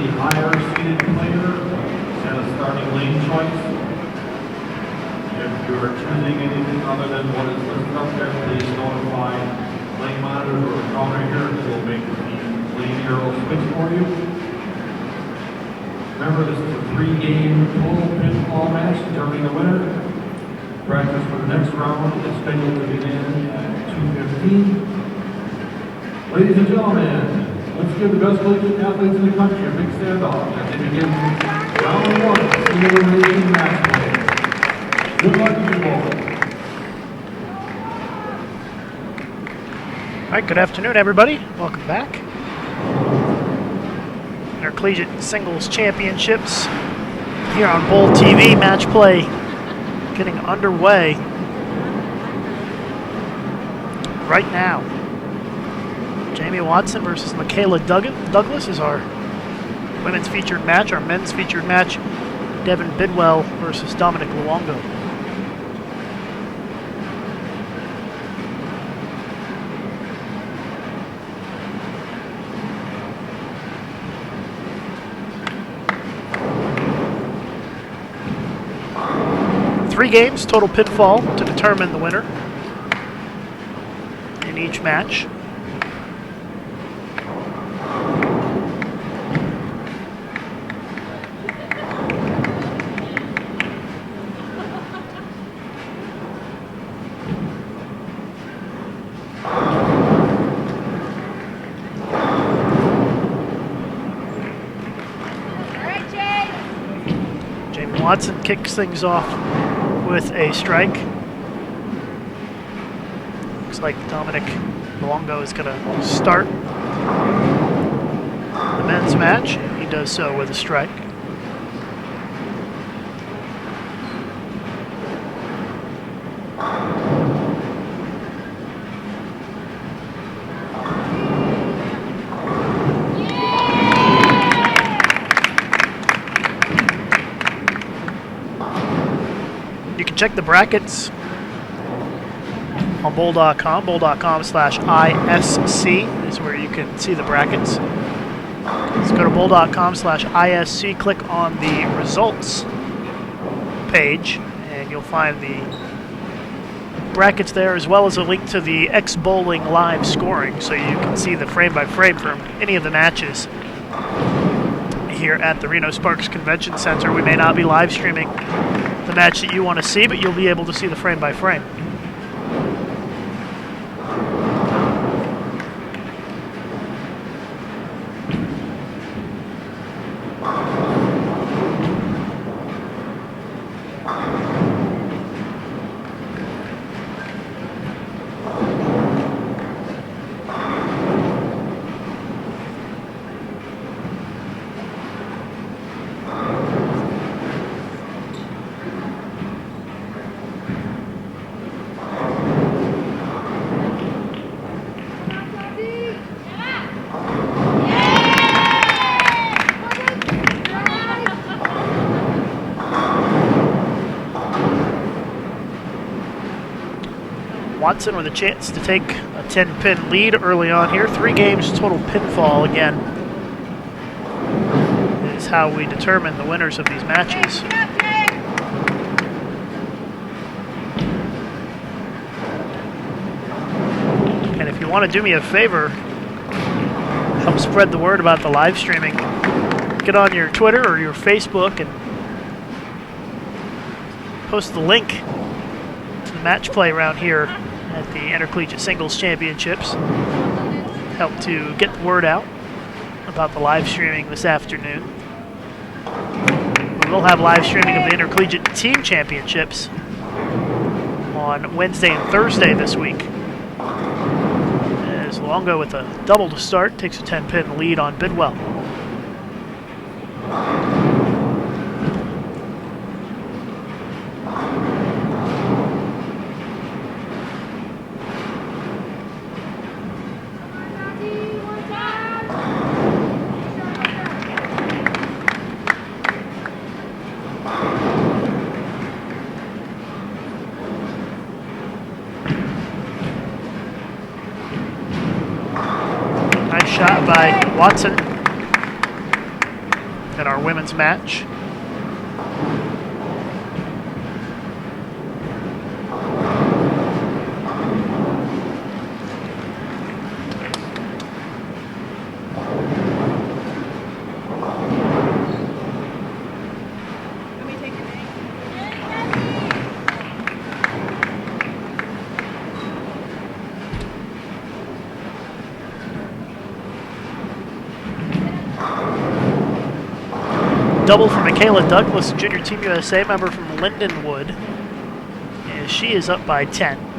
the higher seated player and a starting lane choice. If you're choosing anything other than what is listed up there, please notify lane monitors or the counter here, and we'll make the lane arrow switch for you. Remember, this is a 3-game total pinfall match determining the winner. Practice for the next round is scheduled to begin at 2:15. Ladies and gentlemen, let's give the best collegiate athletes in the country a big stand-off as they begin round 1 of the elimination match play. Good luck to you all. All right, good afternoon, everybody. Welcome back. Intercollegiate Singles Championships here on Bowl TV. Match play getting underway right now. Jamie Watson versus Michaela Douglas is our women's featured match. Our men's featured match, Devin Bidwell versus Dominic Luongo. Three games, total pinfall to determine the winner in each match. Jamie Watson kicks things off with a strike. Looks like Dominic Luongo is going to start the men's match. He does so with a strike. You can check the brackets on bowl.com. Bowl.com/ISC is where you can see the brackets. Let's go to bowl.com/ISC, click on the results page, and you'll find the brackets there, as well as a link to the X-Bowling live scoring, so you can see the frame-by-frame from any of the matches here at the Reno Sparks Convention Center. We may not be live streaming the match that you want to see, but you'll be able to see the frame-by-frame. Watson with a chance to take a 10-pin lead early on here. 3 games total pinfall again is how we determine the winners of these matches. And if you want to do me a favor, help spread the word about the live streaming, get on your Twitter or your Facebook and post the link to the match play around here at the Intercollegiate Singles Championships. Help to get the word out about the live streaming this afternoon. We will have live streaming of the Intercollegiate Team Championships on Wednesday and Thursday this week, as Luongo with a double to start takes a 10-pin lead on Bidwell. Shot by Watson. in our women's match. Double for Michaela Douglas, Junior Team USA member from Lindenwood, and she is up by 10.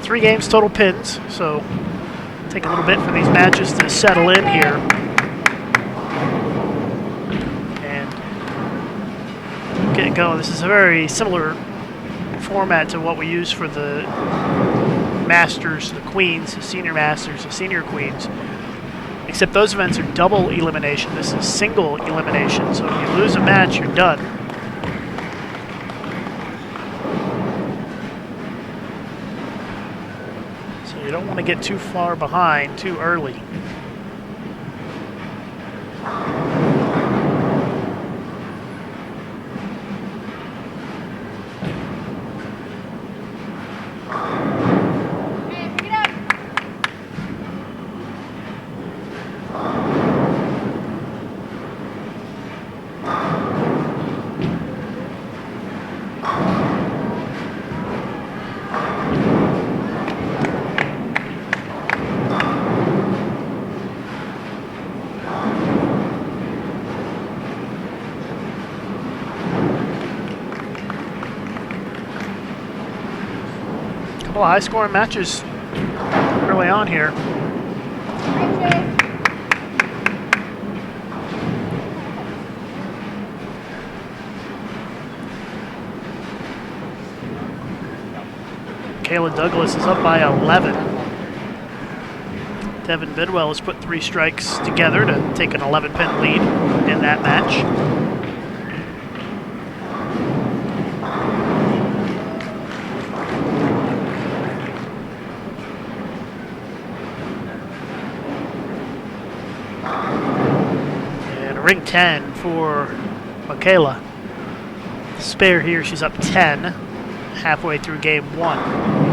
Three games, total pins, so take a little bit for these matches to settle in here. And get it going. This is a very similar format to what we use for the Masters, the Queens, the Senior Masters, the Senior Queens. Except those events are double elimination. This is single elimination, so if you lose a match, you're done. You don't want to get too far behind too early. Couple of high-scoring matches early on here. Kayla Douglas is up by 11. Devin Bidwell has put 3 strikes together to take an 11-pin lead in that match. Ring 10 for Michaela. Spare here, she's up 10, halfway through game 1.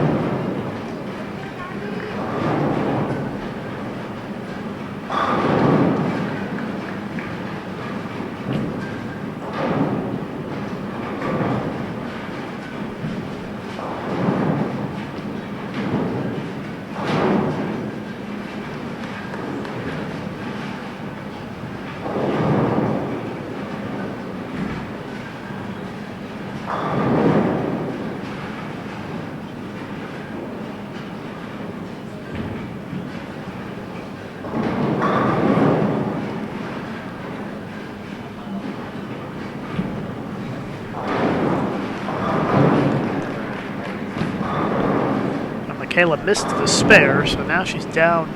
Michaela missed the spare, so now she's down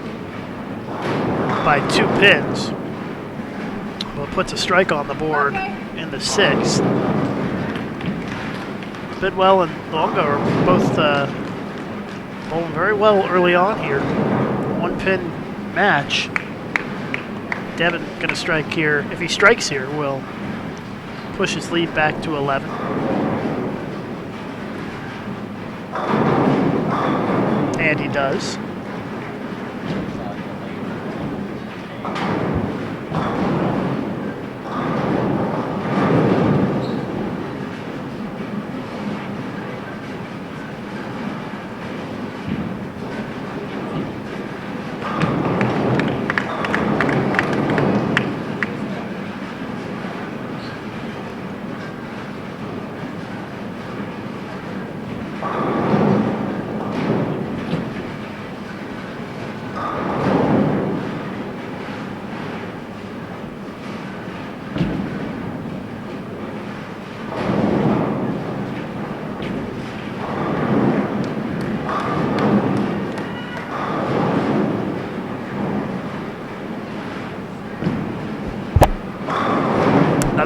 by 2 pins. Well, puts a strike on the board in the 6th. Bidwell and Longa are both bowling very well early on here. 1-pin match. Devin gonna strike here. If he strikes here, will push his lead back to 11. And he does.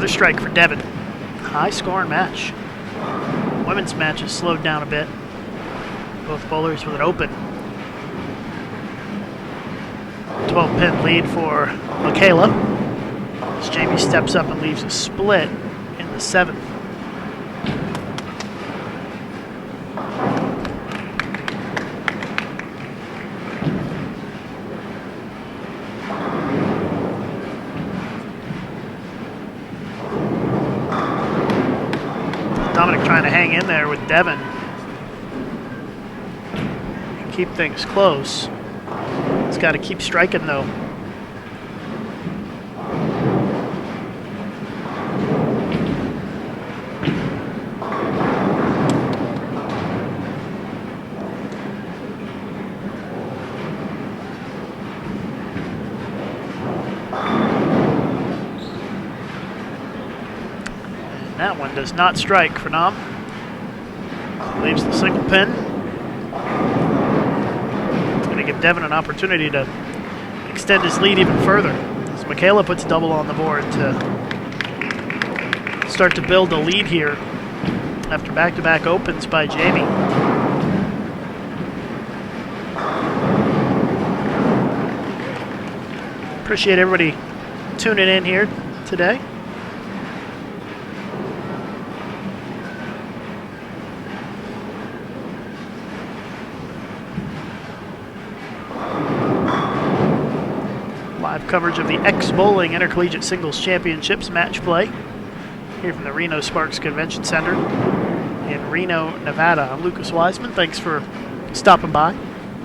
Another strike for Devon. High scoring match. Women's match has slowed down a bit. Both bowlers with an open. 12-pin lead for Michaela. As Jamie steps up and leaves a split in the 7th. Dominic trying to hang in there with Devon. Keep things close. He's got to keep striking though. And that one does not strike for Nam. Leaves the single pin. Give Devon an opportunity to extend his lead even further. As Michaela puts double on the board to start to build a lead here after back-to-back opens by Jamie. Appreciate everybody tuning in here today. Coverage of the X-Bowling Intercollegiate Singles Championships match play here from the Reno Sparks Convention Center in Reno, Nevada. I'm Lucas Wiseman. Thanks for stopping by.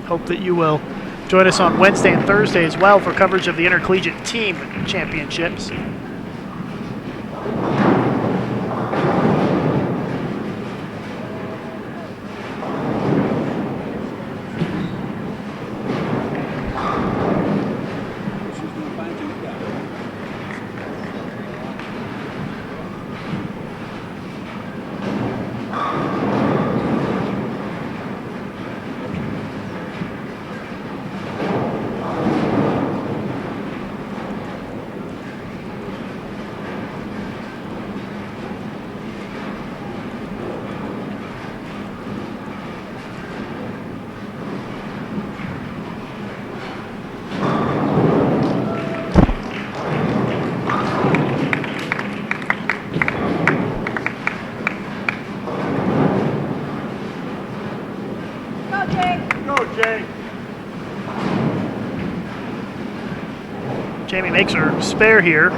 Hope that you will join us on Wednesday and Thursday as well for coverage of the Intercollegiate Team Championships. Jamie makes her spare here.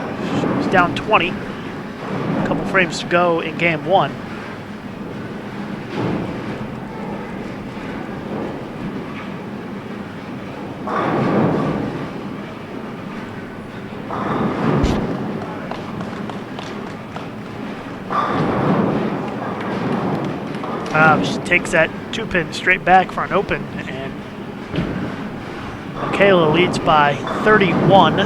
She's down 20. A couple frames to go in game 1. She takes that 2-pin straight back for an open, and Michaela leads by 31.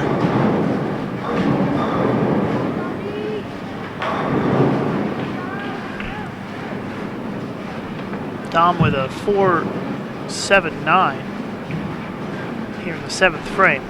Dom with a 4.79 here in the 7th frame.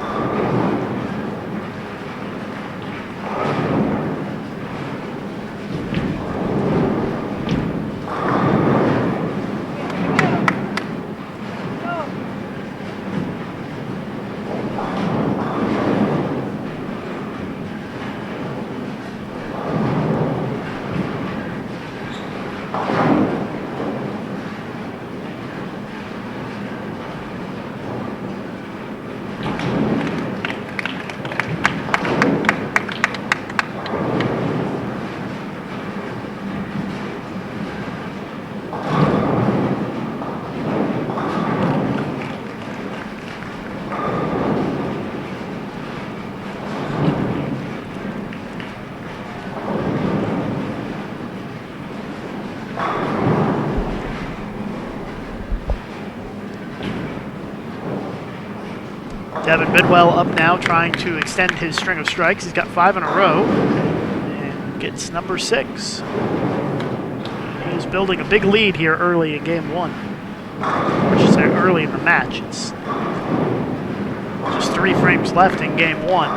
Devin Bidwell up now, trying to extend his string of strikes. He's got 5 in a row and gets number 6. He's building a big lead here early in game 1. Or I should say early in the match. It's just 3 frames left in game 1.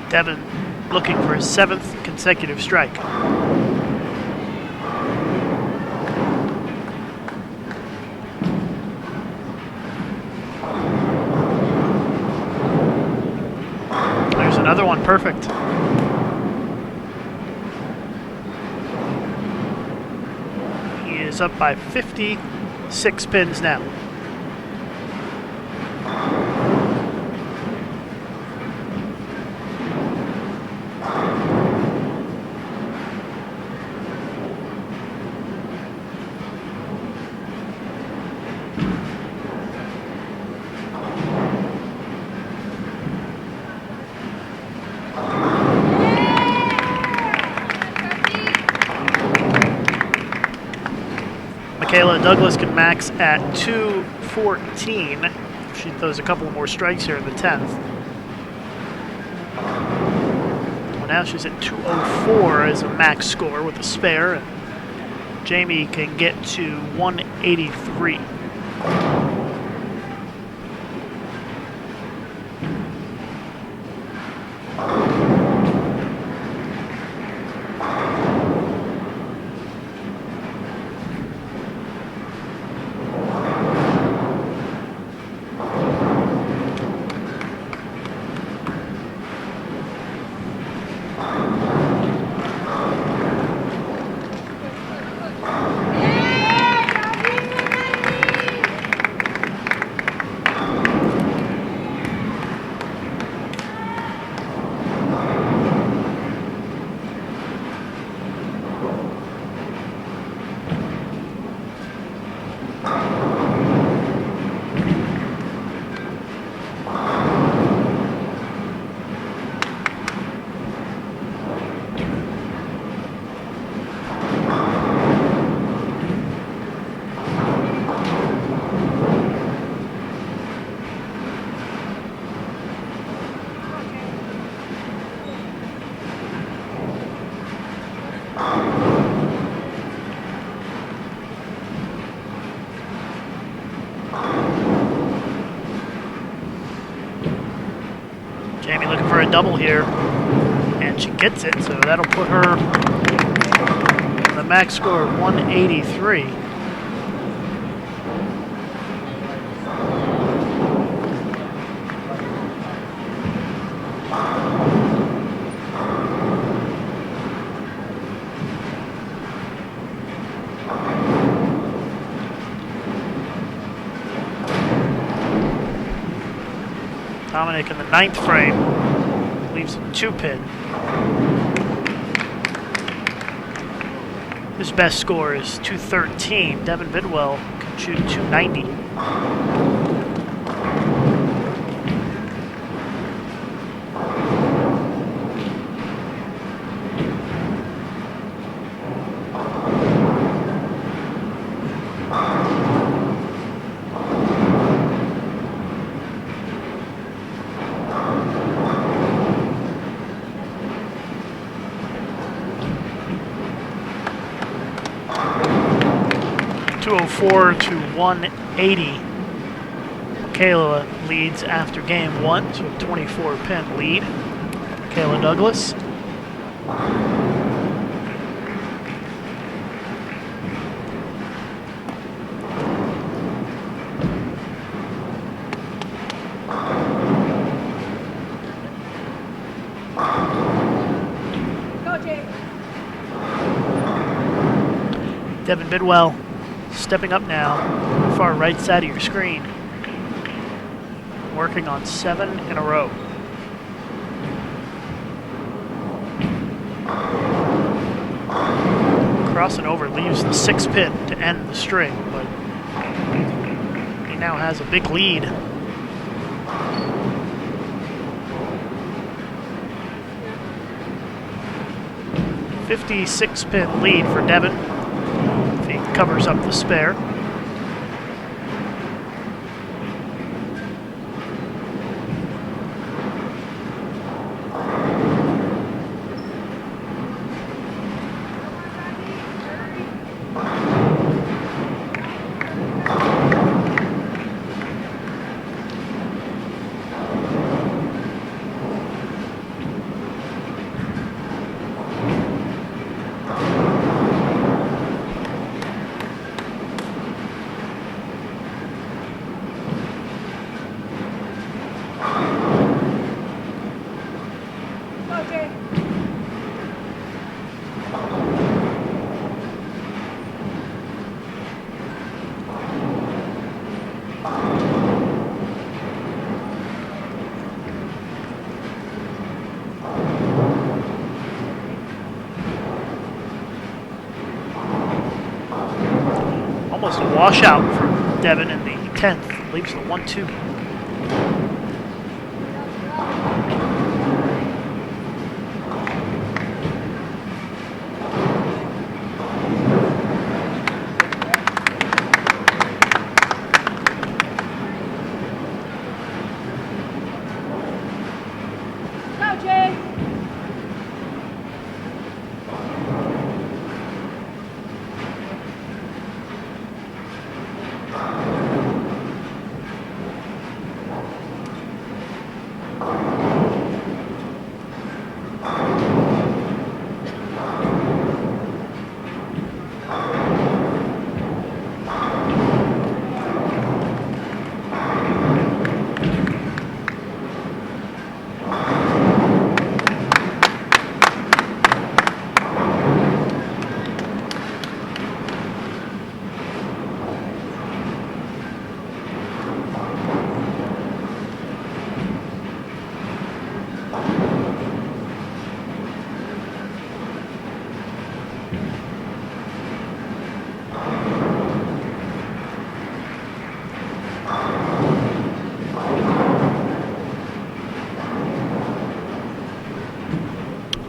Devin looking for his 7th consecutive strike. There's another one, perfect. He is up by 56 pins now. Michaela Douglas can max at 214. She throws a couple more strikes here in the 10th. Well, now she's at 204 as a max score with a spare. And Jamie can get to 183. Jamie looking for a double here, and she gets it, so that'll put her on the max score of 183. Dominic in the 9th frame leaves him 2-pin. His best score is 213. Devin Bidwell can shoot 290. To 180. Michaela leads after game 1 to a 24-pin lead. Michaela Douglas. Devin Bidwell stepping up now, far right side of your screen. Working on 7 in a row. Crossing over leaves the 6-pin to end the string, but he now has a big lead. $56-pin lead for Devin. If he covers up the spare. washout for Devon in the 10th. Leaves the 1-2.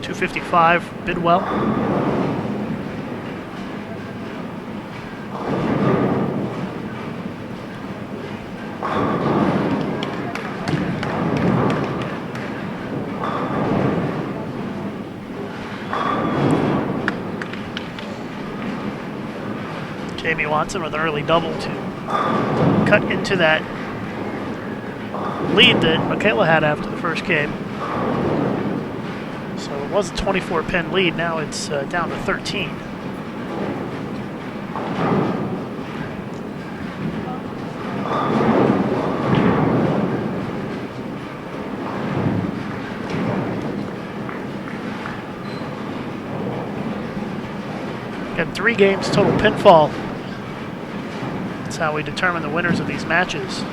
.255 Bidwell. Jamie Watson with an early double to cut into that lead that Michaela had after the first game. So it was a 24-pin lead, now it's down to 13. Got 3 games total pinfall. That's how we determine the winners of these matches.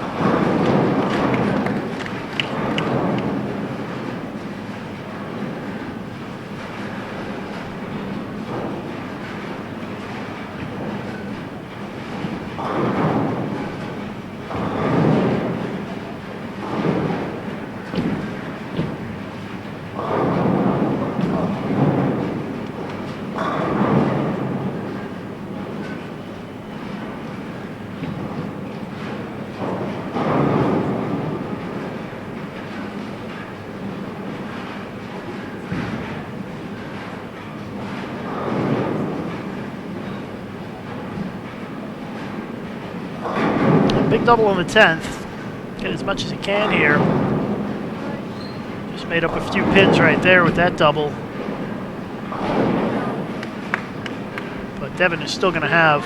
Big double on the 10th. Get as much as he can here. Just made up a few pins right there with that double. But Devon is still going to have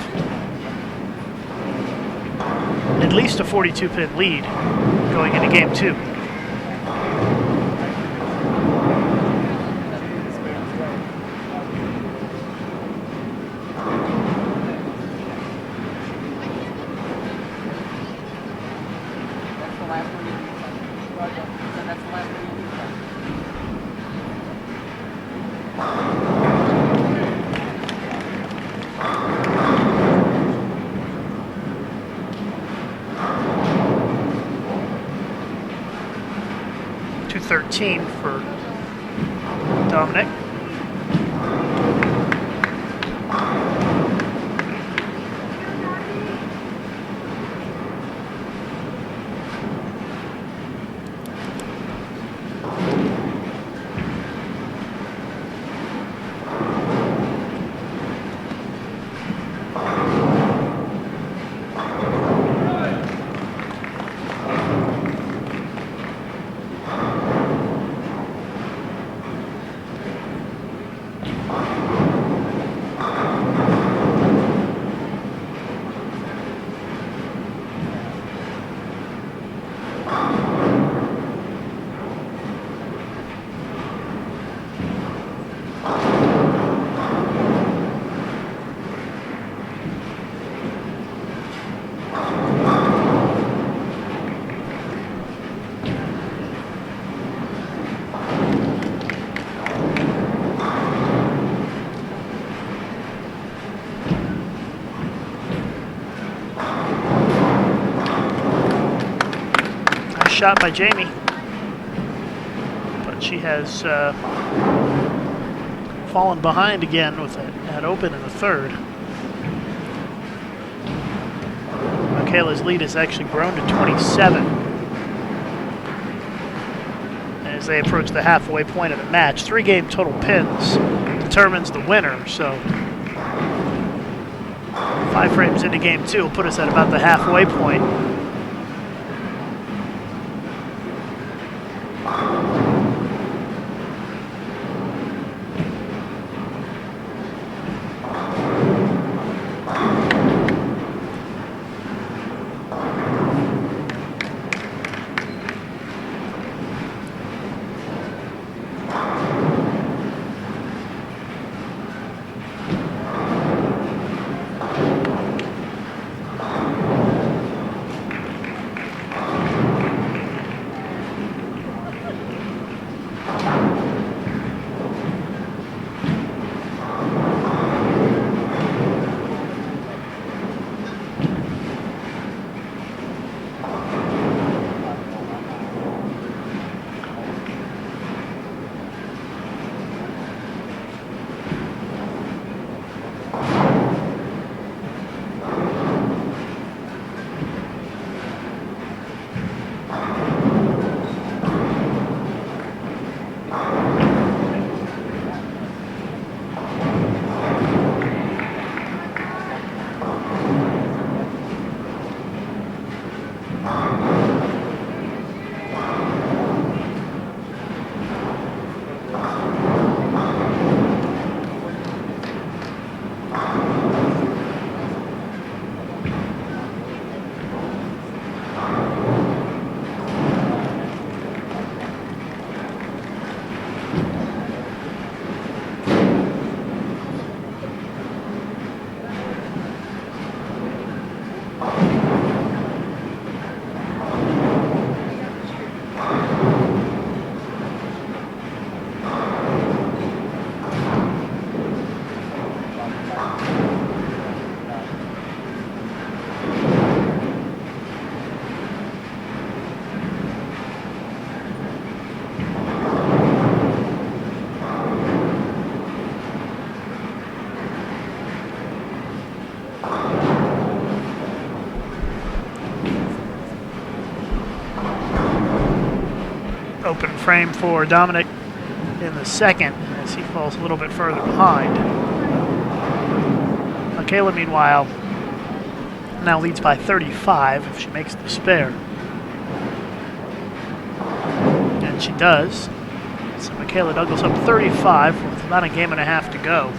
at least a 42-pin lead going into game 2. .213 for Dominic. shot by Jamie. But she has fallen behind again with that open in the third. Michaela's lead has actually grown to 27 as they approach the halfway point of the match. 3-game total pins determines the winner, so 5 frames into game 2 will put us at about the halfway point. Open frame for Dominic in the second as he falls a little bit further behind. Michaela, meanwhile, now leads by 35 if she makes the spare. And she does. So Michaela Douglas up 35 with about a game and a half to go.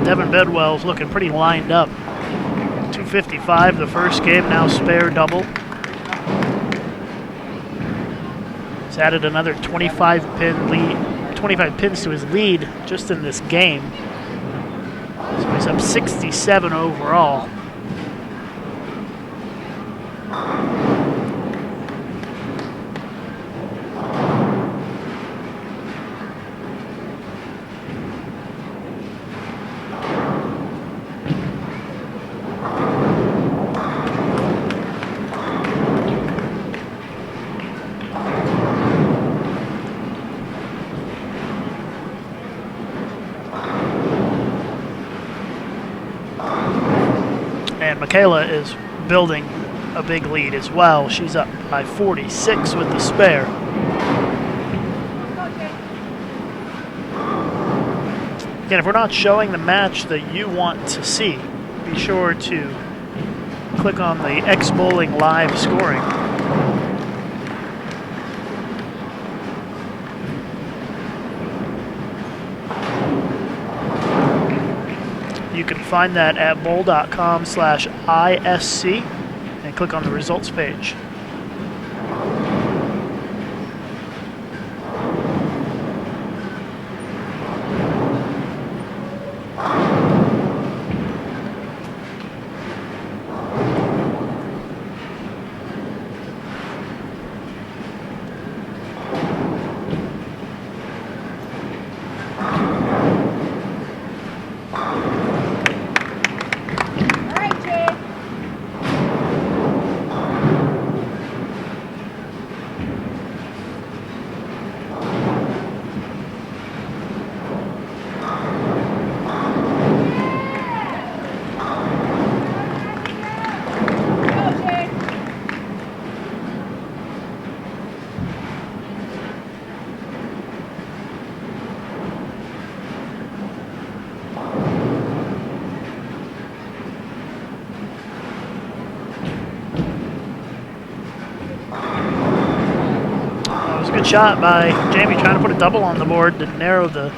Devin Bedwell's looking pretty lined up. 255 the first game, now spare double. He's added another 25 pins to his lead just in this game. So he's up 67 overall. And Michaela is building a big lead as well. She's up by 46 with the spare. Again, if we're not showing the match that you want to see, be sure to click on the X Bowling live scoring. You can find that at bowl.com/ISC and click on the results page. Good shot by Jamie trying to put a double on the board to narrow the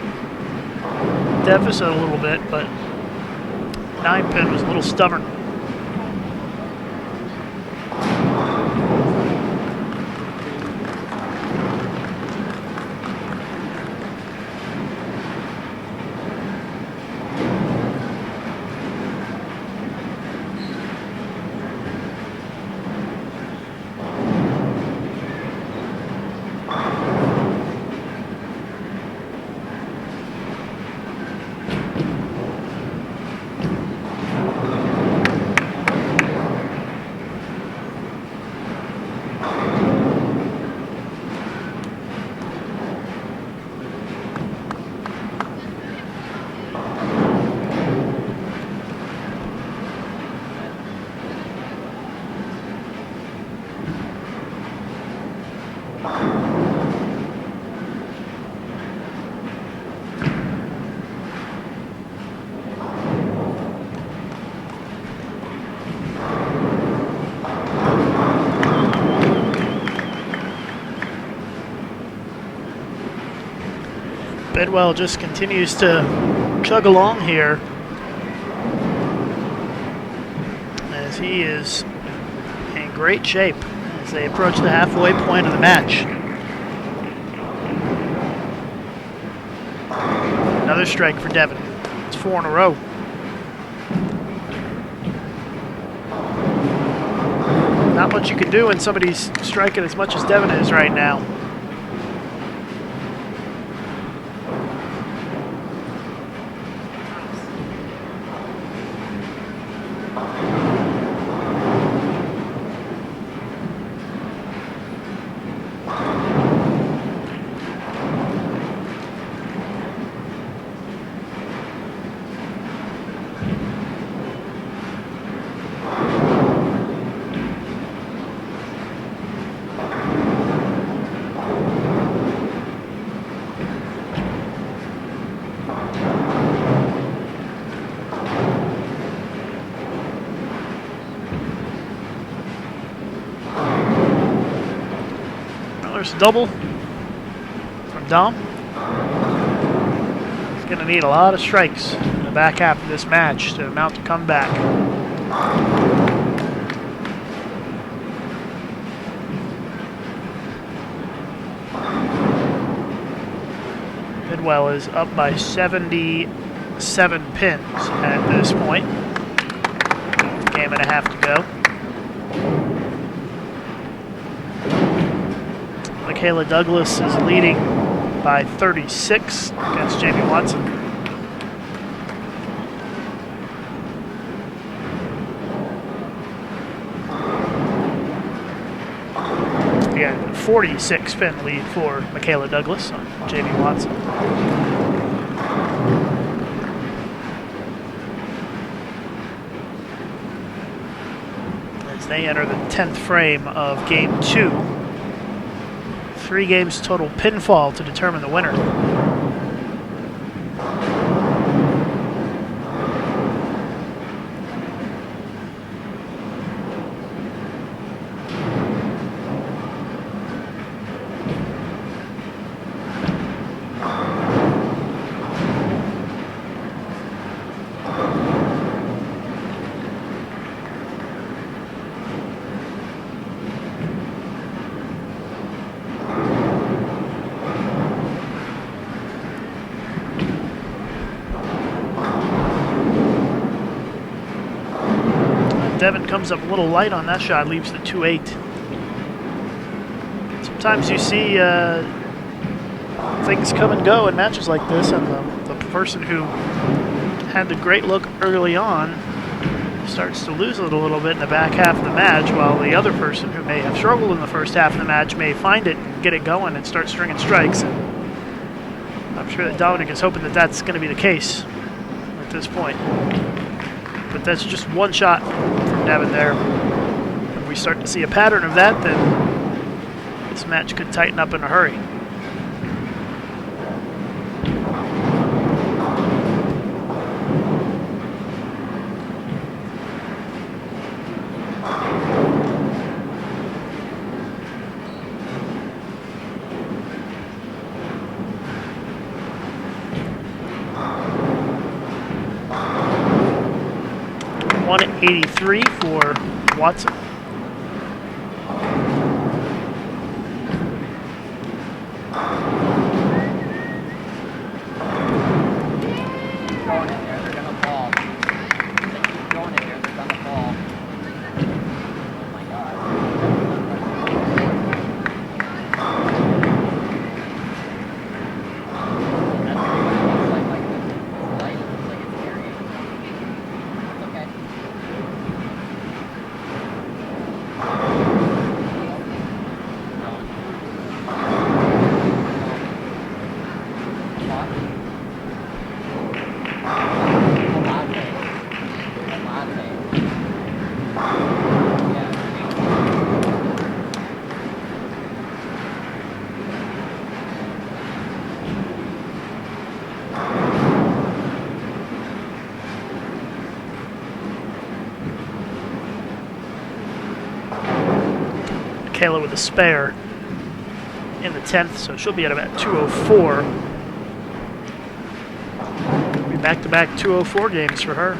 deficit a little bit, but 9-pin was a little stubborn. Bidwell just continues to chug along here as he is in great shape as they approach the halfway point of the match. Another strike for Devin. It's 4 in a row. Not much you can do when somebody's striking as much as Devin is right now. There's a double from Dom. He's going to need a lot of strikes in the back half of this match to mount a comeback. Bidwell is up by 77 pins at this point. Game and a half to go. Michaela Douglas is leading by 36 against Jamie Watson. Again, 46 pin lead for Michaela Douglas on Jamie Watson. they enter the 10th frame of Game 2. 3 games total pinfall to determine the winner. Devin comes up a little light on that shot, leaves the 2-8. Sometimes you see things come and go in matches like this, and the person who had the great look early on starts to lose it a little bit in the back half of the match, while the other person who may have struggled in the first half of the match may find it and get it going and start stringing strikes. And I'm sure that Dominic is hoping that that's going to be the case at this point. But that's just one shot from Devin there. If we start to see a pattern of that, then this match could tighten up in a hurry. .183 for Watson. Kayla with a spare in the 10th, so she'll be at about 204. Be back-to-back 204 games for her.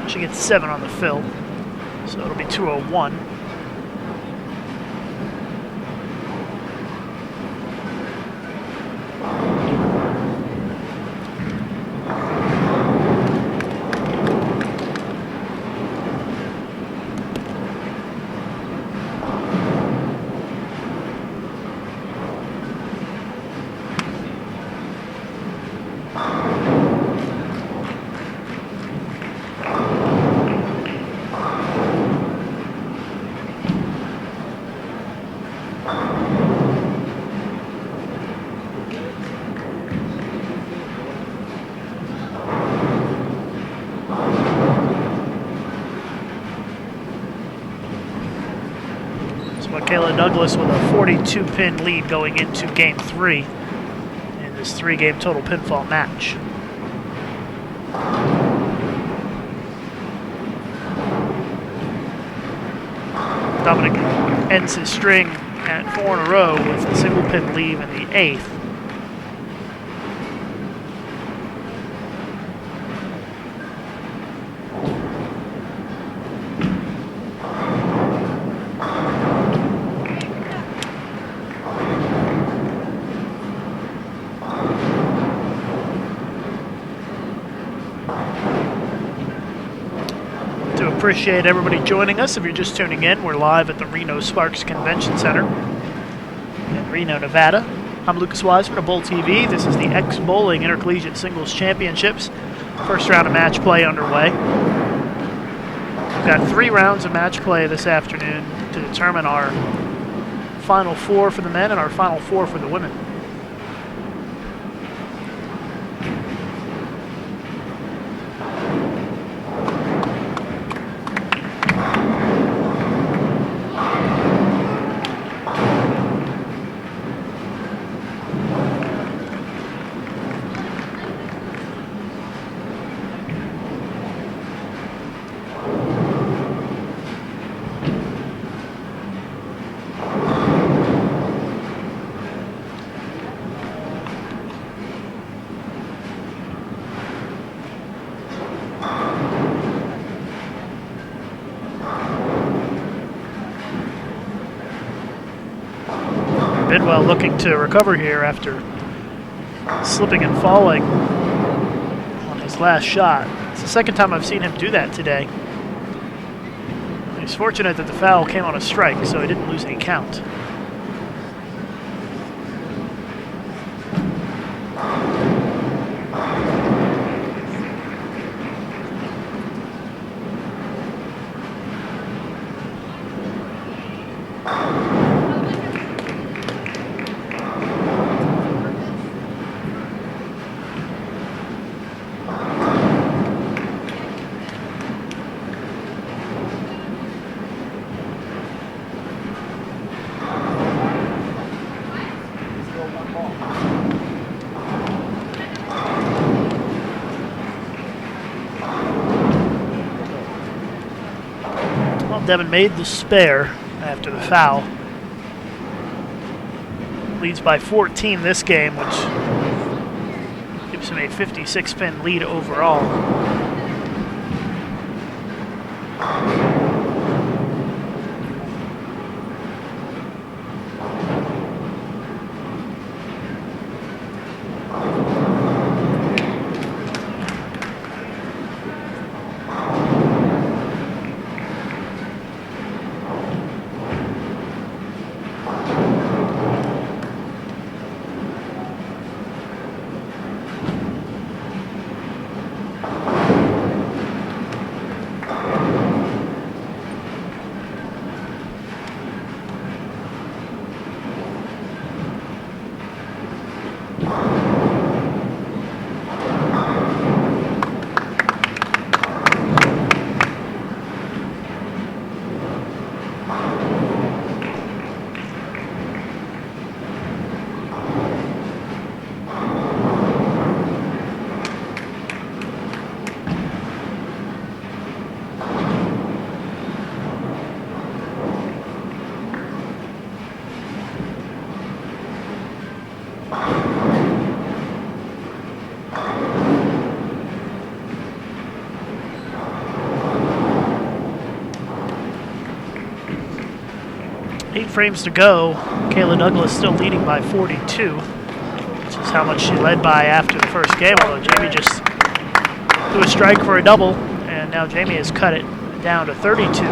She gets 7 on the fill. So it'll be 201. Michaela Douglas with a 42-pin lead going into Game 3 in this 3-game total pinfall match. Dominic ends his string at 4 in a row with a single pin lead in the 8th. Appreciate everybody joining us. If you're just tuning in, we're live at the Reno Sparks Convention Center in Reno, Nevada. I'm Lucas Wiseman of Bowl TV. This is the X-Bowling Intercollegiate Singles Championships. First round of match play underway. We've got 3 rounds of match play this afternoon to determine our final 4 for the men and our final 4 for the women. Bidwell looking to recover here after slipping and falling on his last shot. It's the second time I've seen him do that today. He's fortunate that the foul came on a strike, so he didn't lose any count. Devin made the spare after the foul. Leads by 14 this game, which gives him a 56-pin lead overall. Frames to go. Kayla Douglas still leading by 42, which is how much she led by after the first game, although Jamie just threw a strike for a double, and now Jamie has cut it down to 32.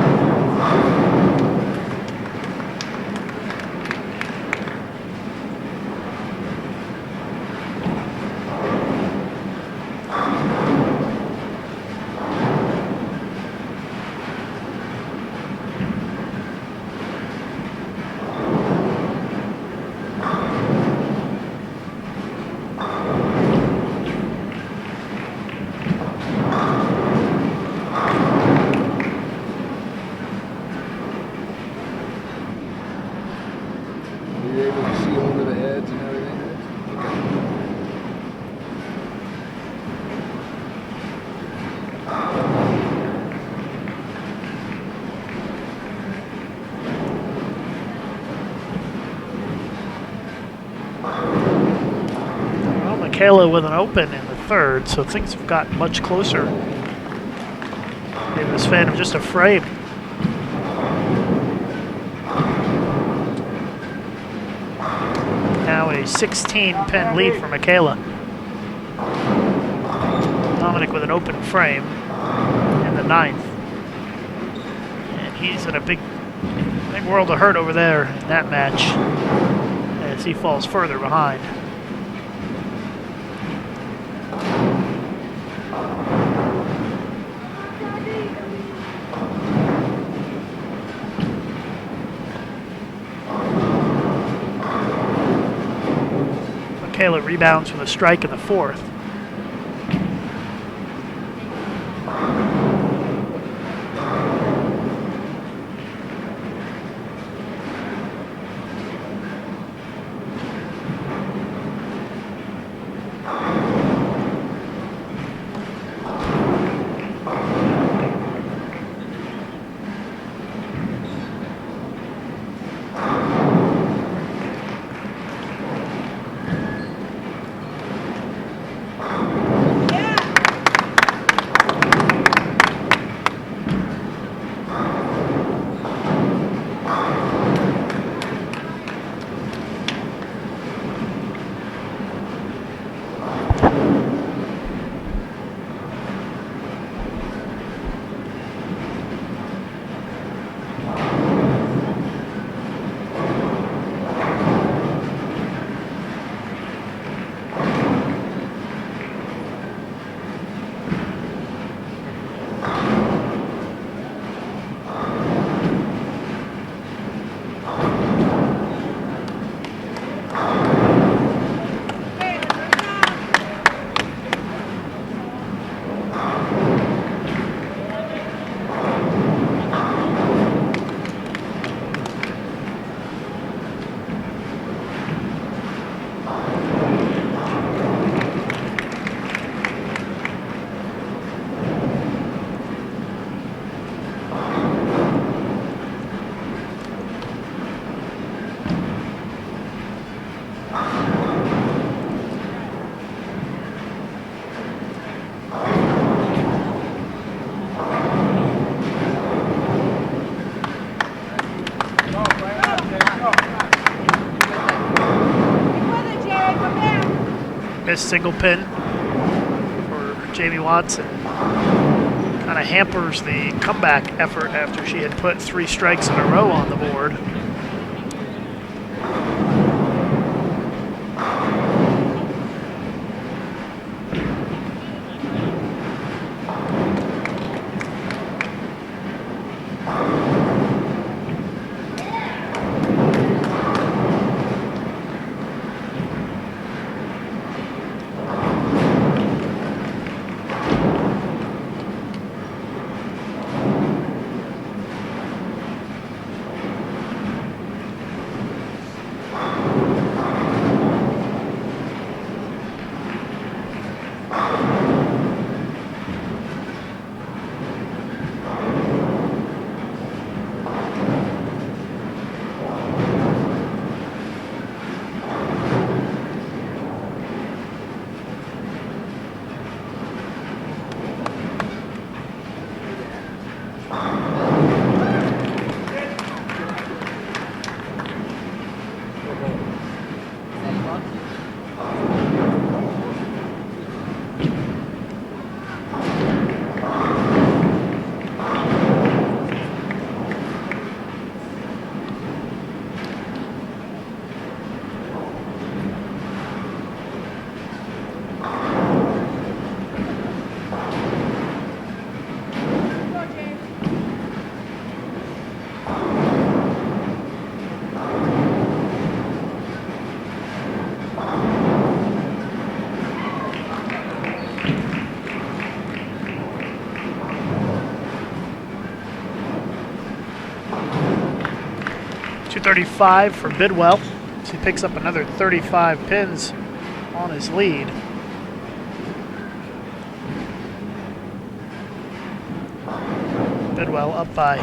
Kayla with an open in the third, so things have gotten much closer. Maybe this fan of just a frame. Now a 16-pin lead for Michaela. Dominic with an open frame in the 9th. And he's in a big world of hurt over there in that match as he falls further behind. Michaela rebounds with a strike in the fourth. Missed single pin for Jamie Watson. Kind of hampers the comeback effort after she had put 3 strikes in a row on the board. .235 for Bidwell. He picks up another 35 pins on his lead. Bidwell up by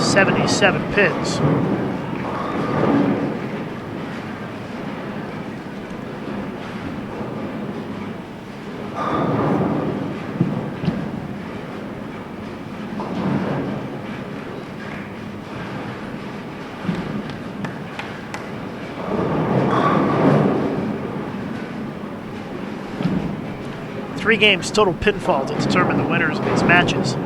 77 pins. Three games total pinfall to determine the winners of these matches.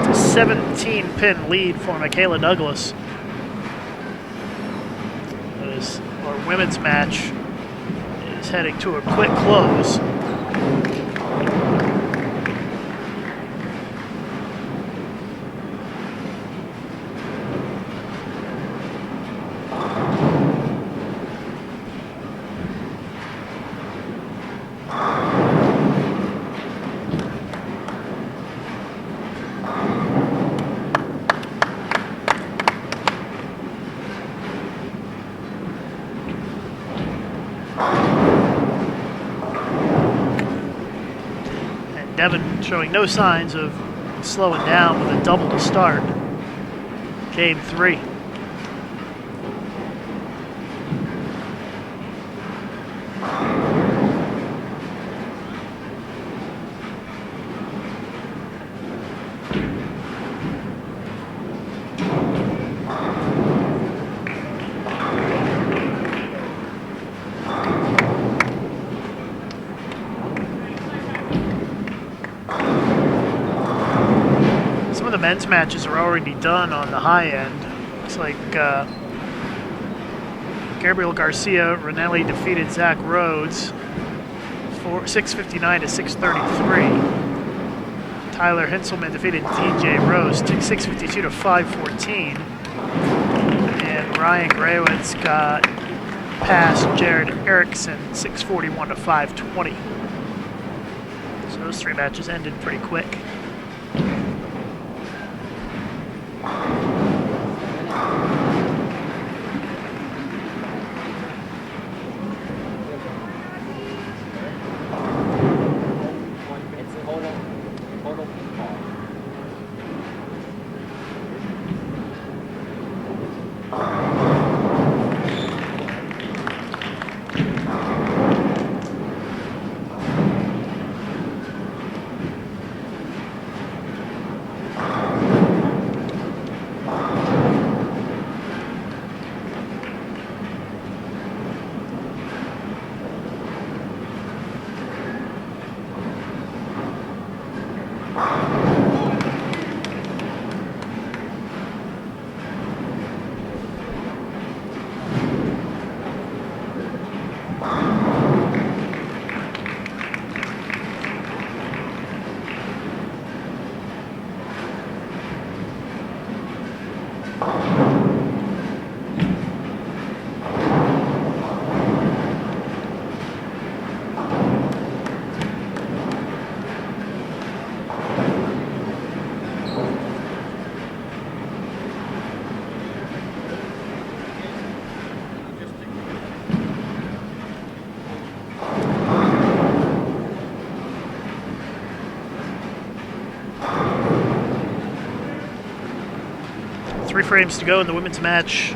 It's a 17-pin lead for Michaela Douglas. our women's match is heading to a quick close. Devon showing no signs of slowing down with a double to start. Game 3. The men's matches are already done on the high end. Looks like Gabriel Garcia Ranelli defeated Zach Rhodes 659 to 633. Tyler Hinselman defeated DJ Rose 652 to 514. And Ryan Graywitz got past Jared Erickson 641 to 520. So those 3 matches ended pretty quick. Three frames to go in the women's match.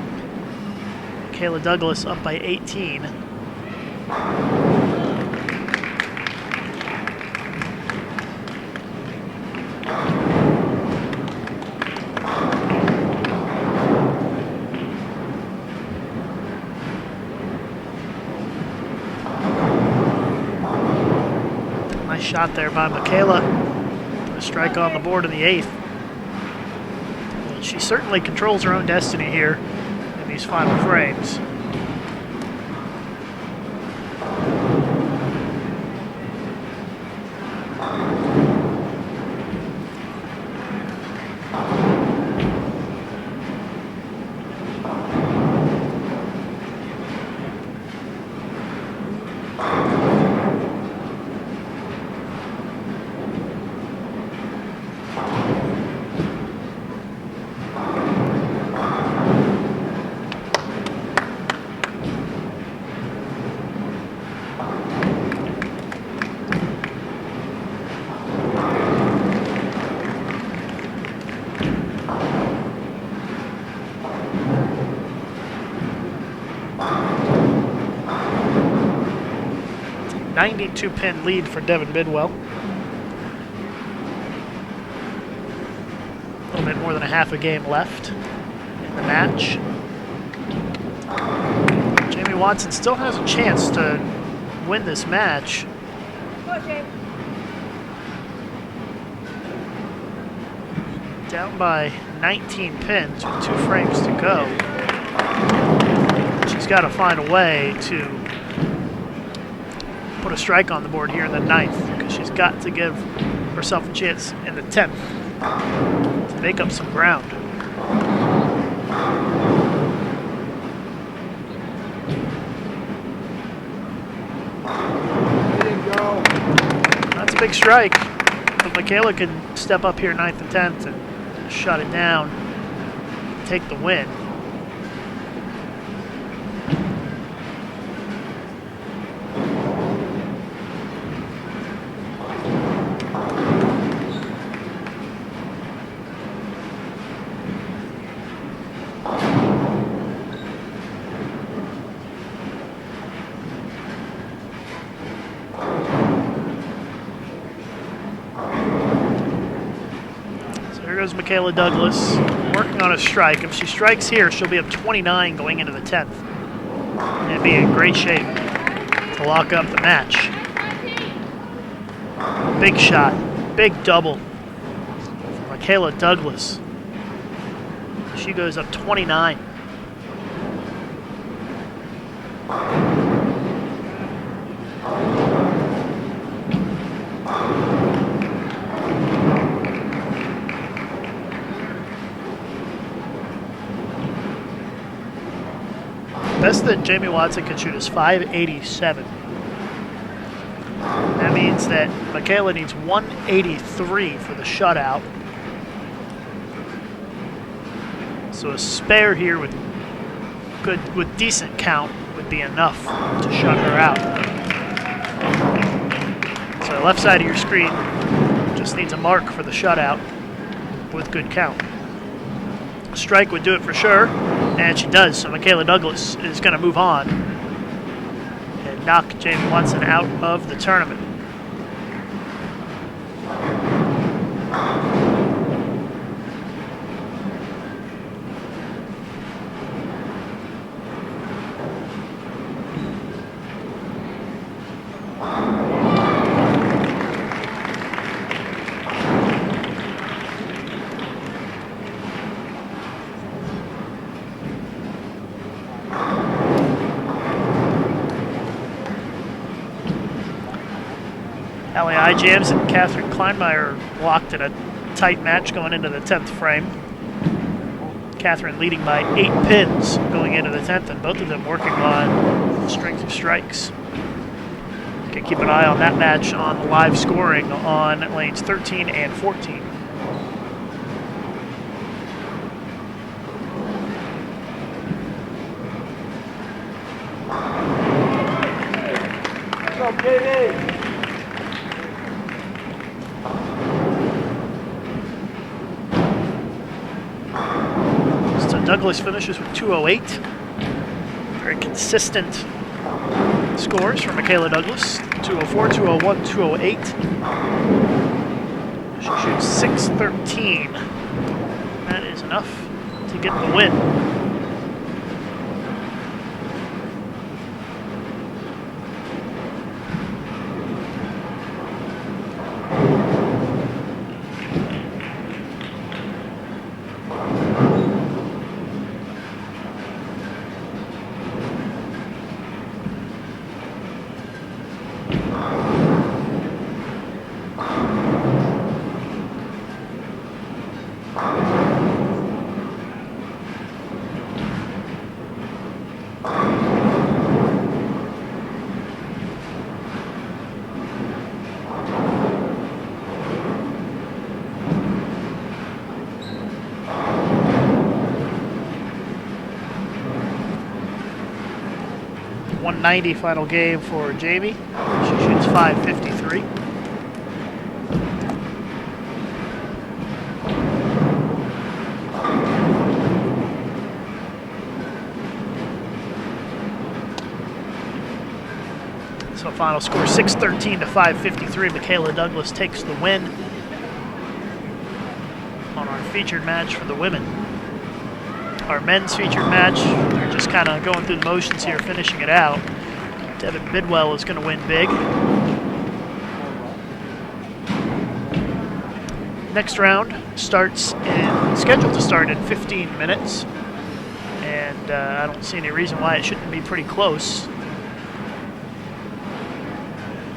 Kayla Douglas up by 18. Nice shot there by Michaela. A strike on the board in the 8th. She certainly controls her own destiny here in these final frames. .92-pin lead for Devin Bidwell. A little bit more than a half a game left in the match. Jamie Watson still has a chance to win this match. Down by 19 pins with 2 frames to go. She's she's got to find a way to put a strike on the board here in the 9th, because she's got to give herself a chance in the 10th to make up some ground. That's a big strike. But Michaela can step up here 9th and 10th and shut it down, take the win. Michaela Douglas working on a strike. If she strikes here, she'll be up 29 going into the 10th and be in great shape to lock up the match. Big shot, big double for Michaela Douglas. She goes up 29. Best that Jamie Watson can shoot is 587. That means that Michaela needs 183 for the shutout. So a spare here with decent count would be enough to shut her out. So left side of your screen just needs a mark for the shutout with good count. A strike would do it for sure. And she does, so Michaela Douglas is going to move on and knock Jamie Watson out of the tournament. Allie Jams and Catherine Kleinmeyer locked in a tight match going into the 10th frame. Catherine leading by 8 pins going into the 10th, and both of them working on strings of strikes. You can keep an eye on that match on the live scoring on lanes 13 and 14. Douglas finishes with 208. Very consistent scores for Michaela Douglas. 204, 201, 208. She shoots 613. That is enough to get the win. .190 final game for Jamie. She shoots 553. So final score 613 to 553. Michaela Douglas takes the win on our featured match for the women. Our men's featured match, they're just kind of going through the motions here, finishing it out. Devin Bidwell is going to win big. Next round scheduled to start in 15 minutes. And and I don't see any reason why it shouldn't be pretty close.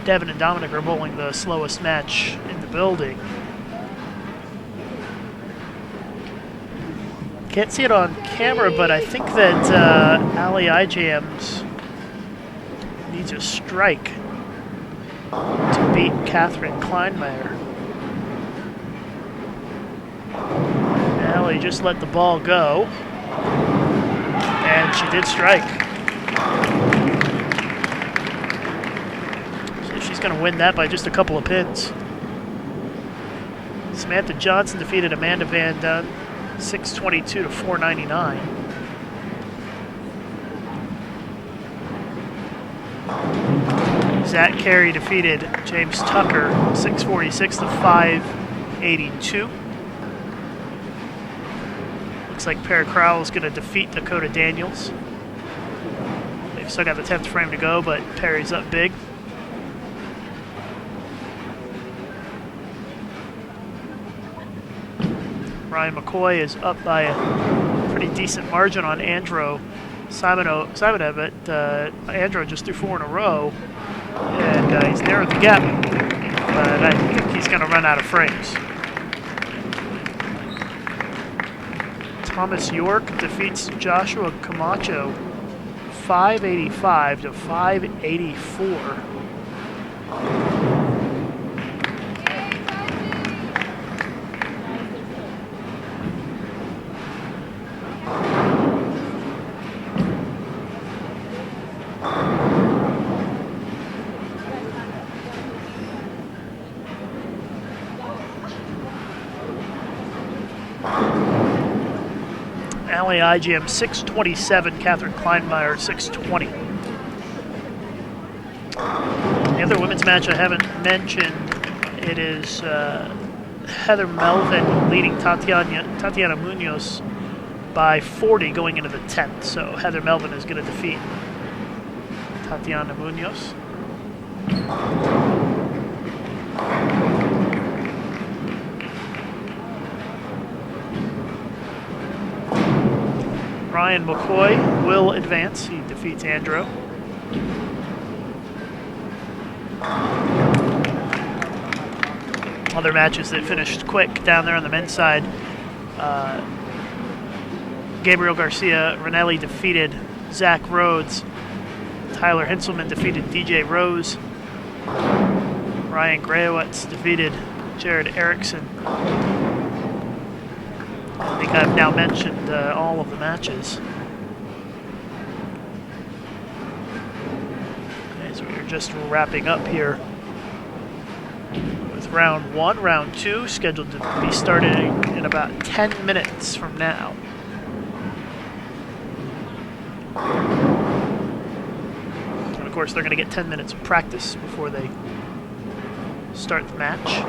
Devin and Dominic are bowling the slowest match in the building. Can't see it on camera, but I think that Ali IJMs needs a strike to beat Catherine Kleinmeyer. Ali just let the ball go, and she did strike. So she's going to win that by just a couple of pins. Samantha Johnson defeated Amanda Van Dunn 622 to 499. Zach Carey defeated James Tucker 646 to 582. Looks like Perry Crowell is going to defeat Dakota Daniels. They've still got the 10th frame to go, but Perry's up big. Ryan McCoy is up by a pretty decent margin on Andrew Simonev, but Andrew just threw 4 in a row, and he's narrowed the gap, but I think he's going to run out of frames. Thomas York defeats Joshua Camacho 585 to 584. Ali IGM 627, Catherine Kleinmeyer 620. The other women's match I haven't mentioned, it is Heather Melvin leading Tatiana Munoz by 40 going into the 10th. So Heather Melvin is going to defeat Tatiana Munoz. Ryan McCoy will advance. He defeats Andrew. Other matches that finished quick down there on the men's side. Gabriel Garcia Ranelli defeated Zach Rhodes. Tyler Hinselman defeated DJ Rose. Ryan Grayowitz defeated Jared Erickson. I think I've now mentioned all of the matches. Okay, so we're just wrapping up here with round 1. Round 2 scheduled to be starting in about 10 minutes from now. And of course, they're going to get 10 minutes of practice before they start the match.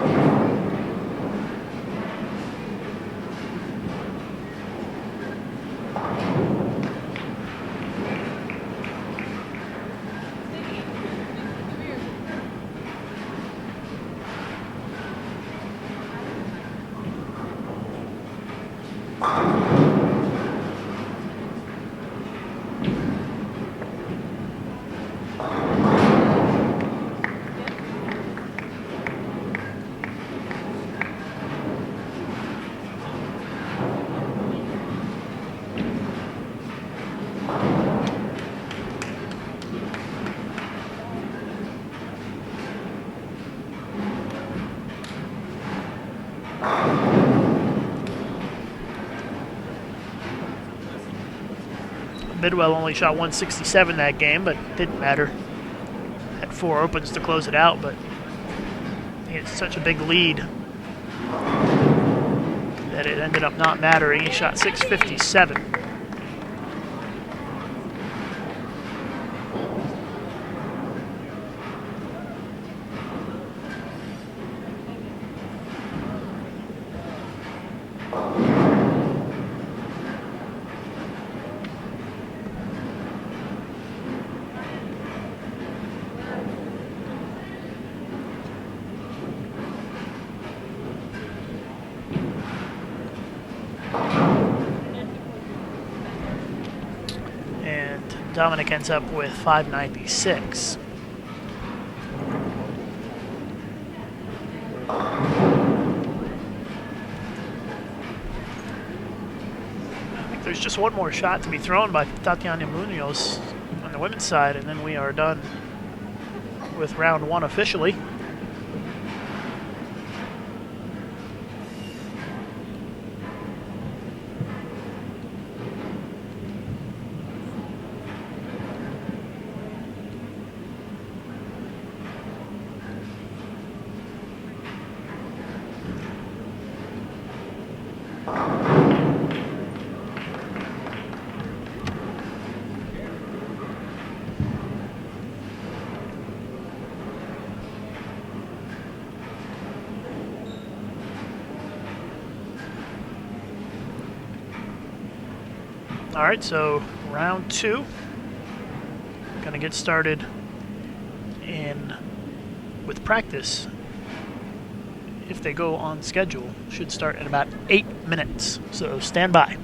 Bidwell only shot 167 that game, but didn't matter. Had 4 opens to close it out, but he had such a big lead that it ended up not mattering. He shot 657. Dominic ends up with 596. I think there's just one more shot to be thrown by Tatiana Munoz on the women's side, and then we are done with round one officially. All right, so round two. Gonna get started with practice. If they go on schedule, should start in about 8 minutes. So stand by.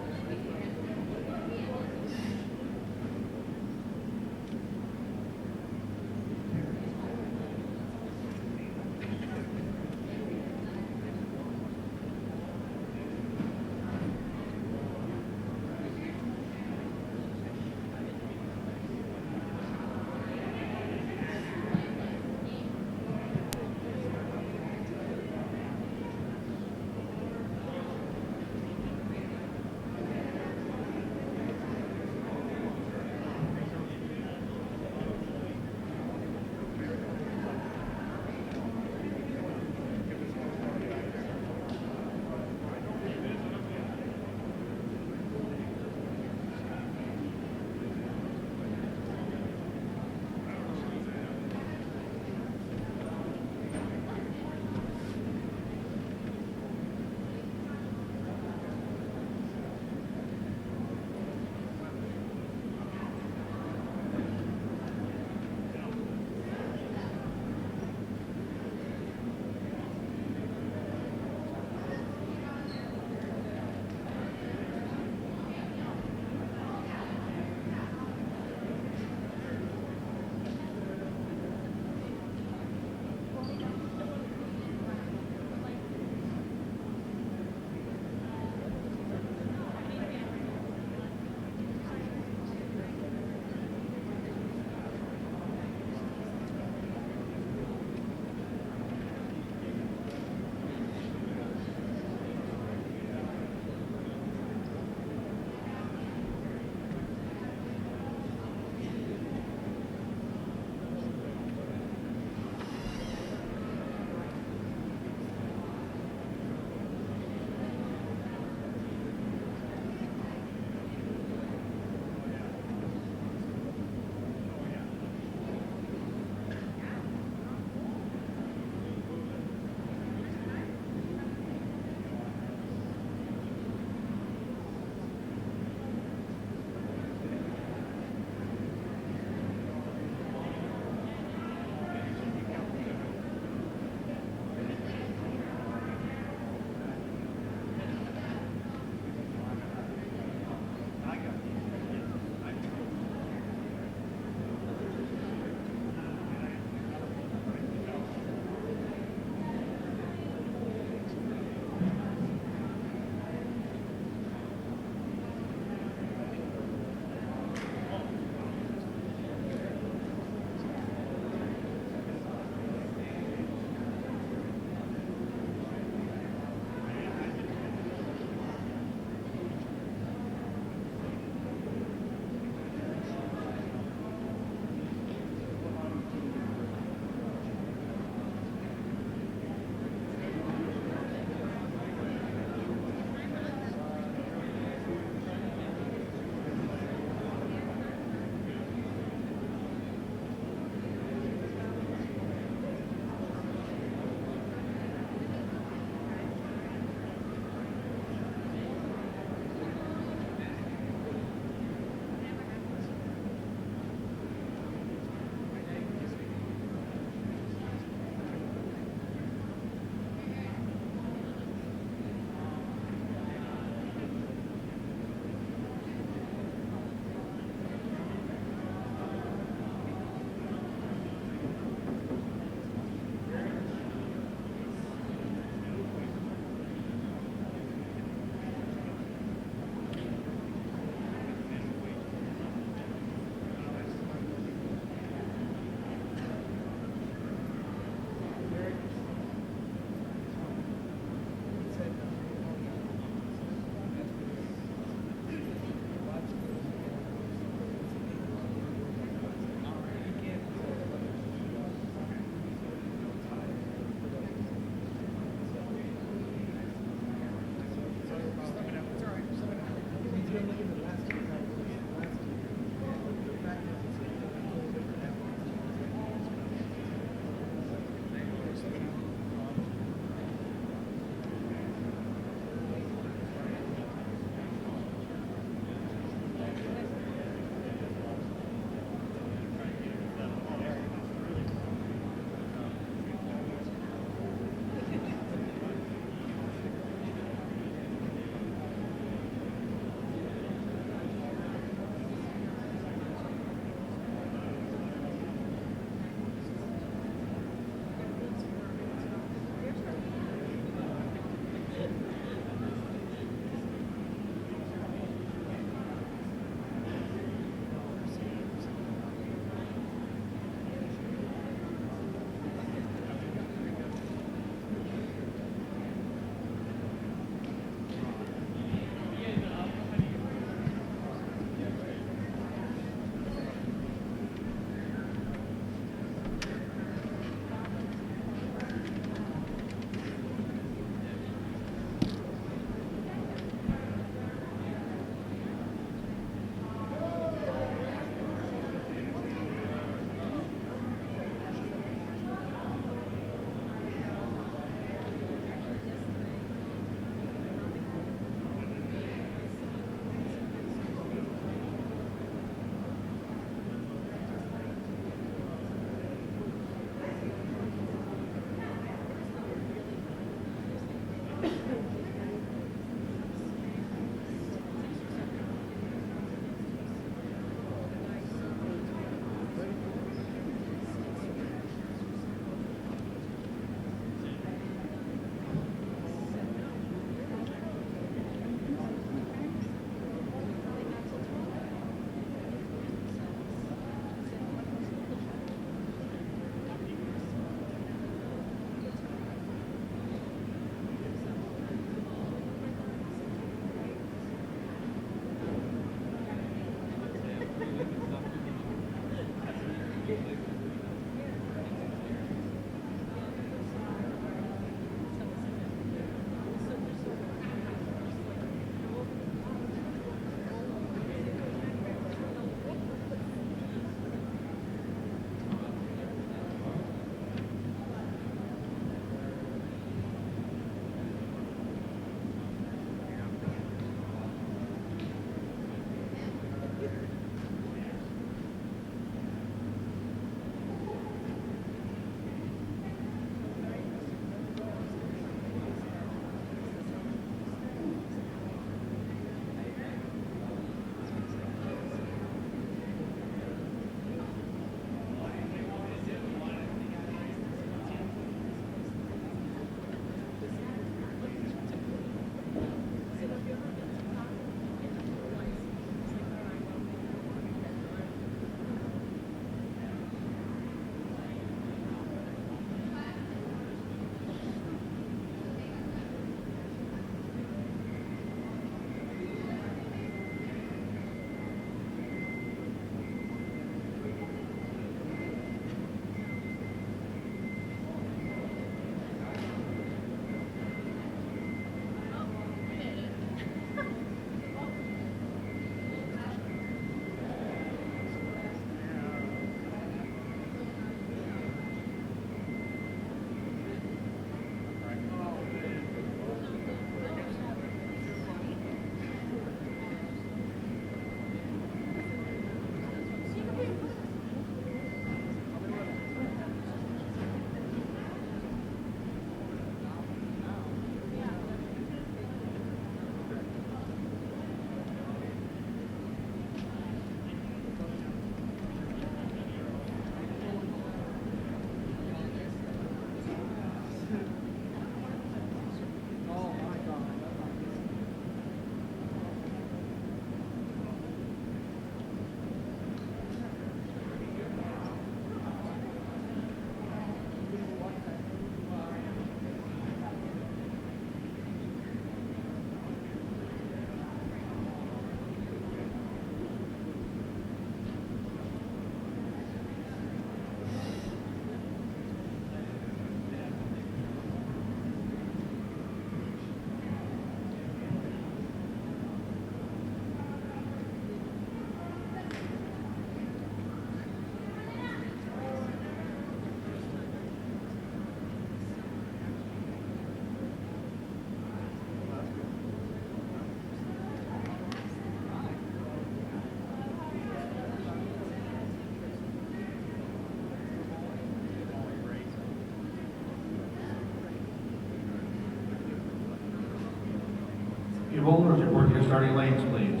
rollers, report to your starting lanes, please.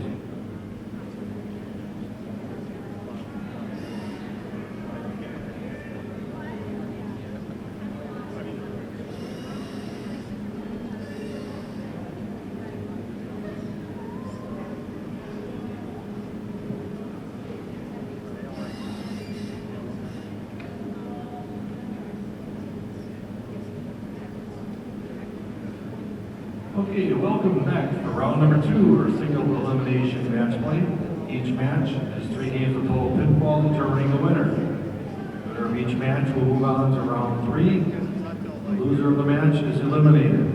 Okay, welcome back to round number 2, or single elimination match play. Each match is 3 games of total pinfall determining the winner. The winner of each match will move on to round 3. The loser of the match is eliminated.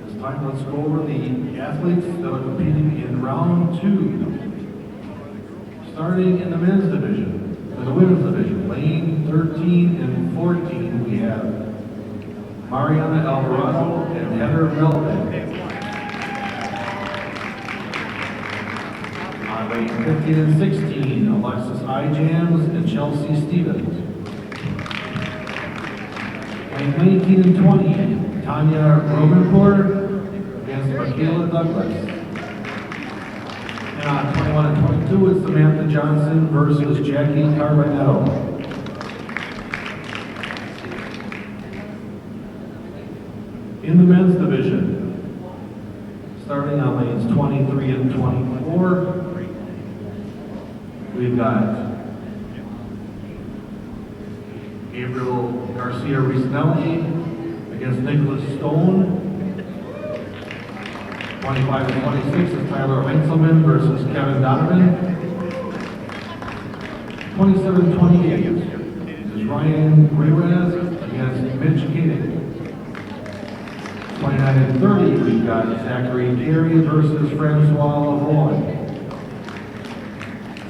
This time, let's go over the athletes that are competing in round 2. Starting in the men's division, in the women's division, lane 13 and 14, we have Mariana Alvarado and Heather Melvin. On lane 15 and 16, Alexis Ijams and Chelsea Stevens. Lane 19 and 20, Tanya Romancourt against Michaela Douglas. And on 21 and 22, it's Samantha Johnson versus Jackie Carbonetto. In the men's division, starting on lanes 23 and 24, we've got Gabriel Garcia Ricinelli against Nicholas Stone. 25 and 26 is Tyler Heinzelman versus Kevin Donovan. 27 and 28 is Ryan Ruiz against Mitch Keating. 29 and 30, we've got Zachary Terry versus Francois Lavoie.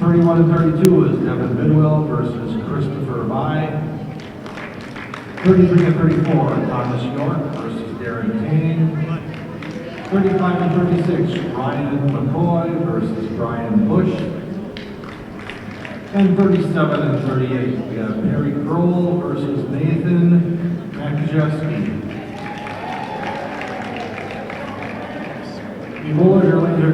31 and 32 is Devin Bidwell versus Christopher Vai. 33 and 34, Thomas York versus Darren Kane. 35 and 36, Ryan McCoy versus Brian Bush. And 37 and 38, we have Perry Kroll versus Nathan Makajewski. The bowlers are going to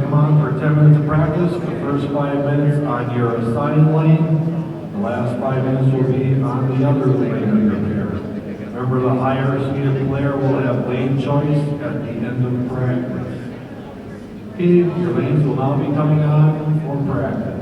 come on for 10 minutes of practice. The first 5 minutes on your assigned lane. The last 5 minutes will be on the other lane of your pair. Remember, the higher seated player will have lane choice at the end of practice. Okay, your lanes will now be coming on for practice.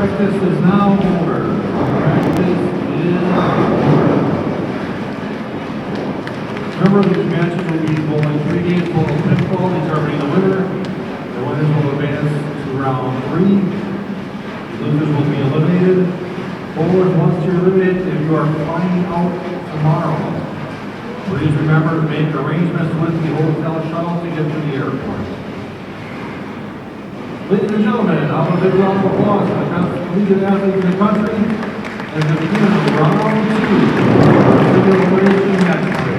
Practice is now over. Practice is over. Remember, these matches will be bowling 3 games full of pinfall, determining the winner. The winners will advance to round 3. The losers will be eliminated. Bowlers, once you're eliminated, if you are flying out tomorrow, please remember to make arrangements with the hotel shuttle to get to the airport. Ladies and gentlemen, I'll have a big round of applause for the collegiate athletes in the country as they begin round 2 of the elimination match play.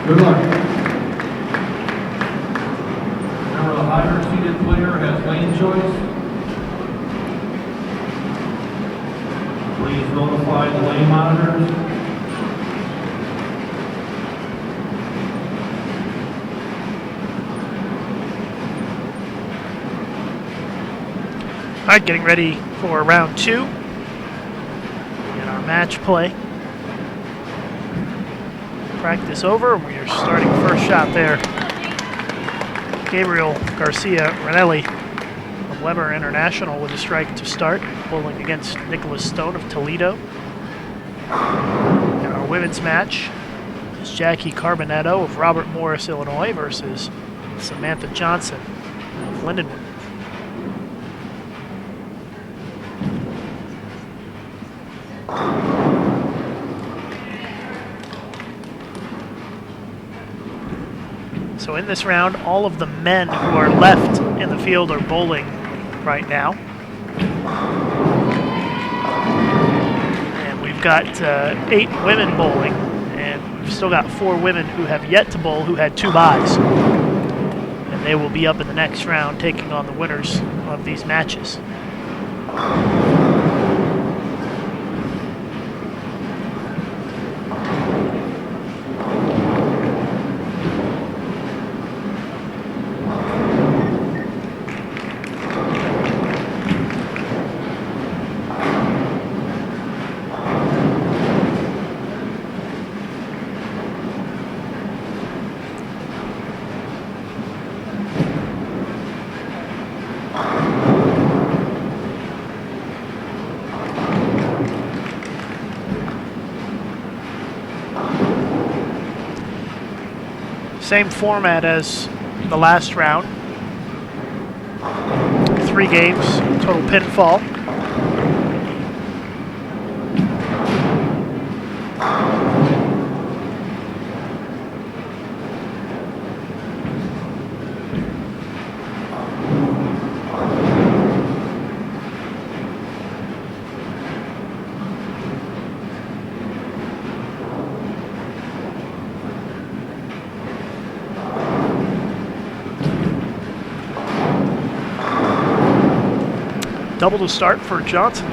Good luck. Remember, the higher seated player has lane choice. Please notify the lane monitors. All right, getting ready for round 2 in our match play. Practice over. We are starting first shot there. Gabriel Garcia Ranelli of Weber International with a strike to start, bowling against Nicholas Stone of Toledo. In our women's match is Jackie Carbonetto of Robert Morris, Illinois versus Samantha Johnson of Lindenwood. So in this round, all of the men who are left in the field are bowling right now. And we've got 8 women bowling, and we've still got 4 women who have yet to bowl who had 2 byes. And they will be up in the next round taking on the winners of these matches. Same format as the last round. 3 games, total pinfall. Double to start for Johnson.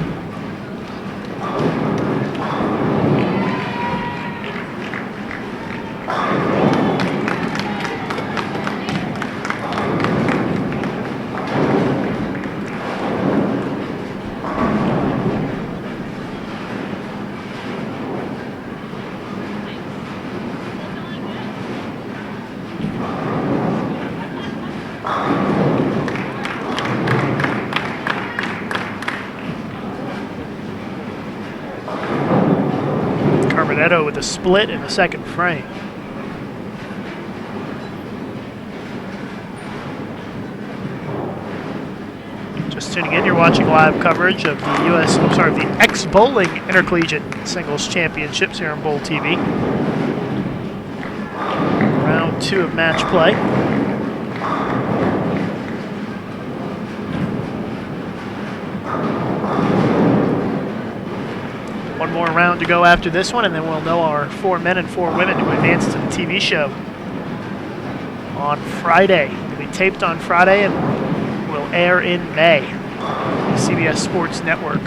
Carbonetto with a split in the second frame. Just tuning in, you're watching live coverage of the the X-Bowling Intercollegiate Singles Championships here on Bowl TV. Round 2 of match play. One more round to go after this one, and then we'll know our 4 men and 4 women who advance to the TV show on Friday. It'll be taped on Friday and will air in May. CBS Sports Network.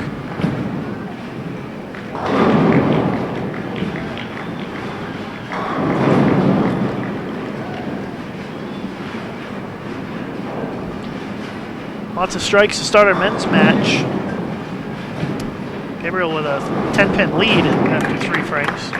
Lots of strikes to start our men's match. Gabriel with a 10-pin lead after 3 frames.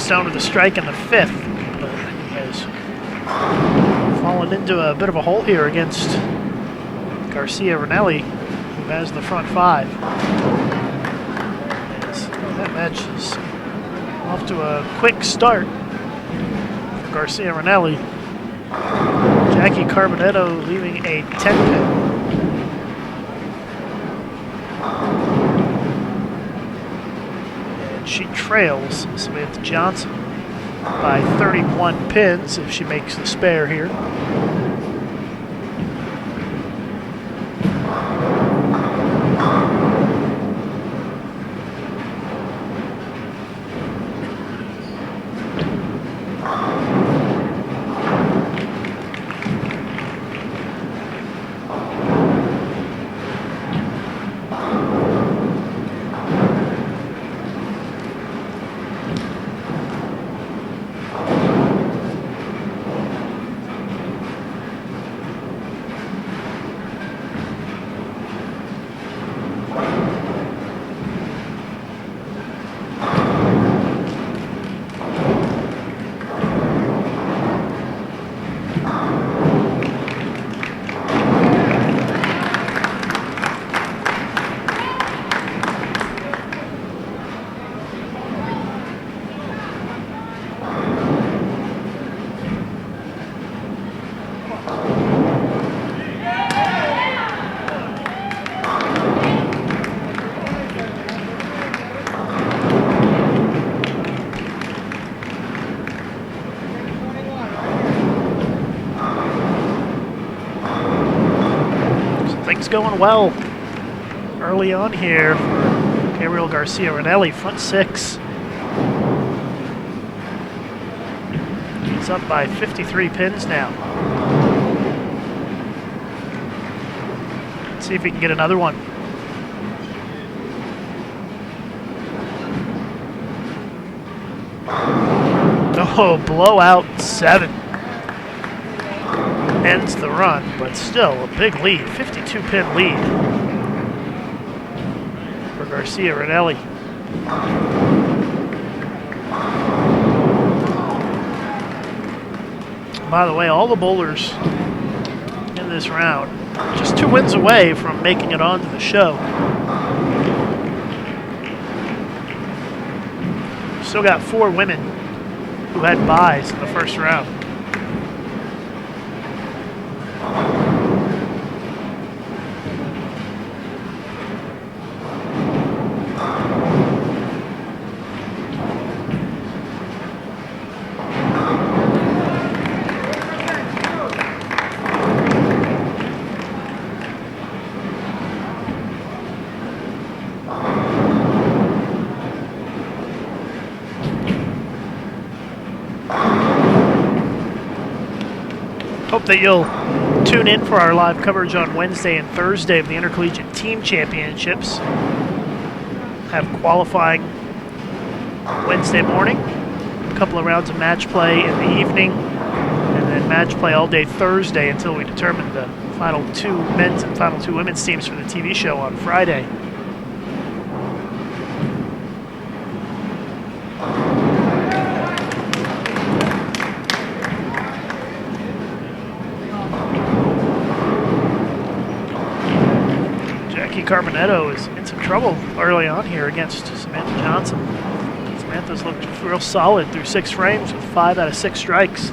Stone with a strike in the 5th. But he has fallen into a bit of a hole here against Garcia Ranelli, who has the front 5. That match is off to a quick start for Garcia Ranelli. Jackie Carbonetto leaving a 10 pin. And she trails Samantha Johnson by 31 pins if she makes the spare here. Going well early on here for Gabriel Garcia Ranelli, front 6. He's up by 53 pins now. Let's see if we can get another one. Oh, blowout 7. Ends the run, but still a big lead, 52-pin lead for Garcia Ranelli. By the way, all the bowlers in this round just 2 wins away from making it onto the show. Still got 4 women who had byes in the first round. Hope that you'll tune in for our live coverage on Wednesday and Thursday of the Intercollegiate Team Championships. Have qualifying Wednesday morning, a couple of rounds of match play in the evening, and then match play all day Thursday until we determine the final 2 men's and final 2 women's teams for the TV show on Friday. Carbonetto is in some trouble early on here against Samantha Johnson. Samantha's looked real solid through 6 frames with 5 out of 6 strikes.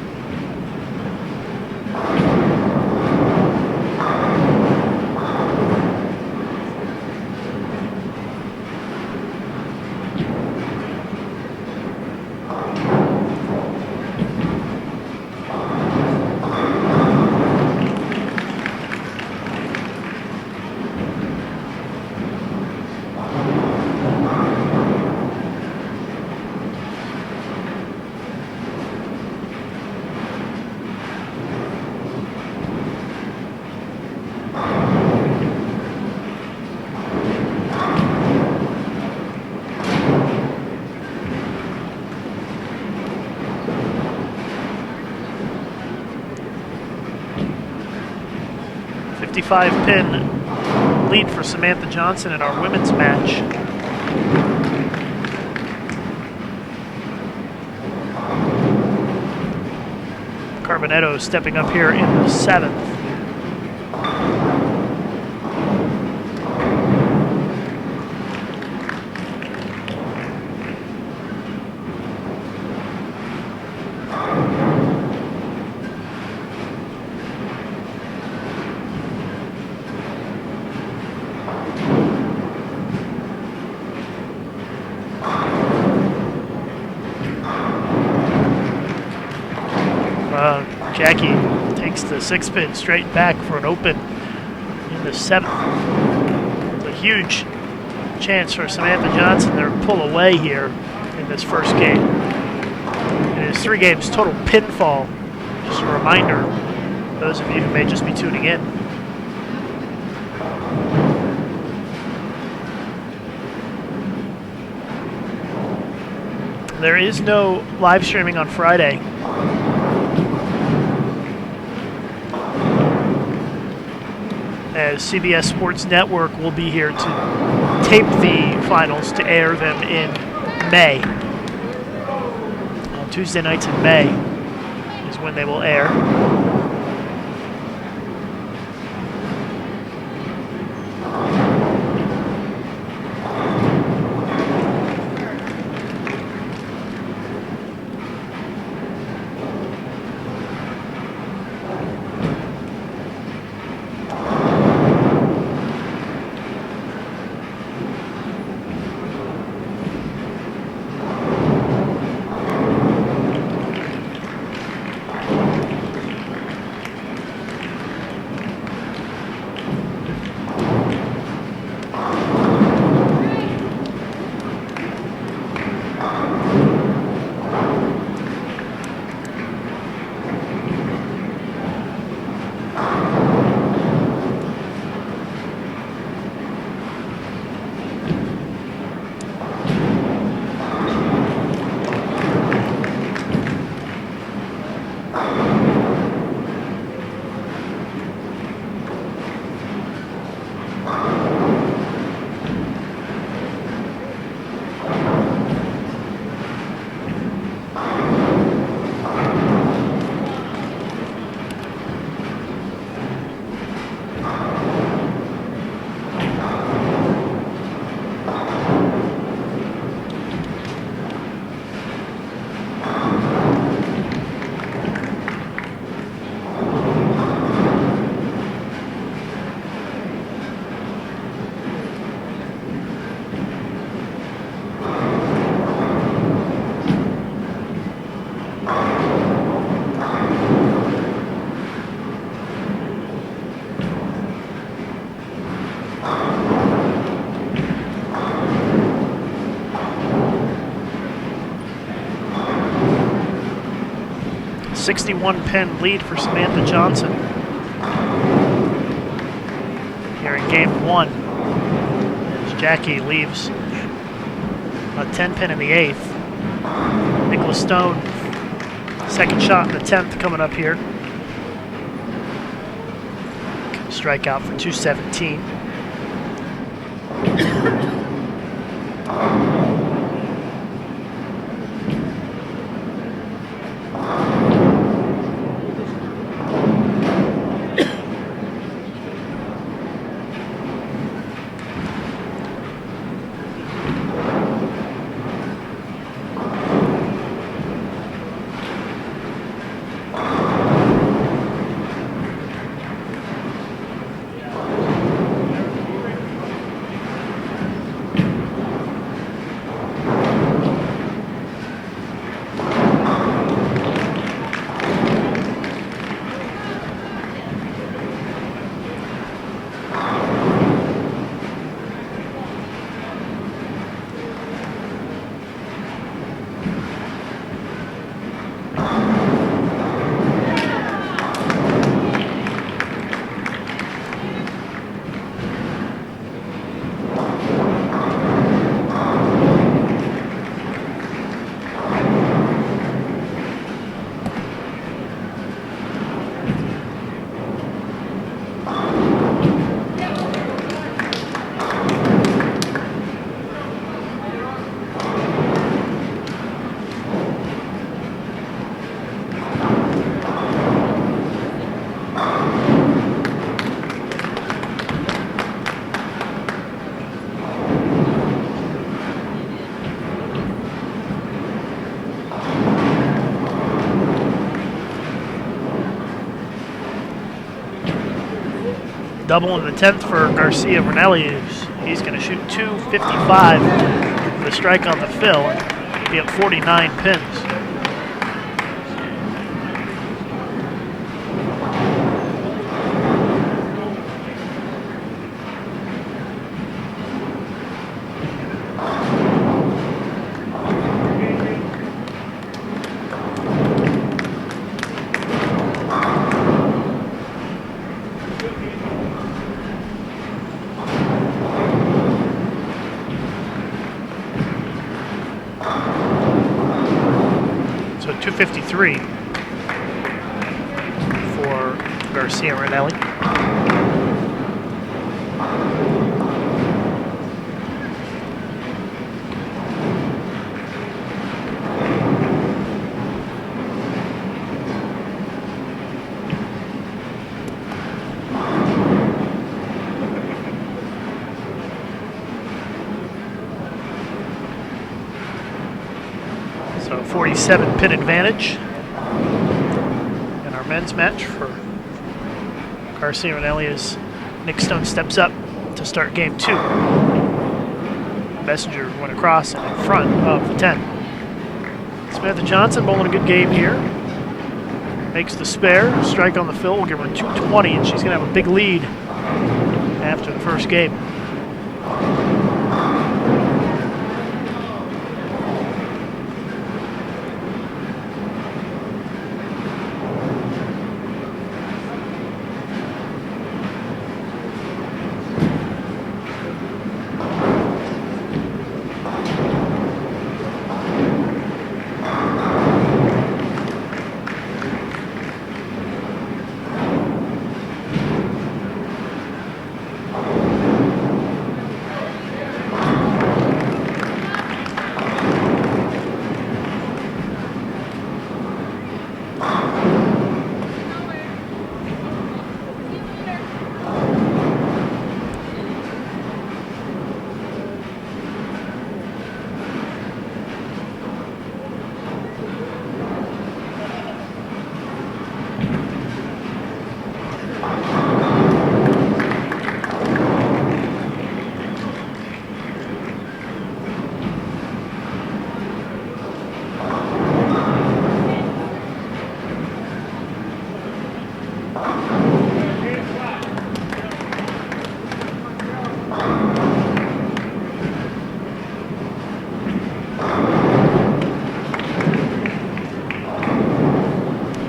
Pin lead for Samantha Johnson in our women's match. Carbonetto stepping up here in the 7th. Jackie takes the 6-pin straight back for an open in the 7th. It's a huge chance for Samantha Johnson to pull away here in this first game. It is 3 games total pinfall. Just a reminder, those of you who may just be tuning in. There is no live streaming on Friday. As CBS Sports Network will be here to tape the finals to air them in May. On Tuesday nights in May is when they will air. .61-pin lead for Samantha Johnson here in game 1 as Jackie leaves a 10-pin in the 8th. Nicholas Stone, second shot in the 10th coming up here. Can strike out for 217. Double in the 10th for Garcia Ranelli. He's going to shoot 255 with the strike on the fill and be up 49 pins. So 253 for Garcia Ranelli. So 47 pin advantage in our men's match for Garcia Ranelli as Nick Stone steps up to start game 2. Messenger went across and in front of the 10. Samantha Johnson bowling a good game here. Makes the spare. Strike on the fill will give her 220, and she's going to have a big lead after the first game.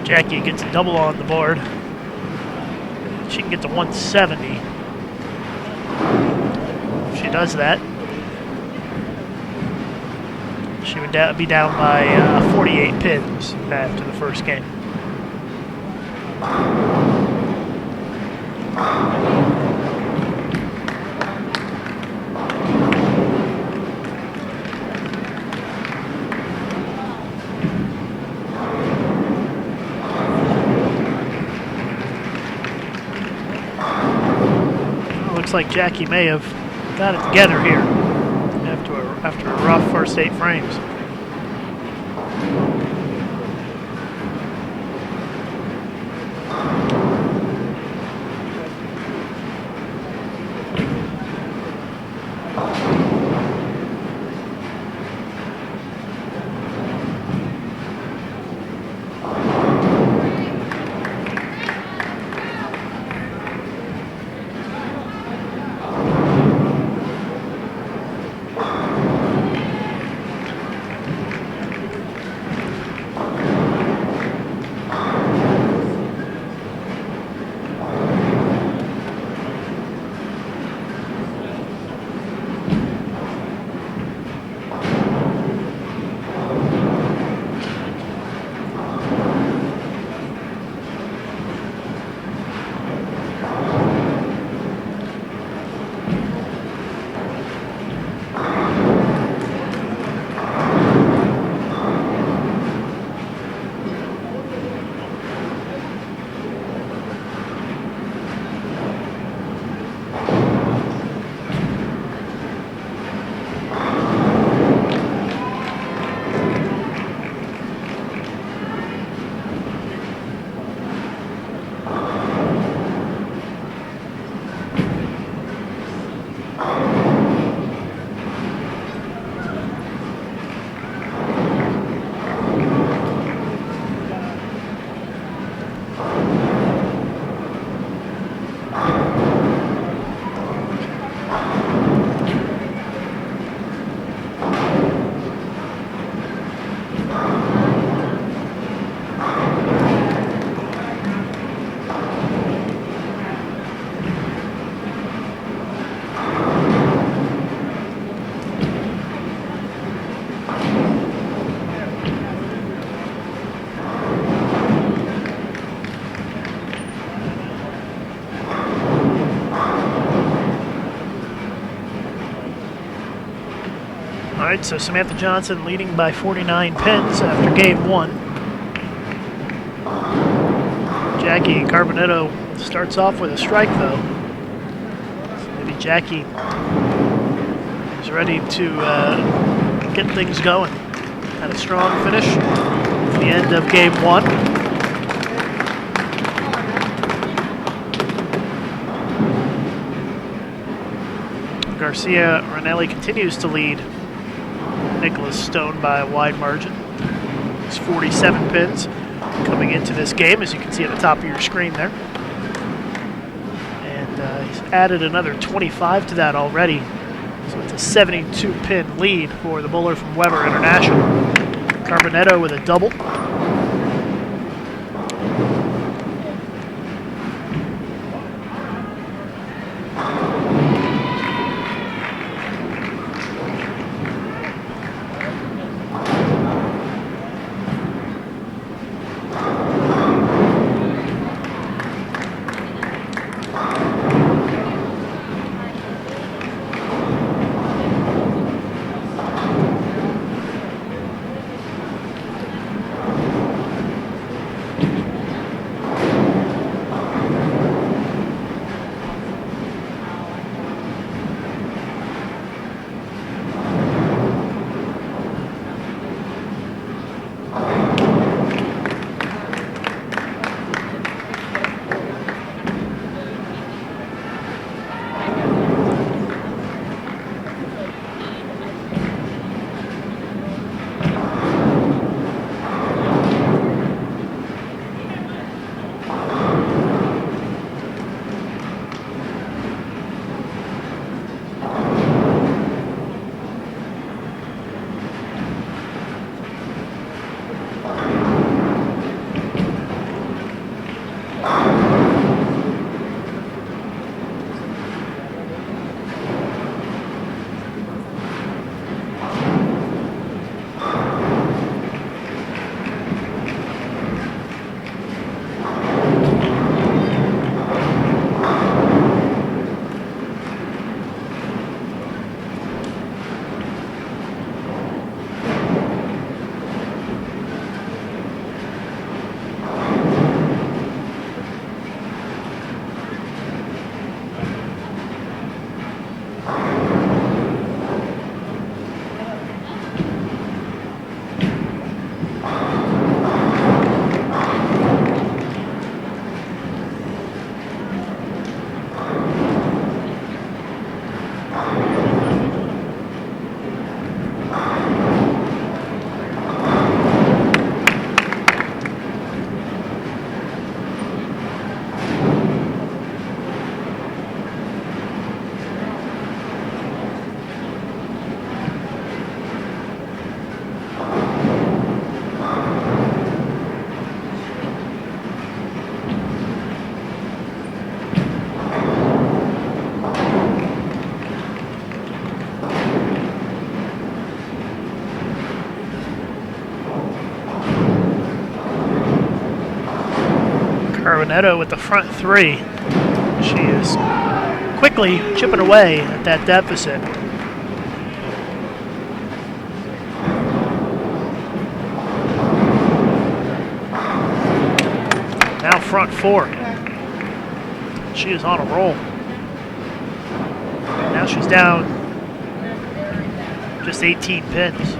Jackie gets a double on the board. She can get to 170. If she does that, she would be down by 48 pins after the first game. Looks like Jackie may have got it together here after a rough first 8 frames. right, so Samantha Johnson leading by 49 pins after game 1. Jackie Carbonetto starts off with a strike, though. So maybe Jackie is ready to get things going. Had a strong finish at the end of game 1. Garcia Ranelli continues to lead Nicholas Stone by a wide margin. He's 47 pins coming into this game, as you can see at the top of your screen there. And he's added another 25 to that already. So it's a 72-pin lead for the bowler from Weber International. Carbonetto with a double. Carbonetto with the front 3. She is quickly chipping away at that deficit. Now front 4. She is on a roll. Now she's down just 18 pins.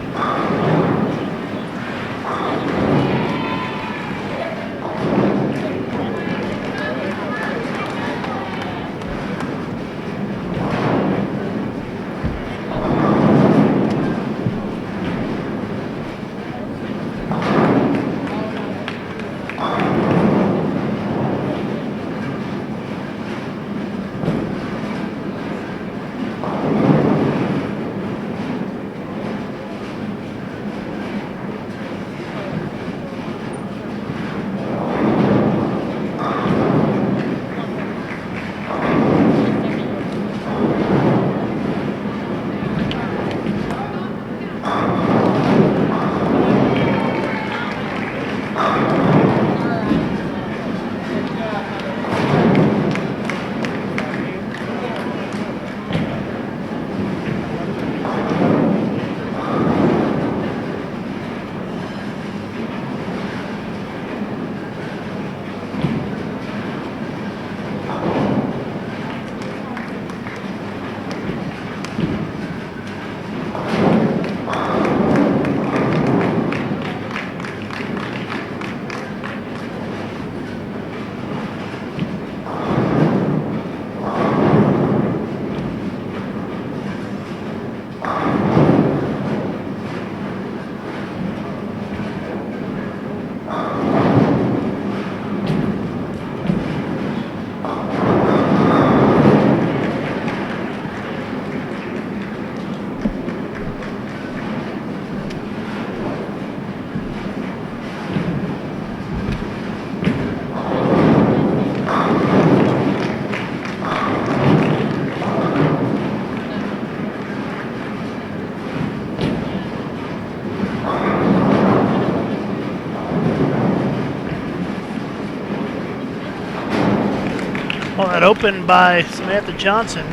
Well, that opened by Samantha Johnson.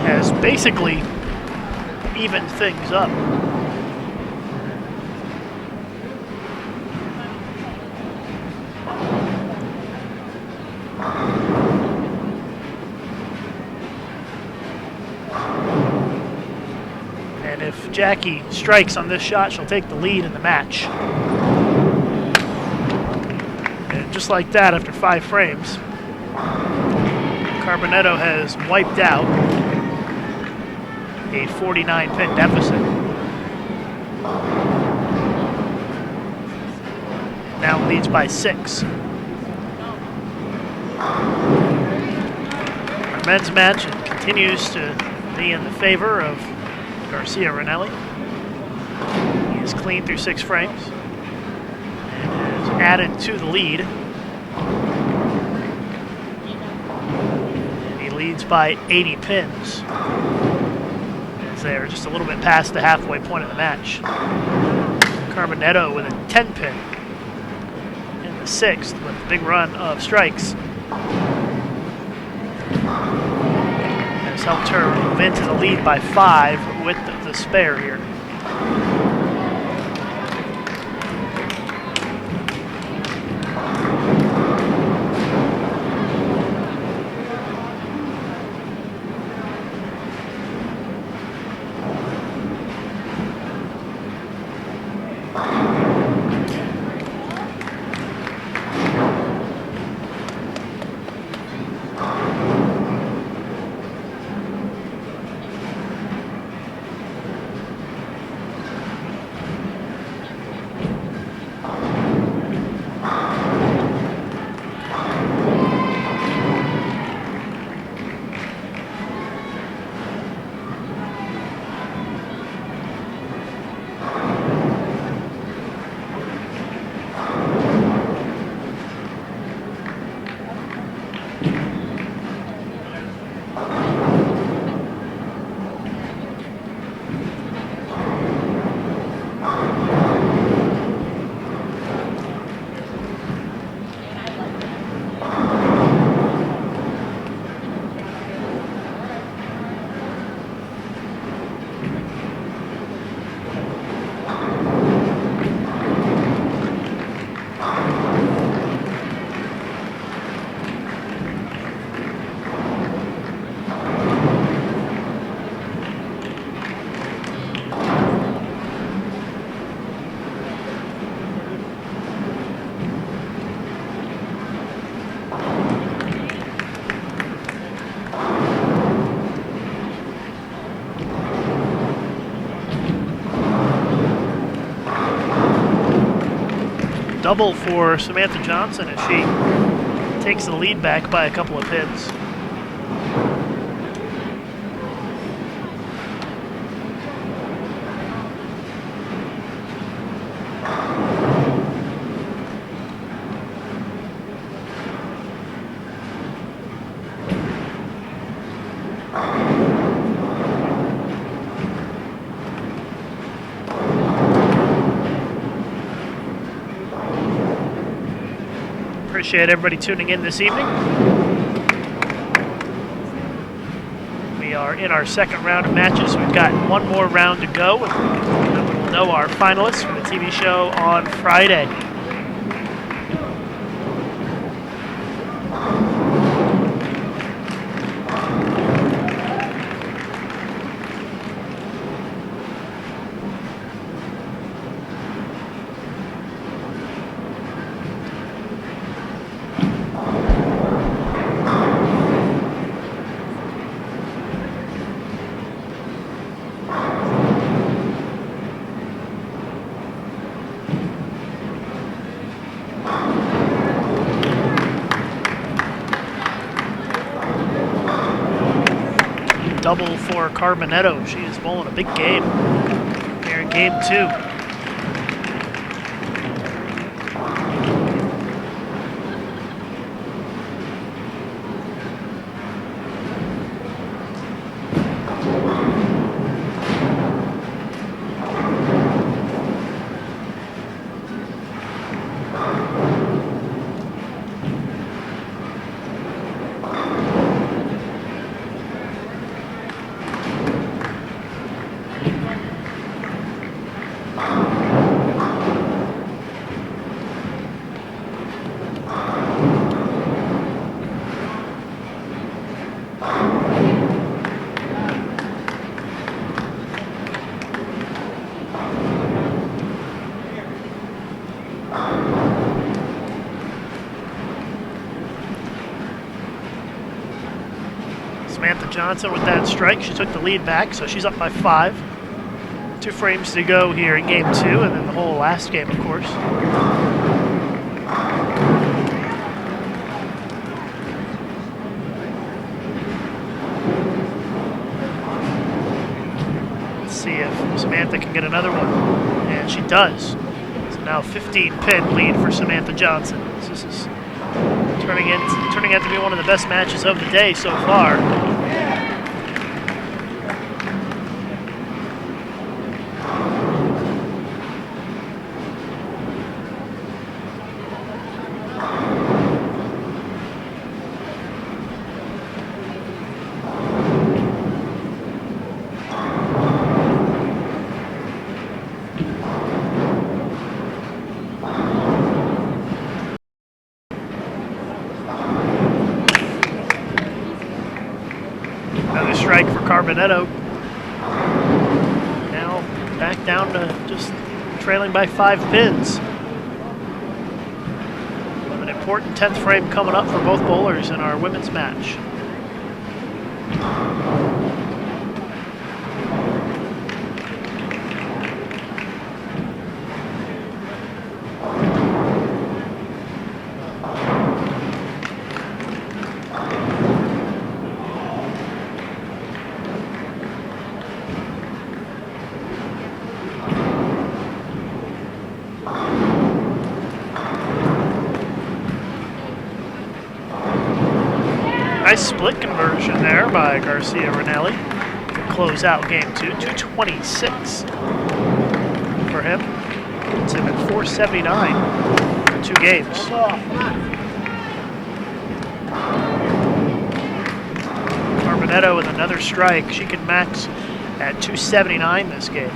Has basically evened things up. And if Jackie strikes on this shot, she'll take the lead in the match. And just like that, after 5 frames, Carbonetto has wiped out a 49-pin deficit. Now leads by 6. Our men's match continues to be in the favor of Garcia Ranelli. He is clean through 6 frames and has added to the lead. And he leads by 80 pins. As they are just a little bit past the halfway point of the match. Carbonetto with a 10-pin in the 6th with a big run of strikes. Has helped her move into the lead by 5 with the spare here. Double for Samantha Johnson as she takes the lead back by a couple of pins. Appreciate everybody tuning in this evening. We are in our second round of matches. We've got one more round to go, and then we'll know our finalists for the TV show on Friday. Double for Carbonetto. She is bowling a big game here in game 2. Johnson with that strike. She took the lead back, so she's up by 5. 2 frames to go here in game 2, and then the whole last game, of course. Let's see if Samantha can get another one, and she does. So now 15-pin lead for Samantha Johnson. This is turning out to be one of the best matches of the day so far. Another strike for Carbonetto. Now back down to just trailing by 5 pins. An important 10th frame coming up for both bowlers in our women's match. Nice split conversion there by Garcia Ranelli to close out game 2. 226 for him. It's him at 479 for 2 games. Carbonetto with another strike. She can max at 279 this game.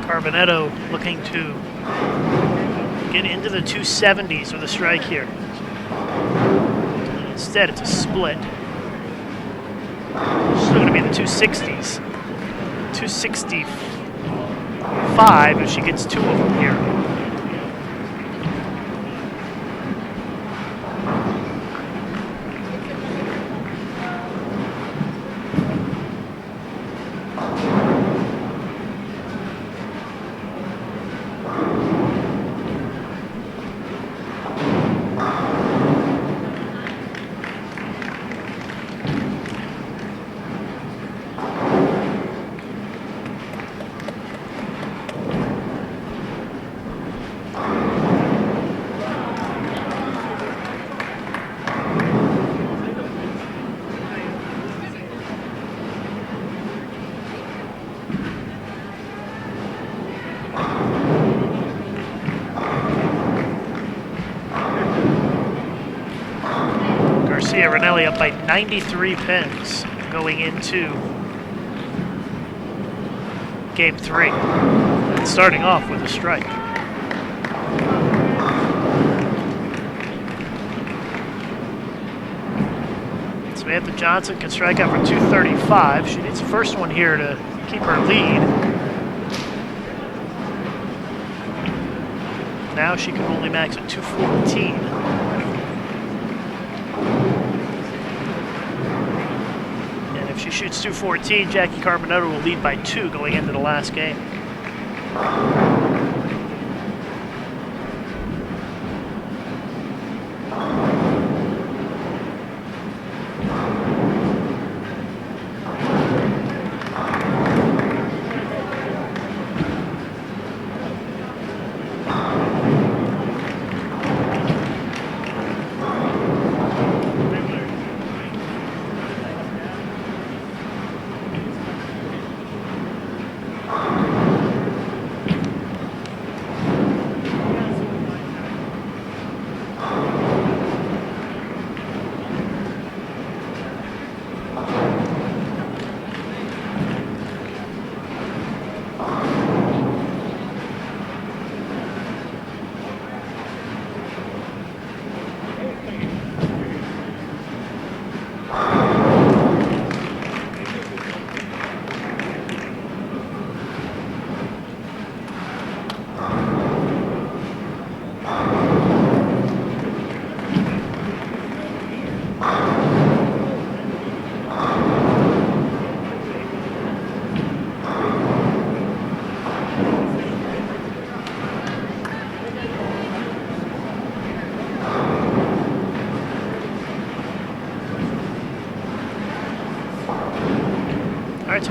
Carbonetto looking to get into the 270s with a strike here. Instead, it's a split. Still going to be in the 260s. 265 if she gets 2 of them here. Garcia Ranelli up by 93 pins going into game 3. And starting off with a strike. Samantha Johnson can strike out for 235. She needs the first one here to keep her lead. Now she can only max at 214. If she shoots 214, Jackie Carbonetto will lead by 2 going into the last game.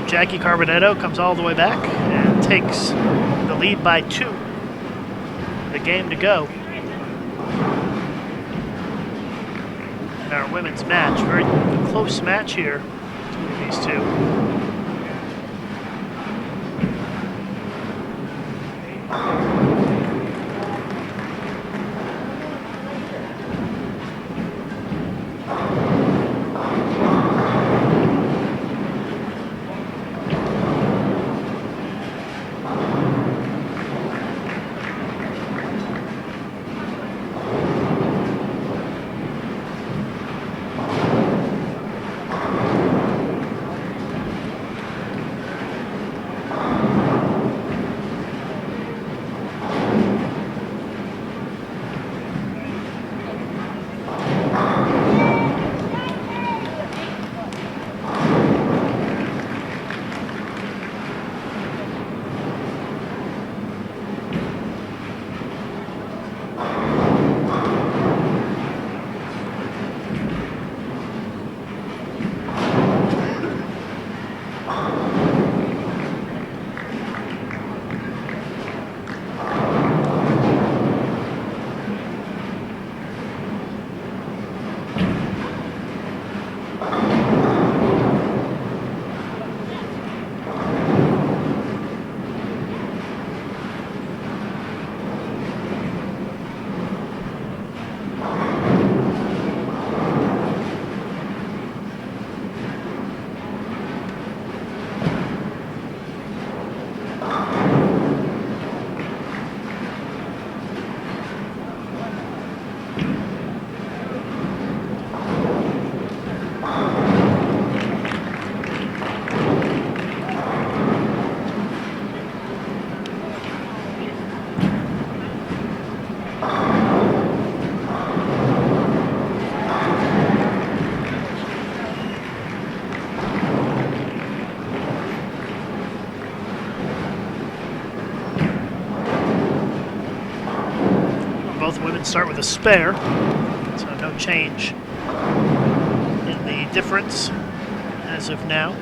Jackie Carbonetto comes all the way back and takes the lead by 2. The game to go. In our women's match, very close match here between these two. Both women start with a spare, so no change in the difference as of now.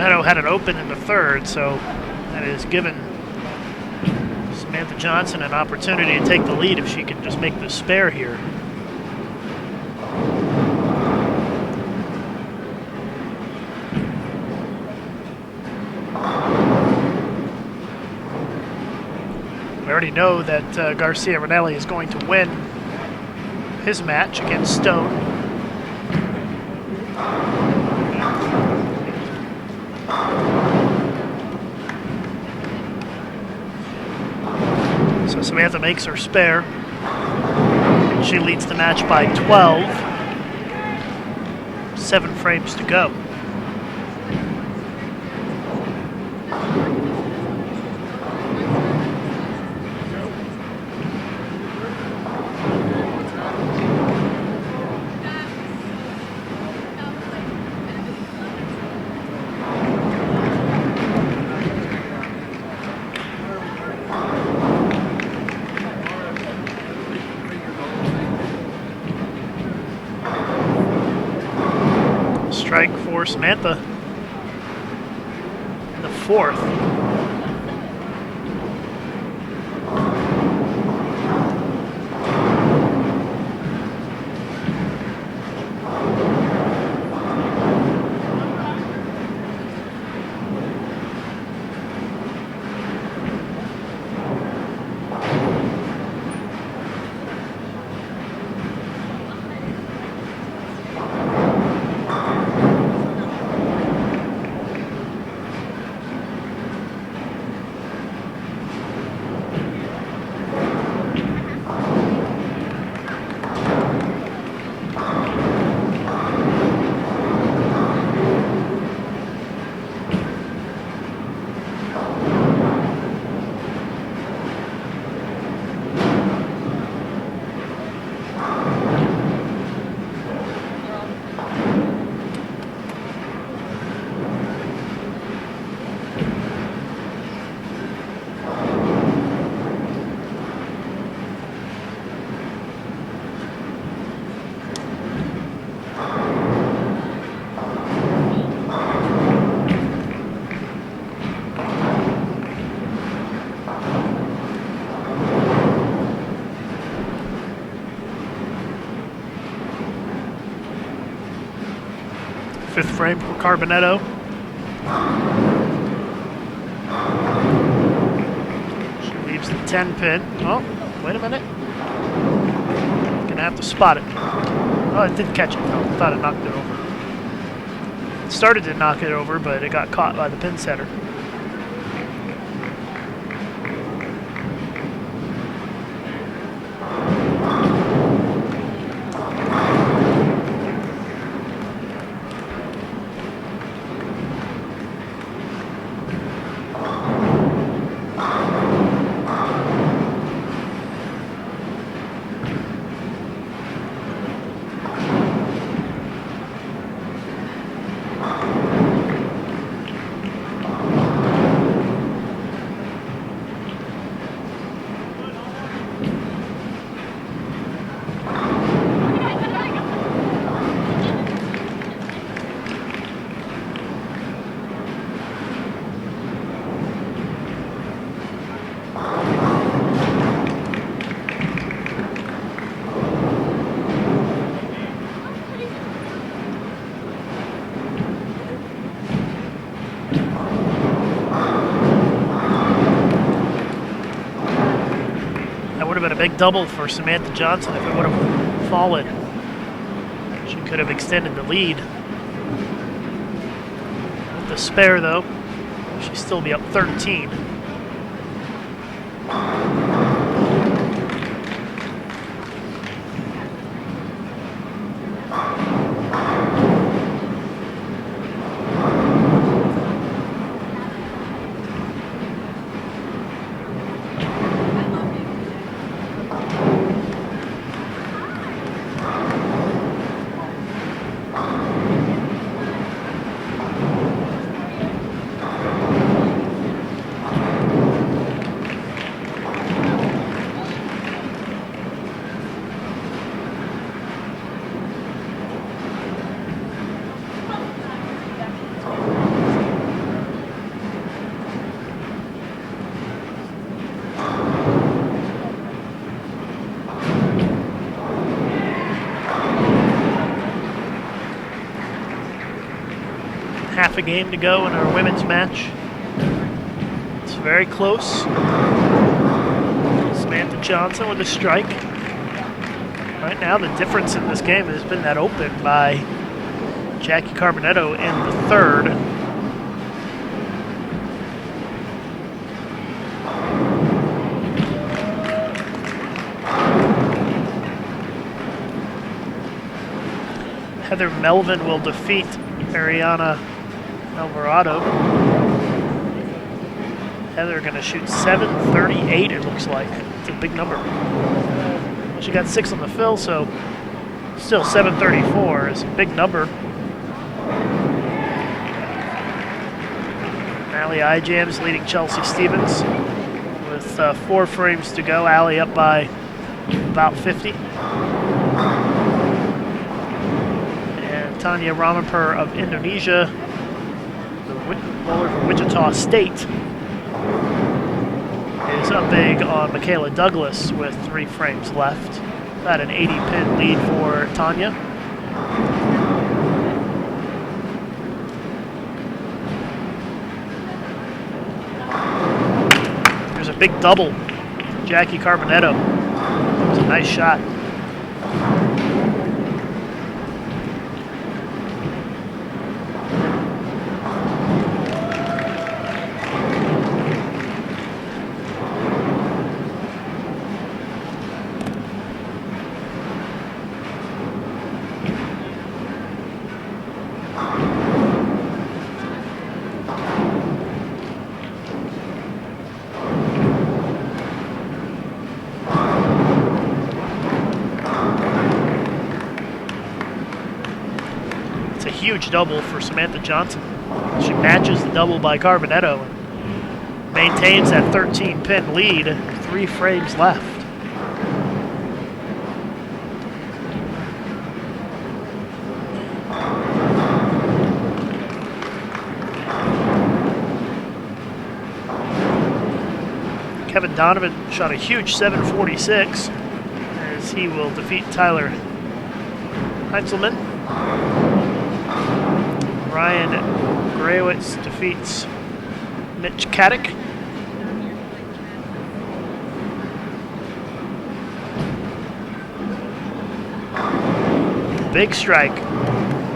Carbonetto had it open in the third, so that has given Samantha Johnson an opportunity to take the lead if she can just make the spare here. We already know that Garcia Ranelli is going to win his match against Stone. So Samantha makes her spare. She leads the match by 12. 7 frames to go. Strike for Samantha in the fourth. Fifth frame for Carbonetto. She leaves the 10 pin. Oh, wait a minute. Gonna have to spot it. Oh, it didn't catch it. No, I thought it knocked it over. It started to knock it over, but it got caught by the pin setter. A big double for Samantha Johnson if it would have fallen. She could have extended the lead. With the spare, though, she'd still be up 13. half a game to go in our women's match. It's very close. Samantha Johnson with a strike. Right now, the difference in this game has been that open by Jackie Carbonetto in the third. Heather Melvin will defeat Ariana Alvarado. Heather going to shoot 738, it looks like. It's a big number. She got 6 on the fill, so still 734 is a big number. Allie Ijams leading Chelsea Stevens with 4 frames to go. Allie up by about 50. And Tanya Ramaper of Indonesia, the bowler from Wichita State, is up big on Michaela Douglas with 3 frames left. About an 80-pin lead for Tanya. There's a big double from Jackie Carbonetto. That was a nice shot. Huge double for Samantha Johnson. She matches the double by Carbonetto and maintains that 13-pin lead, 3 frames left. Kevin Donovan shot a huge 746 as he will defeat Tyler Heinzelman. Ryan Grewitz defeats Mitch Caddick. Big strike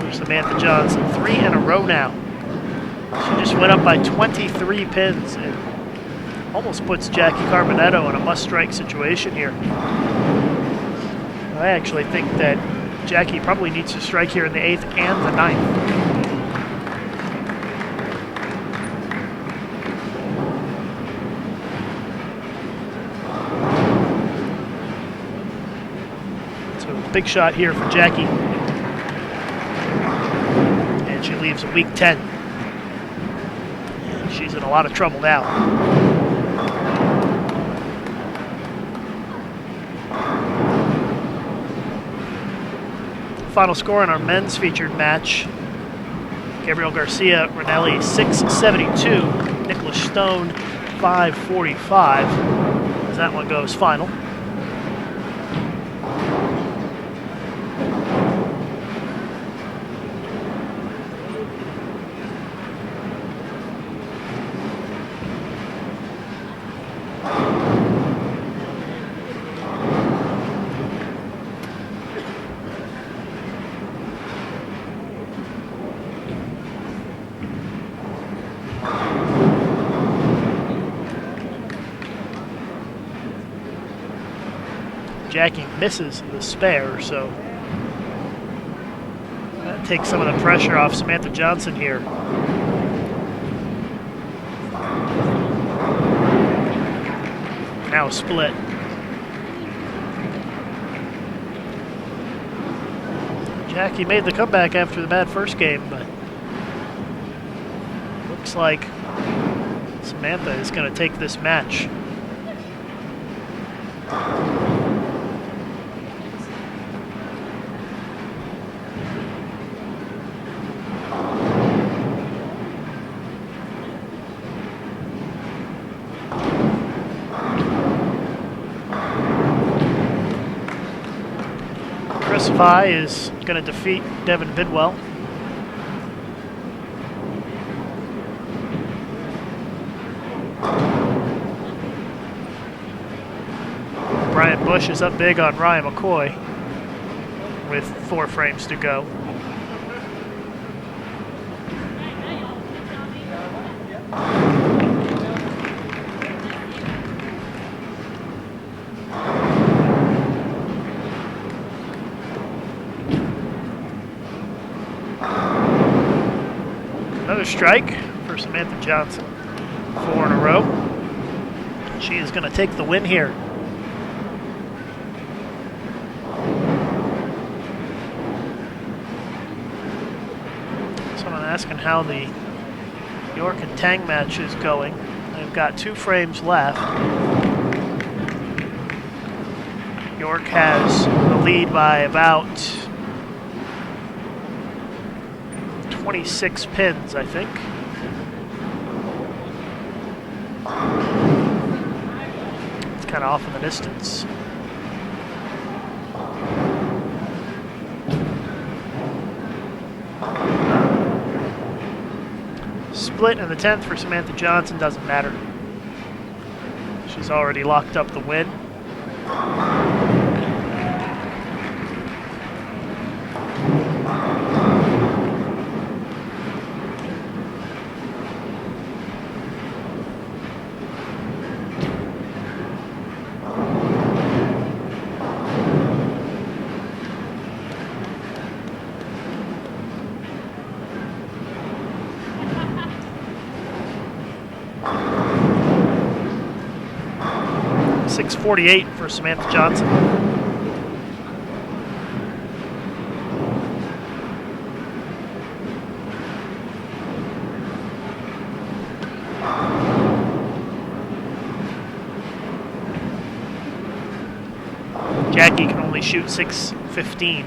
for Samantha Johnson. 3 in a row now. She just went up by 23 pins and almost puts Jackie Carbonetto in a must-strike situation here. I actually think that Jackie probably needs to strike here in the 8th and the 9th. Big shot here for Jackie. And she leaves a weak 10. And she's in a lot of trouble now. Final score in our men's featured match. Gabriel Garcia Ranelli 672. Nicholas Stone 545. As that one goes final. Jackie misses the spare, so that takes some of the pressure off Samantha Johnson here. Now a split. Jackie made the comeback after the bad first game, but looks like Samantha is going to take this match. Chris Vai is going to defeat Devin Bidwell. Brian Bush is up big on Ryan McCoy with 4 frames to go. Another strike for Samantha Johnson. 4 in a row. She is going to take the win here. Someone asking how the York and Tang match is going. They've got 2 frames left. York has the lead by about 26 pins, I think. It's kind of off in the distance. Split in the 10th for Samantha Johnson, doesn't matter. She's already locked up the win. .648 for Samantha Johnson. Jackie can only shoot .615.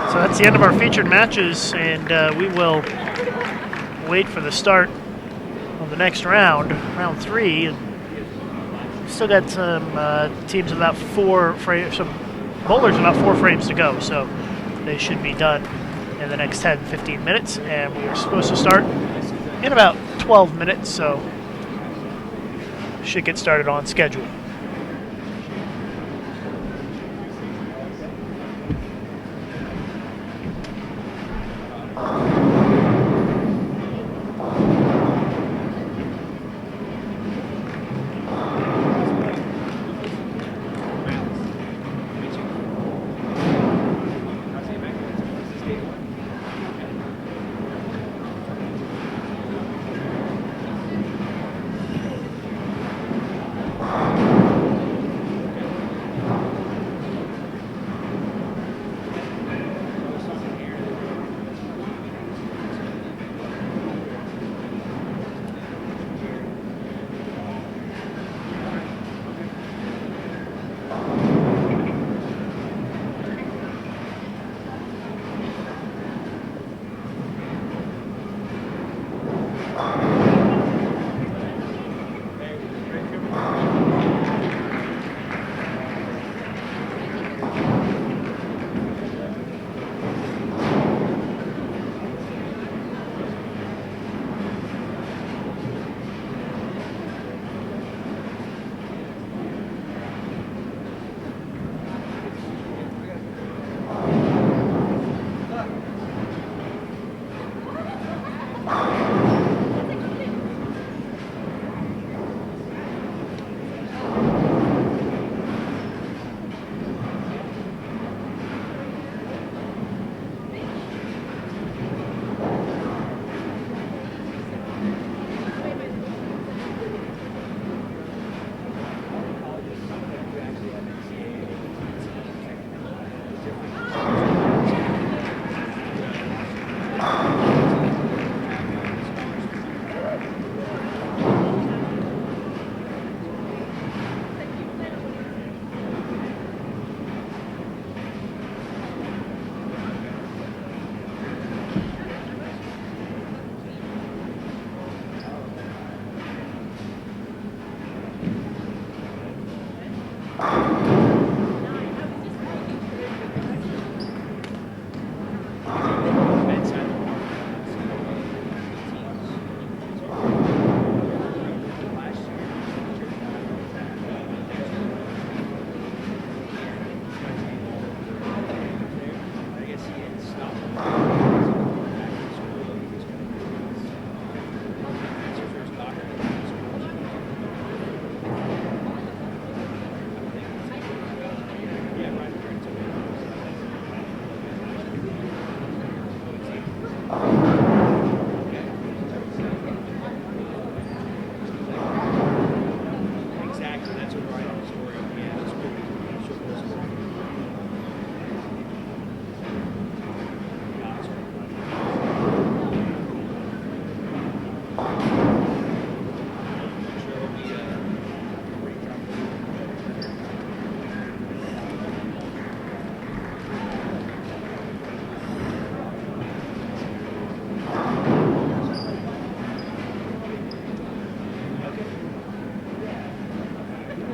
So that's the end of our featured matches, and we will wait for the start of the next round, round 3. And we've still got some teams with about 4 frames, some bowlers with about 4 frames to go, so they should be done in the next 10-15 minutes. And we are supposed to start in about 12 minutes, so should get started on schedule.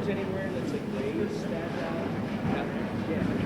there's anywhere that's a glaze stand out, yeah.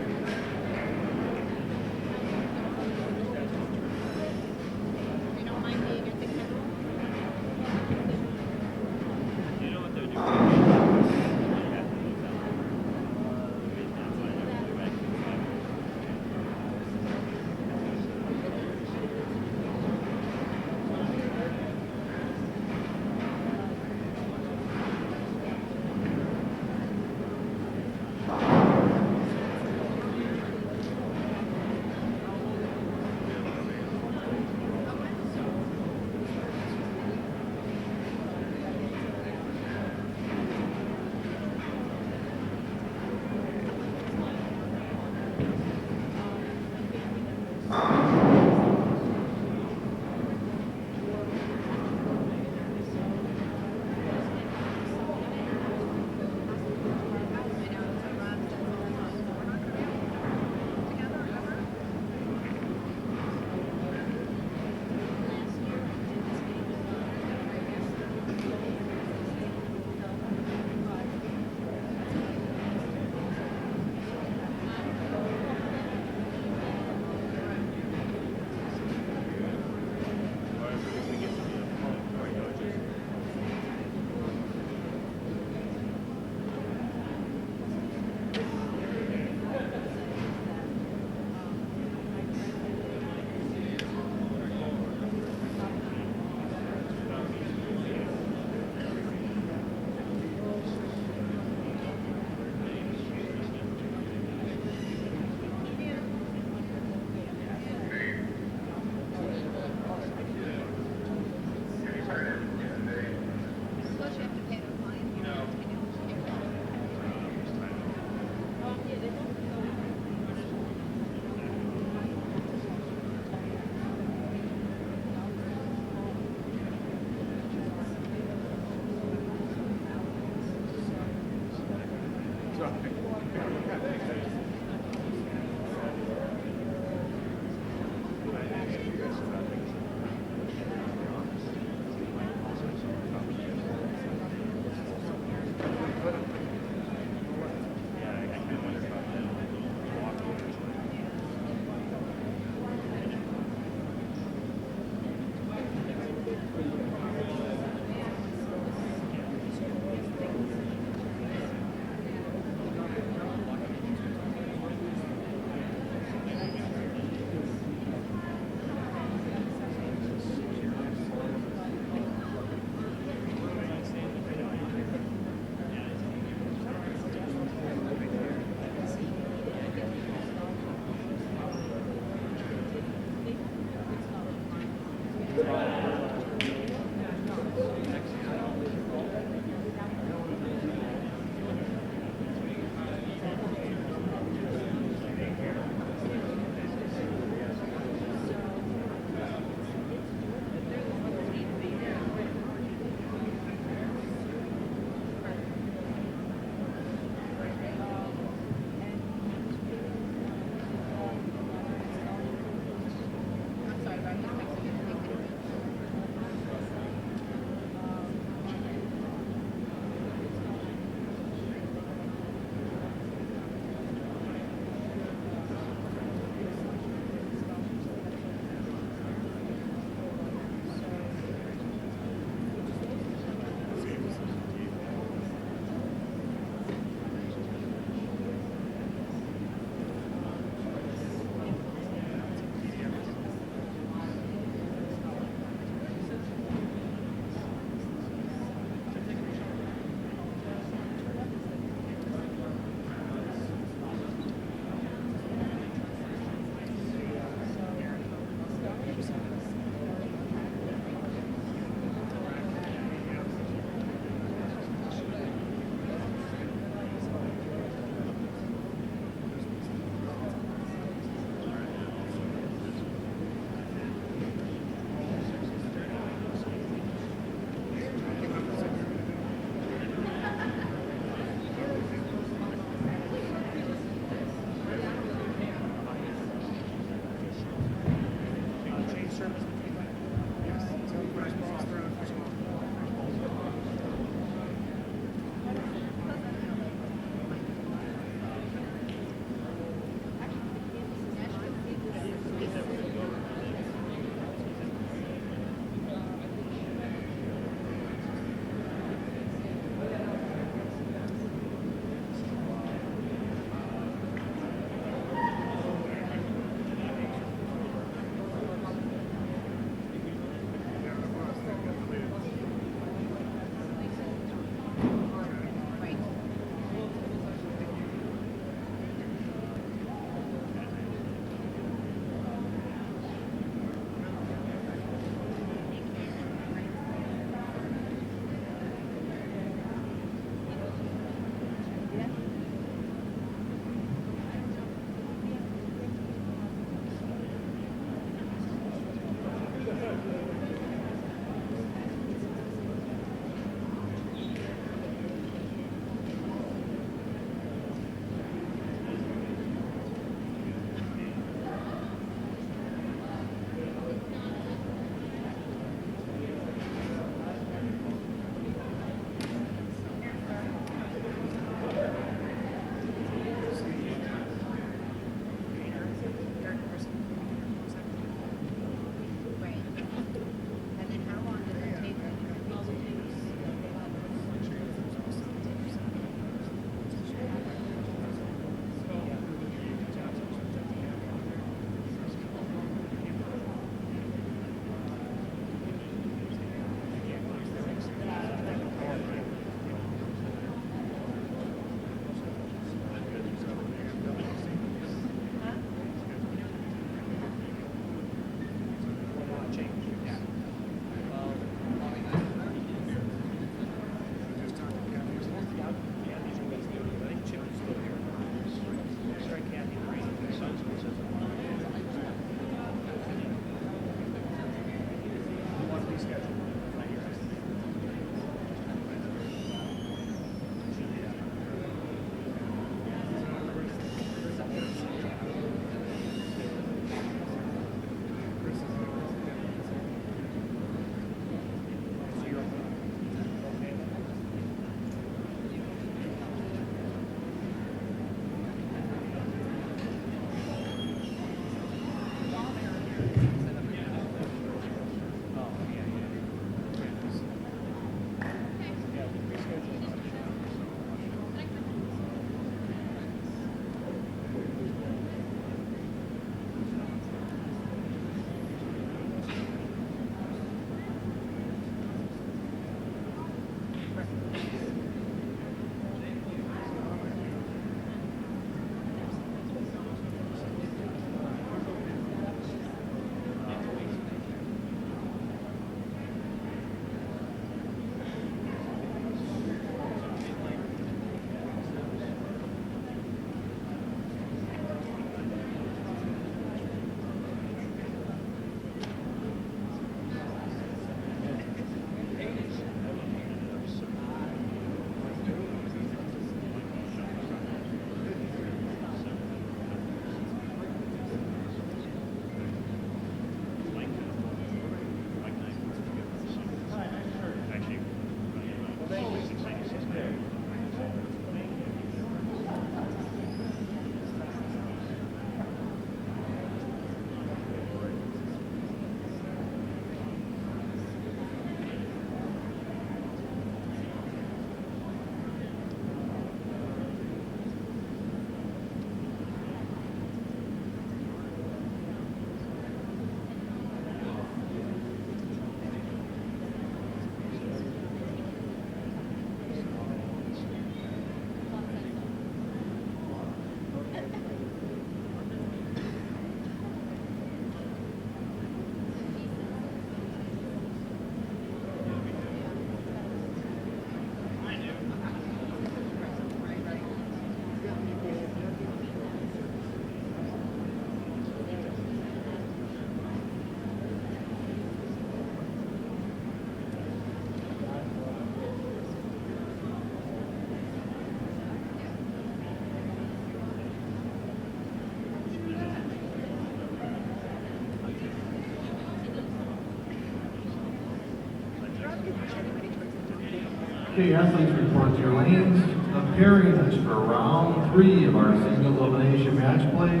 Okay, athletes report to your lanes. The pairings for round 3 of our single elimination match play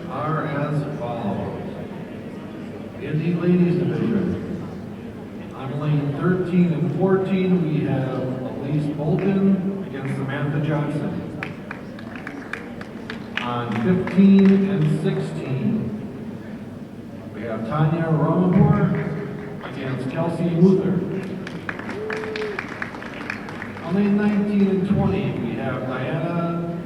are as follows. In the ladies division, on lane 13 and 14, we have Elise Bolton against Samantha Johnson. On 15 and 16, we have Tanya Romamour against Kelsey Luther. On lane 19 and 20, we have Diana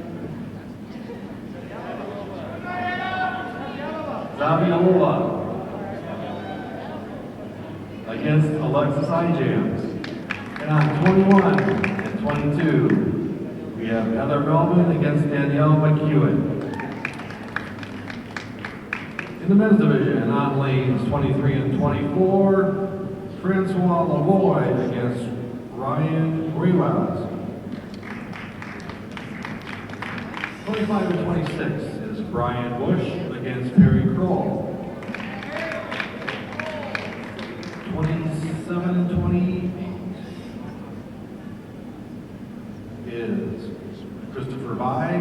Zavialova against Alexis Ijams. And on 21 and 22, we have Heather Melvin against Danielle McEwen. In the men's division, on lanes 23 and 24, Francois Lavoie against Ryan Ruiz. 25 and 26 is Brian Bush against Perry Kroll. 27 and 28 is Christopher Vai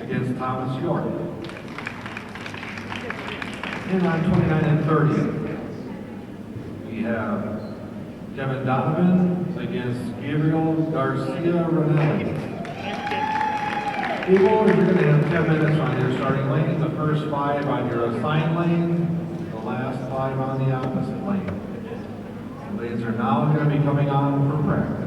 against Thomas York. And on 29 and 30, we have Kevin Donovan against Gabriel Garcia Renelli. People, you're going to have 10 minutes on your starting lane, the first 5 on your assigned lane, the last 5 on the opposite lane. The lanes are now going to be coming on for practice.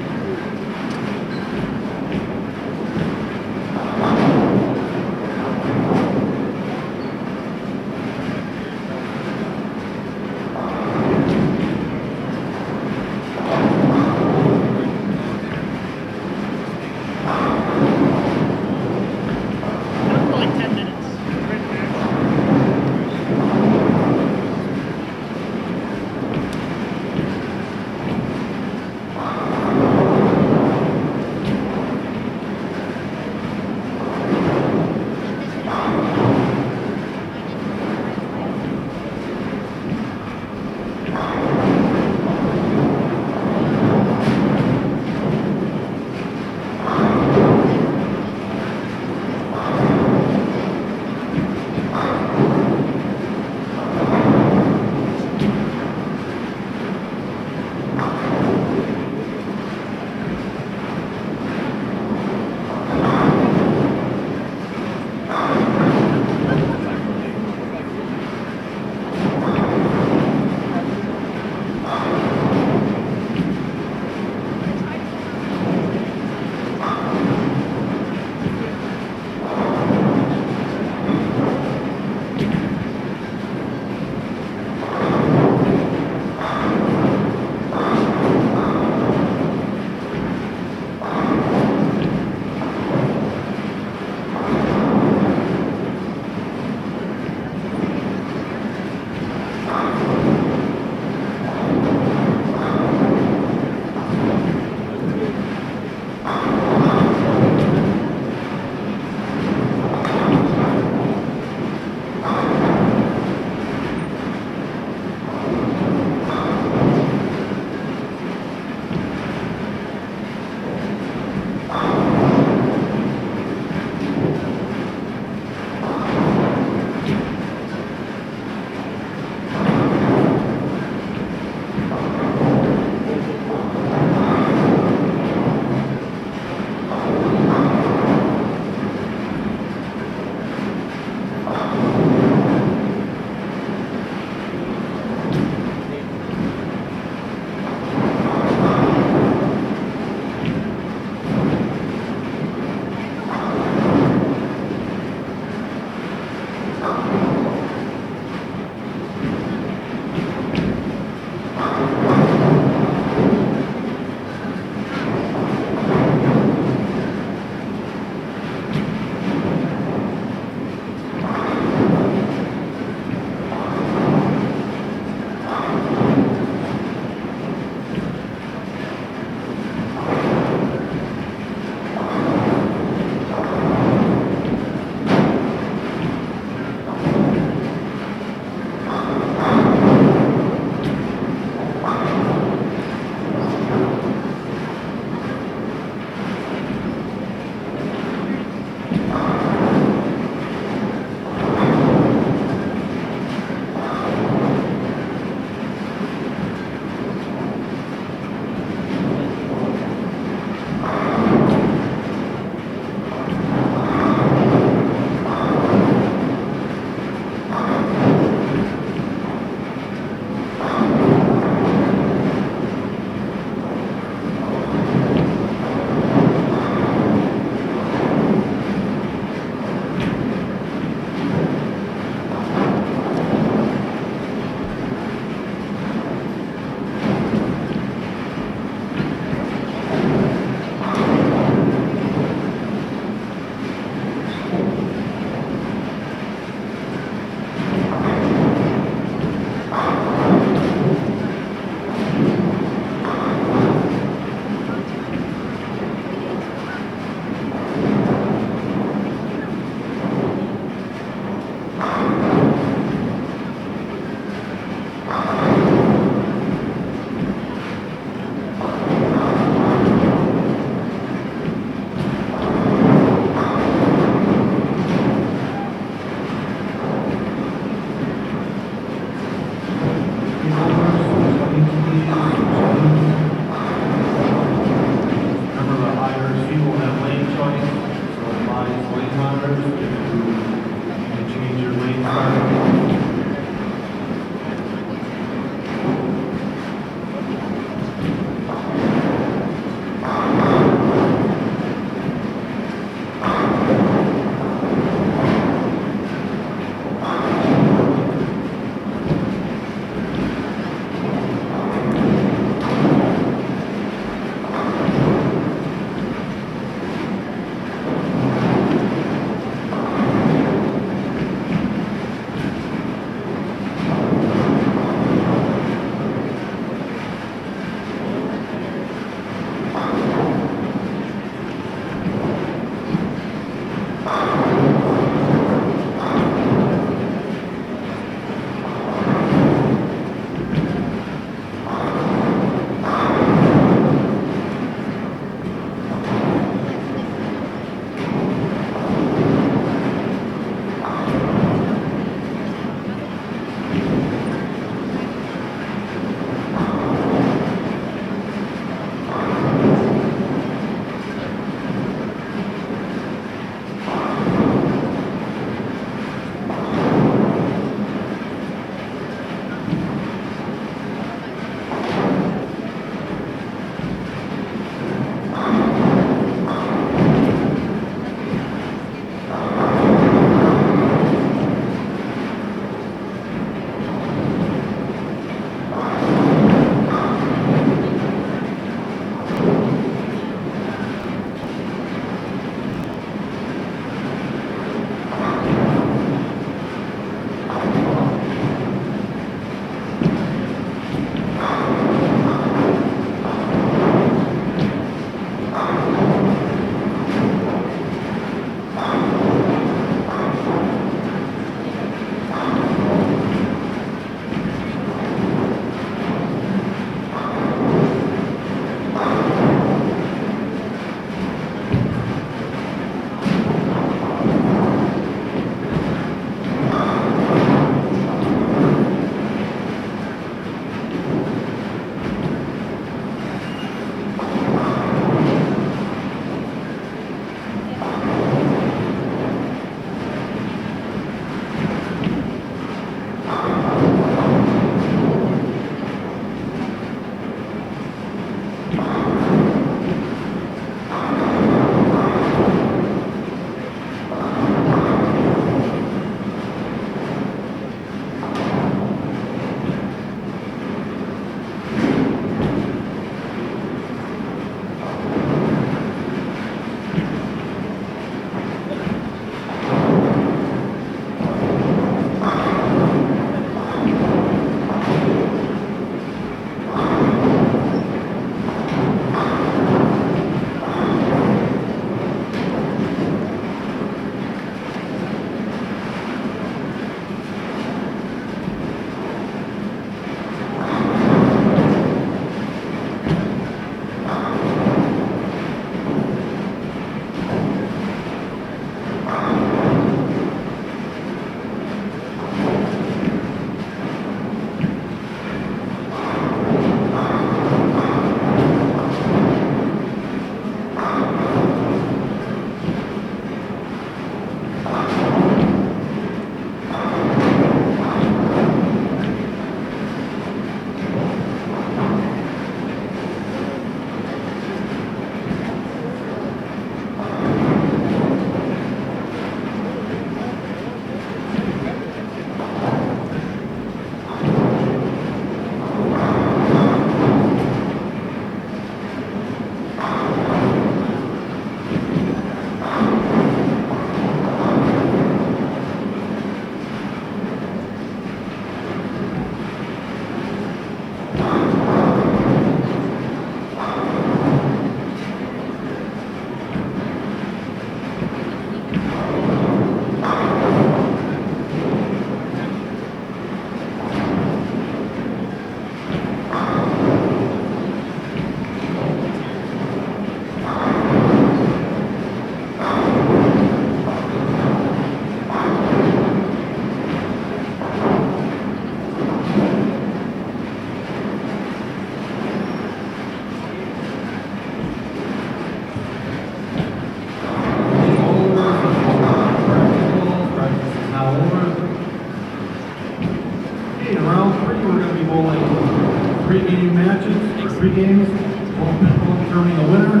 three-game matches, or 3 games, full pinball determining the winner.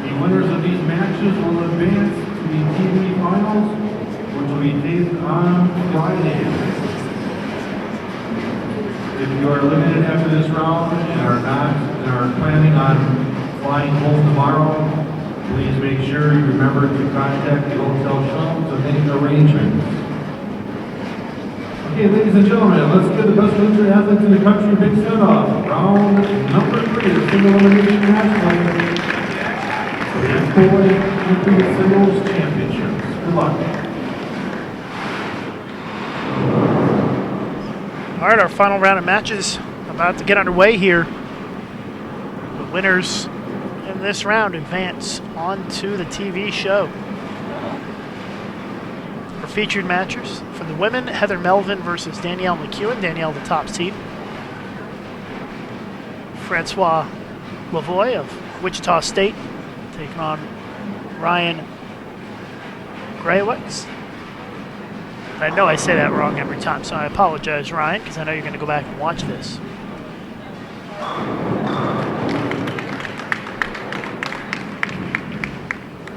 The winners of these matches will advance to the TV finals, which will be taped on Friday. If you are limited after this round and are planning on flying home tomorrow, please make sure you remember to contact the hotel shuttle to make arrangements. Okay, ladies and gentlemen, let's give the best winter athletes in the country a big send-off. Round number 3, the single elimination match for the Intercollegiate Singles Championships. Good luck. All right, our final round of matches about to get underway here. The winners in this round advance on to the TV show. For featured matches, for the women, Heather Melvin versus Danielle McEwen. Danielle, the top seed. Francois Lavoie of Wichita State taking on Ryan Graywitz. I know I say that wrong every time, so I apologize, Ryan, because I know you're going to go back and watch this.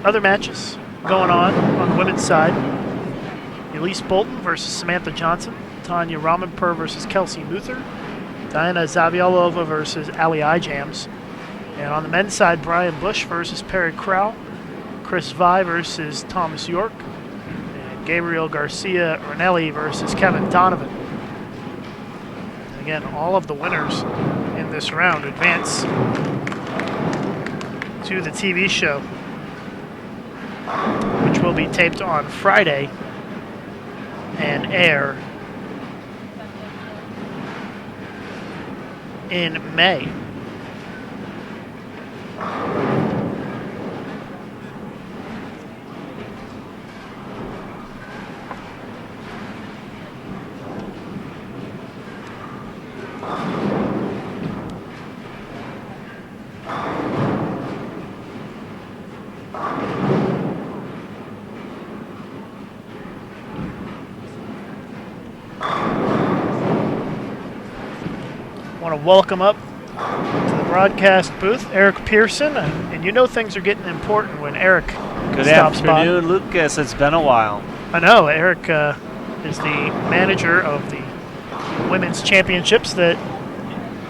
Other matches going on the women's side. Elise Bolton versus Samantha Johnson. Tanya Ramanpur versus Kelsey Luther. Diana Zaviolova versus Ali Ijams. And on the men's side, Brian Bush versus Perry Crowell. Chris Vi versus Thomas York. Gabriel Garcia Ranelli versus Kevin Donovan. And again, all of the winners in this round advance to the TV show, which will be taped on Friday and air in May. Want to welcome up to the broadcast booth Eric Pearson, and you know things are getting important when Eric Good stops by. afternoon, Lucas. It's been a while. I know Eric is the manager of the women's championships that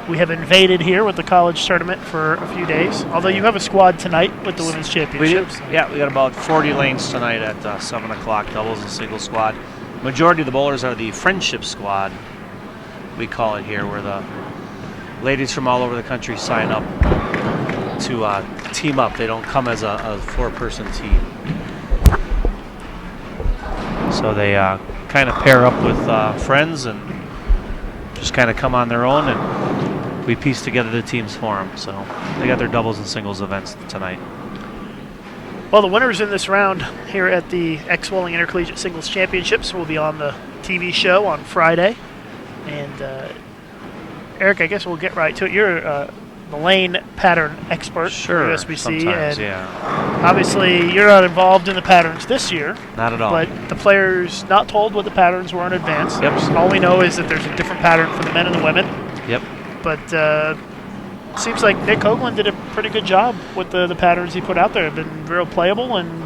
we have invaded here with the college tournament for a few days. Although you have a squad tonight with the women's championships. We got about 40 lanes tonight at 7 o'clock, doubles and single squad. Majority of the bowlers are the friendship squad, we call it here, where the ladies from all over the country sign up to team up. They don't come as a 4-person team. So they kind of pair up with friends and just kind of come on their own, and we piece together the teams for them. So they got their doubles and singles events tonight. Well, the winners in this round here at the X-Welling Intercollegiate Singles Championships will be on the TV show on Friday. And Eric, I guess we'll get right to it. You're the lane pattern expert Sure, for USBC. sometimes, and yeah. Obviously, you're not involved in the patterns this year. Not at all. But the players not told what the patterns were in advance. Yep. All we know is that there's a different pattern for the men and the women. Yep. But seems like Nick Hoagland did a pretty good job with the patterns he put out there. Have been real playable, and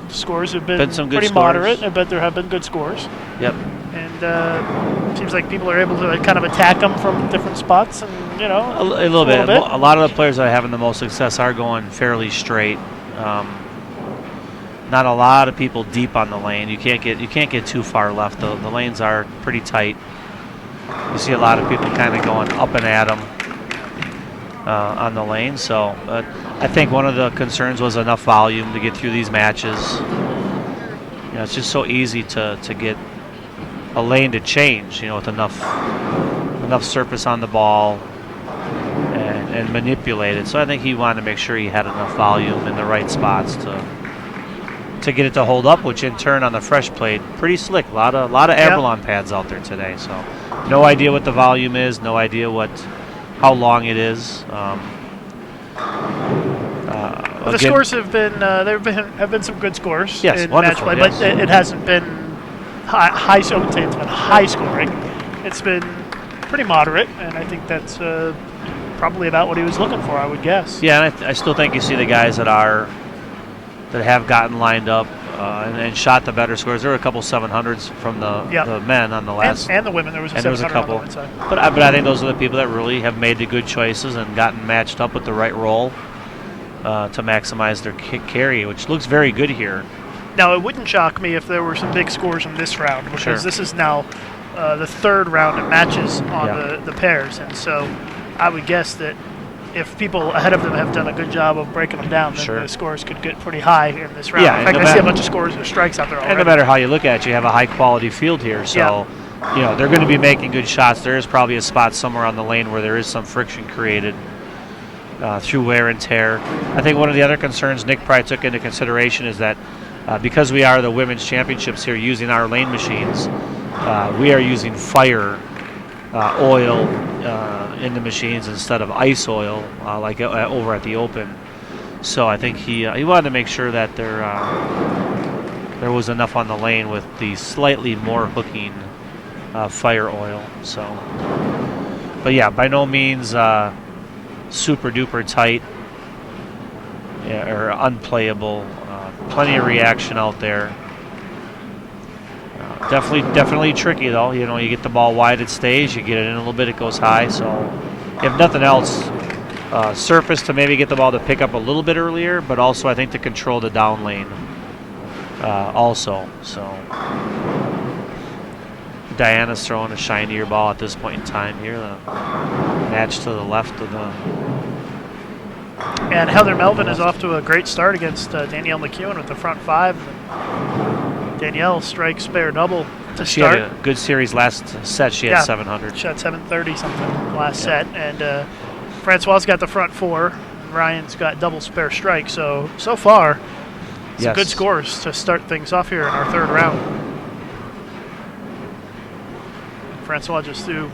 the scores have been some good pretty scores. moderate, but there have been good scores. Yep. And seems like people are able to kind of attack them from different spots, and A little bit. A lot of the players that are having the most success are going fairly straight. Not a lot of people deep on the lane. You can't get too far left. The lanes are pretty tight. You see a lot of people kind of going up and at them on the lane. So I think one of the concerns was enough volume to get through these matches. It's just so easy to get a lane to change, with enough surface on the ball and manipulate it. So I think he wanted to make sure he had enough volume in the right spots to get it to hold up, which in turn on the fresh plate, pretty slick. A lot of Avalon pads out there today. So no idea what the volume is, no idea how long it is. The scores have been have been some good scores yes, in match play, yes. but it hasn't been high. So I wouldn't say it's been high scoring. It's been pretty moderate, and I think that's probably about what he was looking for, I would guess. Yeah, and I still think you see the guys that have gotten lined up and shot the better scores. There were a couple 700s from the men on the last. And the women, there was a 700 couple. on the women's side. But I think those are the people that really have made the good choices and gotten matched up with the right role to maximize their carry, which looks very good here. Now, it wouldn't shock me if there were some big scores in this round, because Sure. this is now the third round of matches on the pairs, and so I would guess that if people ahead of them have done a good job of breaking them down, then Sure. the scores could get pretty high in this round. Yeah, in fact, and I see a bunch of scores or strikes out there already. And no matter how you look at it, you have a high-quality field here, so they're going to be making good shots. There is probably a spot somewhere on the lane where there is some friction created through wear and tear. I think one of the other concerns Nick probably took into consideration is that because we are the women's championships here using our lane machines, we are using fire oil in the machines instead of ice oil like over at the Open. So I think he wanted to make sure that there was enough on the lane with the slightly more hooking fire oil. So, but yeah, by no means super duper tight or unplayable. Plenty of reaction out there. Definitely tricky though. You get the ball wide, it stays. You get it in a little bit, it goes high. So, if nothing else, surface to maybe get the ball to pick up a little bit earlier, but also I think to control the down lane. Also, so Diana's throwing a shinier ball at this point in time here. The match to the left of the. And Heather Melvin is off to a great start against Danielle McEwen with the front five. Danielle strikes spare double to She start. had a good series last set. She had 700. She had 730 something last set. And Francois got the front four. Ryan's got double spare strike. So far, some good scores to start things off here in our third round. Francois just threw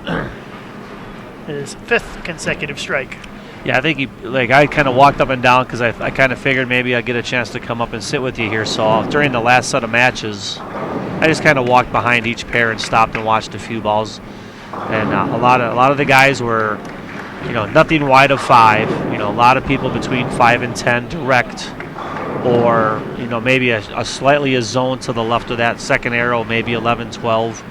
his fifth consecutive strike. Yeah, I think I kind of walked up and down because I kind of figured maybe I'd get a chance to come up and sit with you here. So during the last set of matches, I just kind of walked behind each pair and stopped and watched a few balls. And a lot of the guys were, nothing wide of 5. A lot of people between 5 and 10 direct, or maybe a slightly a zone to the left of that second arrow, maybe 11, 12.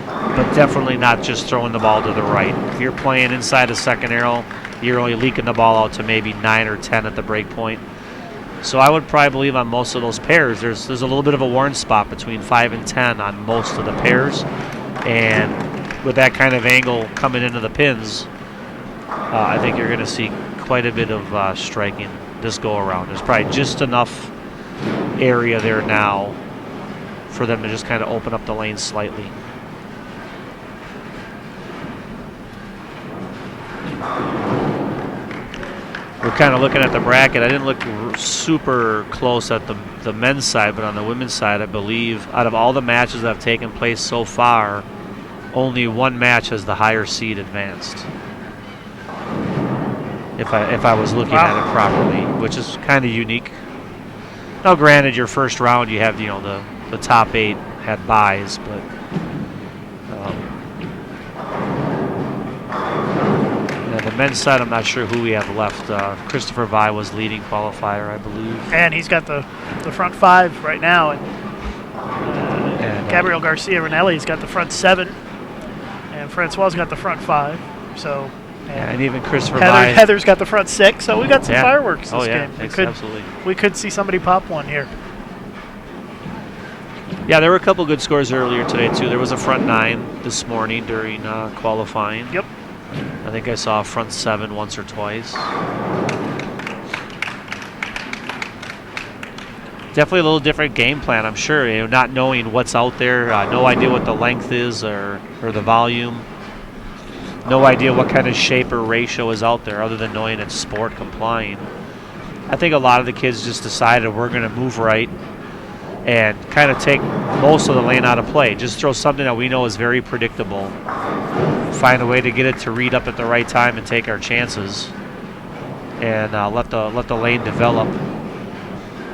But definitely not just throwing the ball to the right. If you're playing inside the second arrow, you're only leaking the ball out to maybe 9 or 10 at the break point. So I would probably believe on most of those pairs, there's a little bit of a worn spot between 5 and 10 on most of the pairs. And with that kind of angle coming into the pins, I think you're going to see quite a bit of striking this go around. There's probably just enough area there now for them to just kind of open up the lane slightly. We're kind of looking at the bracket. I didn't look super close at the men's side, but on the women's side, I believe out of all the matches that have taken place so far, only one match has the higher seed advanced. If I was looking at it properly, which is kind of unique. Now, granted, your first round you have the top 8 had buys, but. The men's side, I'm not sure who we have left. Christopher Vi was leading qualifier, I believe. And he's got the front 5 right now. And Gabriel Garcia Ranelli's got the front 7. And Francois got the front 5. So, and even Christopher Vi. Heather's got the front 6. So we got some fireworks this game. Absolutely. We could see somebody pop one here. Yeah, there were a couple good scores earlier today, too. There was a front 9 this morning during qualifying. Yep. I think I saw a front 7 once or twice. Definitely a little different game plan, I'm sure. Not knowing what's out there, no idea what the length is or the volume. No idea what kind of shape or ratio is out there other than knowing it's sport complying. I think a lot of the kids just decided we're going to move right and kind of take most of the lane out of play. Just throw something that we know is very predictable. Find a way to get it to read up at the right time and take our chances, and let the lane develop,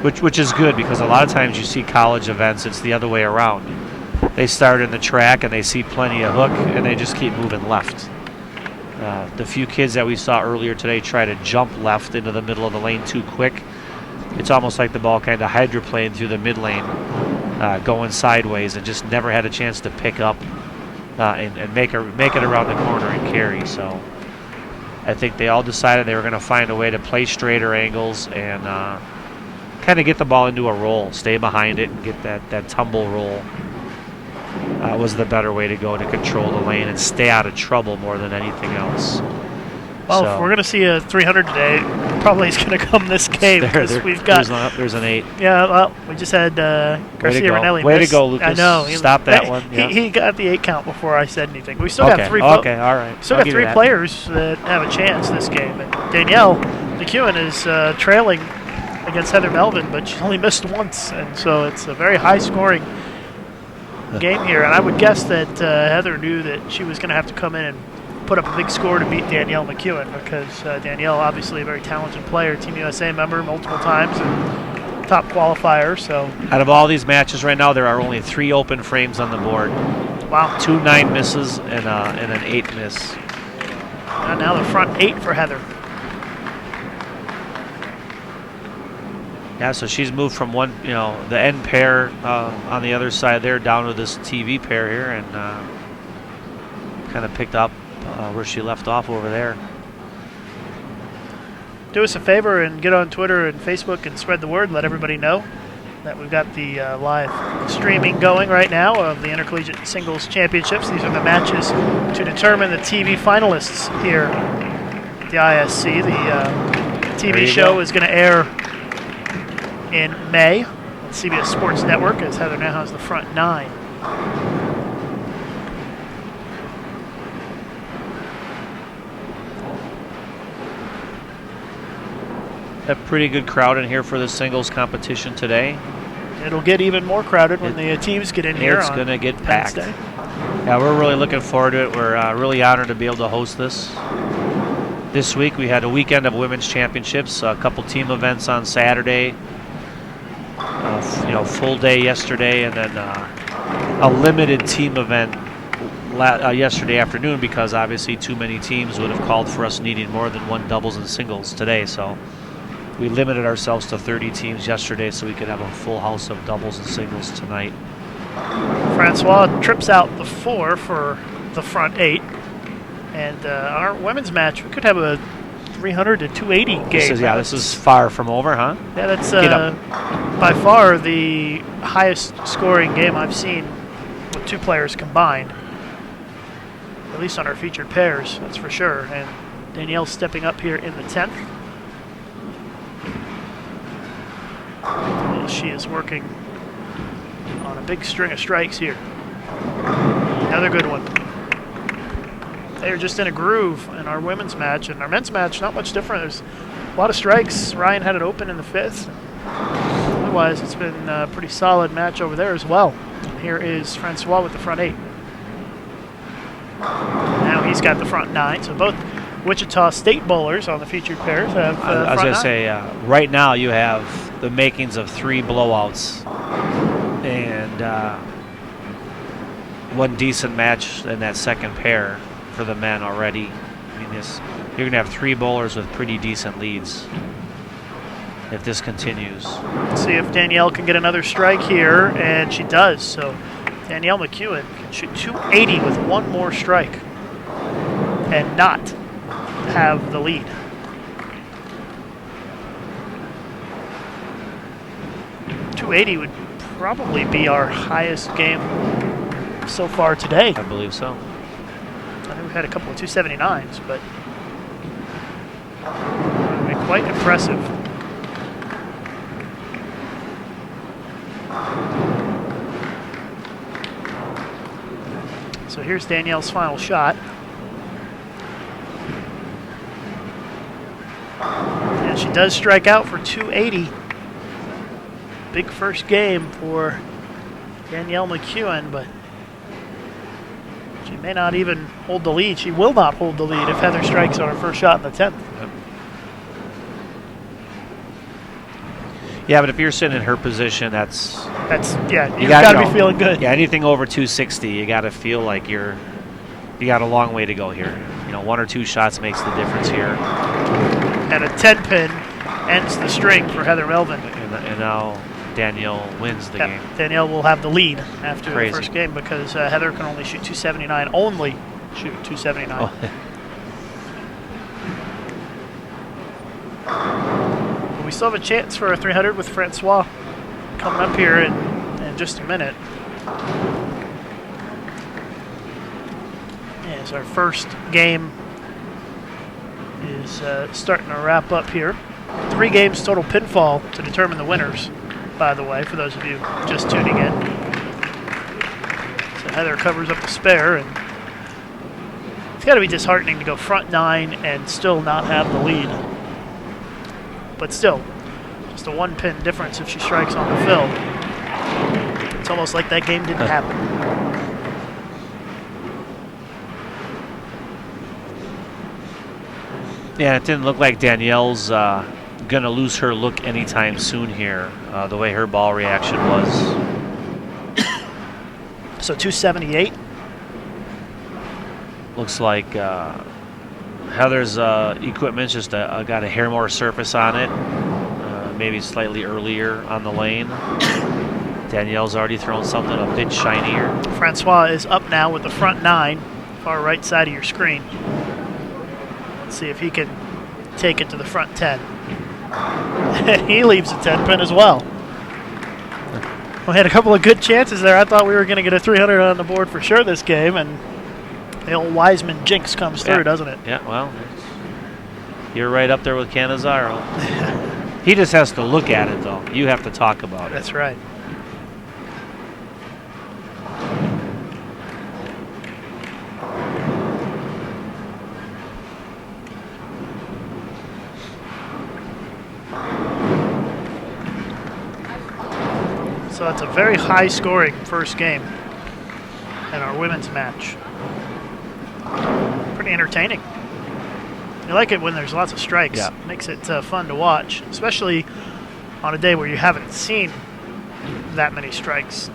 which is good because a lot of times you see college events, it's the other way around. They start in the track and they see plenty of hook and they just keep moving left. The few kids that we saw earlier today try to jump left into the middle of the lane too quick. It's almost like the ball kind of hydroplaned through the mid lane, going sideways, and just never had a chance to pick up and make it around the corner and carry. So I think they all decided they were going to find a way to play straighter angles and kind of get the ball into a roll, stay behind it, and get that tumble roll. Was the better way to go to control the lane and stay out of trouble more than anything else. Well, So, if we're going to see a 300 today, probably it's going to come this game because we've got. There's an 8. Yeah, well, we just had Garcia go. Ranelli. Way to missed. go, Lucas. I know. Stop that one. Yeah. He got the 8 count before I said anything. We still got Okay. three. Okay. All right. Still I'll got give you 3 that. players that have a chance this game. And Danielle McEwen is trailing against Heather Melvin, but she only missed once, and so it's a very high-scoring game here. And I would guess that Heather knew that she was going to have to come in and put up a big score to beat Danielle McEwen, because Danielle, obviously a very talented player, Team USA member multiple times, and top qualifier. So Out of all these matches right now, there are only 3 open frames on the board. wow. 2 9 misses and an 8 miss. And now the front 8 for Heather. Yeah, so she's moved from the end pair on the other side there down to this TV pair here, and kind of picked up where she left off over there. Do us a favor and get on Twitter and Facebook and spread the word. Let everybody know that we've got the live streaming going right now of the Intercollegiate Singles Championships. These are the matches to determine the TV finalists here at the ISC. The TV show is going to air in May on CBS Sports Network, as Heather now has the front 9. A pretty good crowd in here for the singles competition today. It'll get even more crowded when the teams get in here. It's on going to get packed. Wednesday. Yeah, we're really looking forward to it. We're really honored to be able to host this. This week we had a weekend of women's championships, a couple team events on Saturday, full day yesterday, and then a limited team event yesterday afternoon, because obviously too many teams would have called for us needing more than 1 doubles and singles today. So we limited ourselves to 30 teams yesterday so we could have a full house of doubles and singles tonight. Francois trips out the 4 for the front 8. And our women's match, we could have a 300 to 280 game. This is far from over, huh? Yeah, that's by far the highest scoring game I've seen with 2 players combined. At least on our featured pairs, that's for sure. And Danielle stepping up here in the 10th. Well, she is working on a big string of strikes here. Another good one. They're just in a groove in our women's match, and our men's match not much different. There's a lot of strikes. Ryan had it open in the 5th. Otherwise, it's been a pretty solid match over there as well. And here is Francois with the front 8. Now he's got the front 9. So both Wichita State bowlers on the featured pairs have I was going to say, right now you have the makings of 3 blowouts and 1 decent match in that second pair for the men already. I mean, you're going to have 3 bowlers with pretty decent leads if this continues. Let's see if Danielle can get another strike here, and she does. So Danielle McEwen can shoot 280 with 1 more strike and not have the lead. .280 would probably be our highest game so far today. I believe so. I think we've had a couple of 279s, but it would be quite impressive. So here's Danielle's final shot. And she does strike out for 280. Big first game for Danielle McEwen, but she may not even hold the lead. She will not hold the lead if Heather strikes on her first shot in the 10th. Yeah, but if you're sitting in her position, you've got to be feeling good. Yeah, anything over 260, you got to feel like you got a long way to go here. 1 or 2 shots makes the difference here. And a 10-pin ends the string for Heather Melvin. And now Danielle wins the game. Danielle will have the lead after Crazy. the first game because Heather can only shoot 279. Only shoot 279. Oh. But we still have a chance for a 300 with Francois coming up here in just a minute. As our first game is starting to wrap up here. 3 games total pinfall to determine the winners, by the way, for those of you just tuning in. So Heather covers up the spare, and it's got to be disheartening to go front 9 and still not have the lead. But still, just a 1-pin difference if she strikes on the fill. It's almost like that game didn't happen. Yeah, it didn't look like Danielle's going to lose her look anytime soon here, the way her ball reaction was. So 278. Looks like Heather's equipment's just got a hair more surface on it, maybe slightly earlier on the lane. Danielle's already thrown something a bit shinier. Francois is up now with the front 9, far right side of your screen. Let's see if he can take it to the front 10. And he leaves a 10-pin as well. We had a couple of good chances there. I thought we were going to get a 300 on the board for sure this game, and the old Wiseman jinx comes through, doesn't it? Yeah, well, you're right up there with Cannizzaro. He just has to look at it, though. You have to talk about it. That's right. So it's a very high-scoring first game in our women's match. Pretty entertaining. I like it when there's lots of strikes. Yeah. Makes it fun to watch, especially on a day where you haven't seen that many strikes.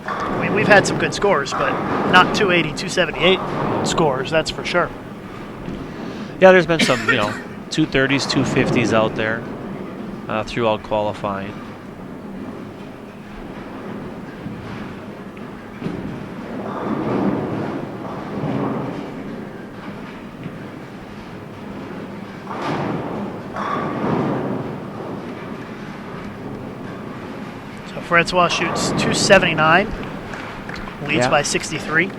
I mean, we've had some good scores, but not 280, 278 scores, that's for sure. Yeah, there's been some, 230s, 250s out there throughout qualifying. Francois shoots 279, leads Yeah. by 63.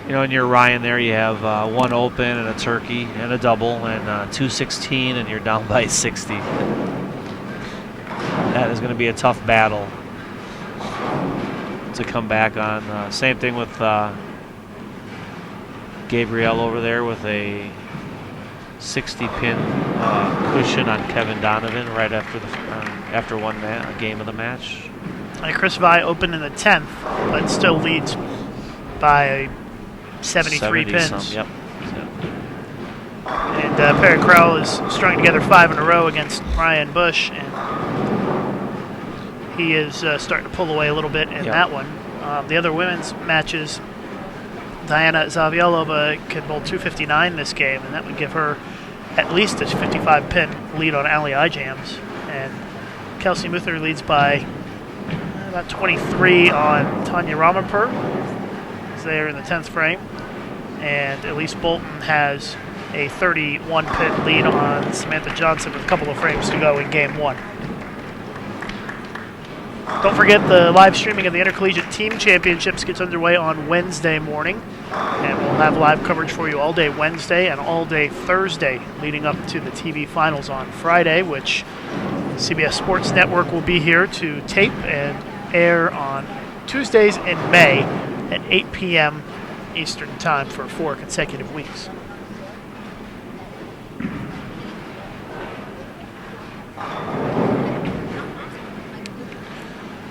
In your Ryan there, you have 1 open and a turkey and a double and 216, and you're down by 60. That is going to be a tough battle to come back on. Same thing with Gabrielle over there with a 60-pin cushion on Kevin Donovan right after one game of the match. And Chris Vi opened in the 10th, but still leads by 73 pins. Yep. And Perry Crowell is strung together 5 in a row against Ryan Bush, and he is starting to pull away a little bit in that one. The other women's matches, Diana Zavialova can bowl 259 this game, and that would give her at least a 55-pin lead on Ali Ijams. And Kelsey Muther leads by about 23 on Tanya Ramapur. Is there in the 10th frame. And Elise Bolton has a 31-pin lead on Samantha Johnson with a couple of frames to go in Game 1. Don't forget the live streaming of the Intercollegiate Team Championships gets underway on Wednesday morning. And we'll have live coverage for you all day Wednesday and all day Thursday leading up to the TV finals on Friday, which CBS Sports Network will be here to tape and air on Tuesdays in May at 8 p.m. Eastern Time for 4 consecutive weeks.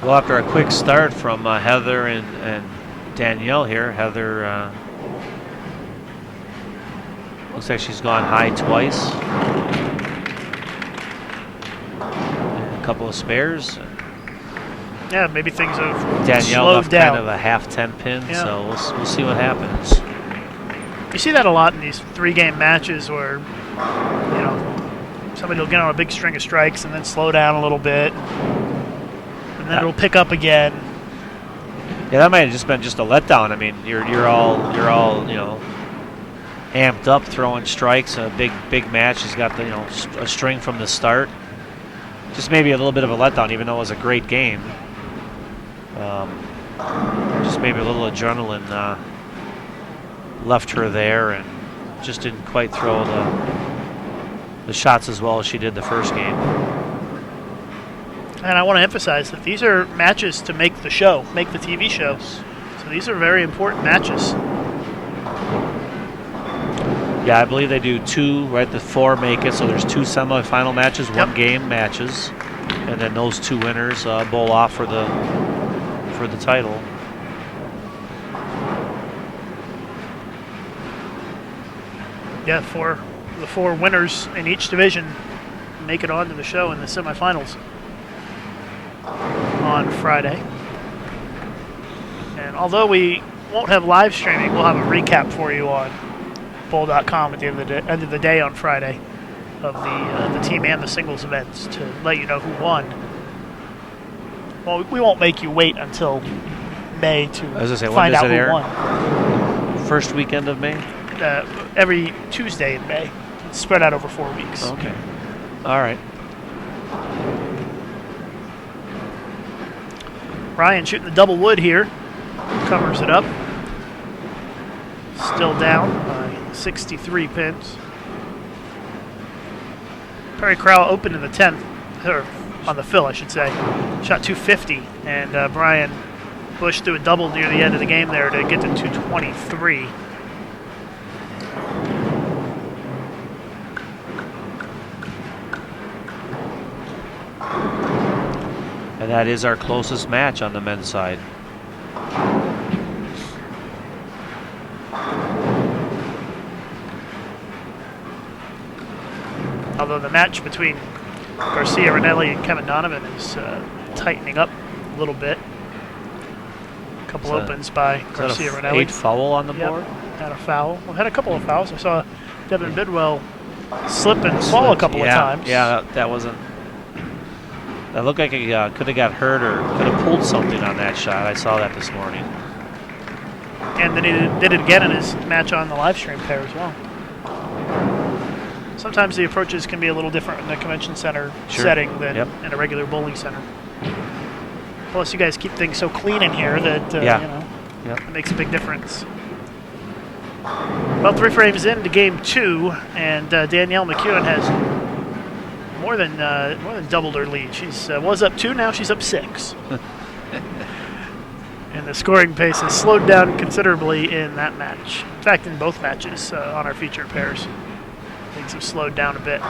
Well, after a quick start from Heather and Danielle here, Heather looks like she's gone high twice. A couple of spares. Yeah, maybe things have Danielle slowed left down. kind of a half 10 pin, Yeah. so we'll see what happens. You see that a lot in these 3-game matches where, you know, somebody will get on a big string of strikes and then slow down a little bit, and then it'll pick up again. Yeah, that might have just been just a letdown. I mean, you're all you know, amped up throwing strikes. A big match. He's got the a string from the start. Just maybe a little bit of a letdown, even though it was a great game. Just maybe a little adrenaline left her there, and just didn't quite throw the shots as well as she did the first game. And I want to emphasize that these are matches to make the show, make the TV show. So these are very important matches. Yeah, I believe they do 2, right? The 4 make it, so there's 2 semifinal matches, 1 game matches, and then those 2 winners bowl off for the title. Yeah, the 4 winners in each division make it onto the show in the semifinals on Friday. And although we won't have live streaming, we'll have a recap for you on bowl.com at the end of the day on Friday of the team and the singles events to let you know who won. Well, we won't make you wait until May to find out who won. First weekend of May? Every Tuesday in May. It's spread out over 4 weeks. Okay. All right. Ryan shooting the double wood here. Covers it up. Still down by 63 pins. Perry Crowell opened in the 10th, or on the fill, I should say. Shot 250, and Brian Bush threw a double near the end of the game there to get to 223. And that is our closest match on the men's side. Although the match between Garcia Ranelli and Kevin Donovan is tightening up a little bit. A couple opens by Garcia Ranelli. 8 foul on the board? Had a foul. Well, had a couple of fouls. I saw Devin Bidwell slip and fall a couple of times. Yeah, that wasn't. That looked like he could have got hurt or could have pulled something on that shot. I saw that this morning. And then he did it again in his match on the live stream pair as well. Sometimes the approaches can be a little different in the convention center setting than in a regular bowling center. Plus, you guys keep things so clean in here that it makes a big difference. Well, 3 frames into game 2, and Danielle McEwen has more than doubled her lead. She's was up 2, now she's up 6. And the scoring pace has slowed down considerably in that match. In fact, in both matches on our featured pairs, things have slowed down a bit.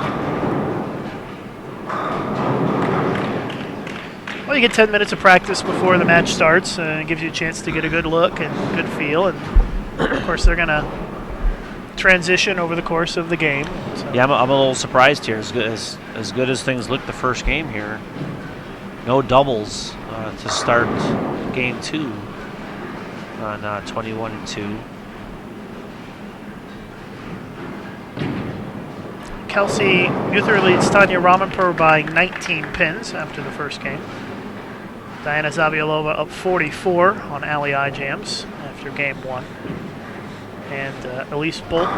Well, you get 10 minutes of practice before the match starts, and it gives you a chance to get a good look and good feel. And of course, they're going to transition over the course of the game. So. Yeah, I'm a little surprised here. As good as things looked the first game here, no doubles to start game 2 on 21-2. Kelsey Muther leads Tanya Ramanpur by 19 pins after the first game. Diana Zaviolova up 44 on Ally iJams after game 1. And Elise Bolt.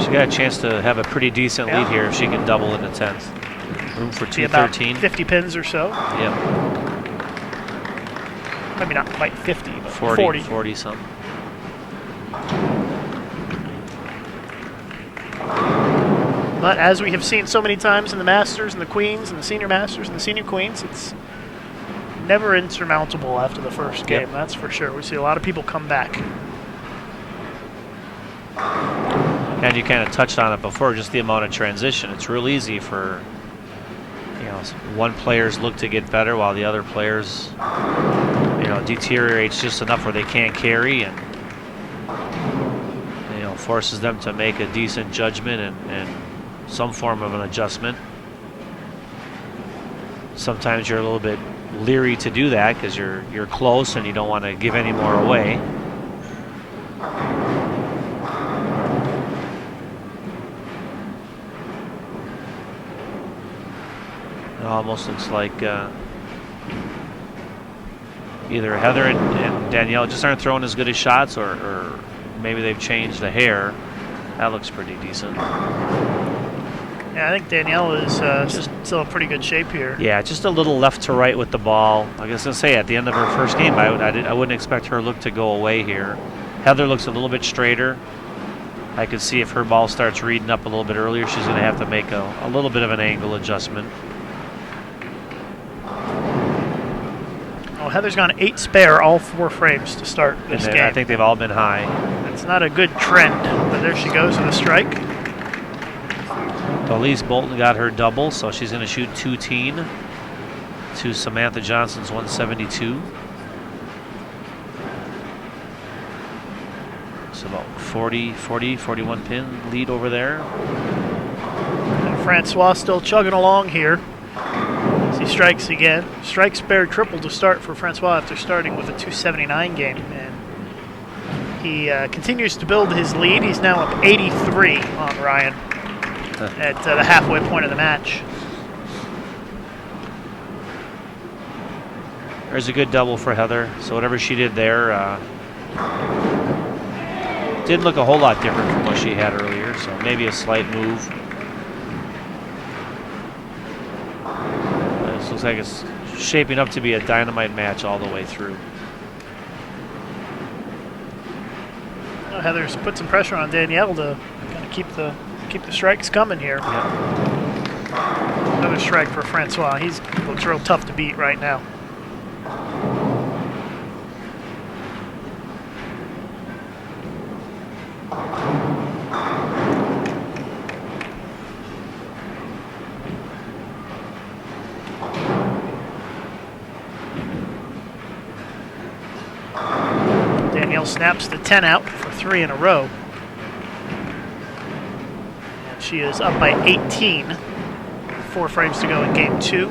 She got a chance to have a pretty decent lead here if she can double in the 10th. Room for 213. 50 pins or so. Yep. Maybe not quite 50, but 40 something. But as we have seen so many times in the Masters and the Queens and the Senior Masters and the Senior Queens, it's never insurmountable after the first game, that's for sure. We see a lot of people come back. And you kind of touched on it before, just the amount of transition. It's real easy for, one player's look to get better while the other players, deteriorates just enough where they can't carry, and forces them to make a decent judgment and some form of an adjustment. Sometimes you're a little bit leery to do that because you're close and you don't want to give any more away. It almost looks like either Heather and Danielle just aren't throwing as good as shots, or maybe they've changed the hair. That looks pretty decent. Yeah, I think Danielle is still in pretty good shape here. Yeah, just a little left to right with the ball. Like I was going to say, at the end of her first game, I wouldn't expect her look to go away here. Heather looks a little bit straighter. I could see if her ball starts reading up a little bit earlier, she's going to have to make a little bit of an angle adjustment. Oh, Heather's gone 8 spare, all 4 frames to start this game. I think they've all been high. That's not a good trend, but there she goes with a strike. Elise Bolton got her double, so she's going to shoot 2-teen to Samantha Johnson's 172. It's about 41 pin lead over there. And Francois still chugging along here. As he strikes again. Strike spare triple to start for Francois after starting with a 279 game. And he continues to build his lead. He's now up 83 on Ryan at the halfway point of the match. There's a good double for Heather. So whatever she did there didn't look a whole lot different from what she had earlier. So maybe a slight move. This looks like it's shaping up to be a dynamite match all the way through. Well, Heather's put some pressure on Danielle to kind of keep the strikes coming here. Yeah. Another strike for Francois. He looks real tough to beat right now. Danielle snaps the 10 out for 3 in a row. And she is up by 18. 4 frames to go in game 2.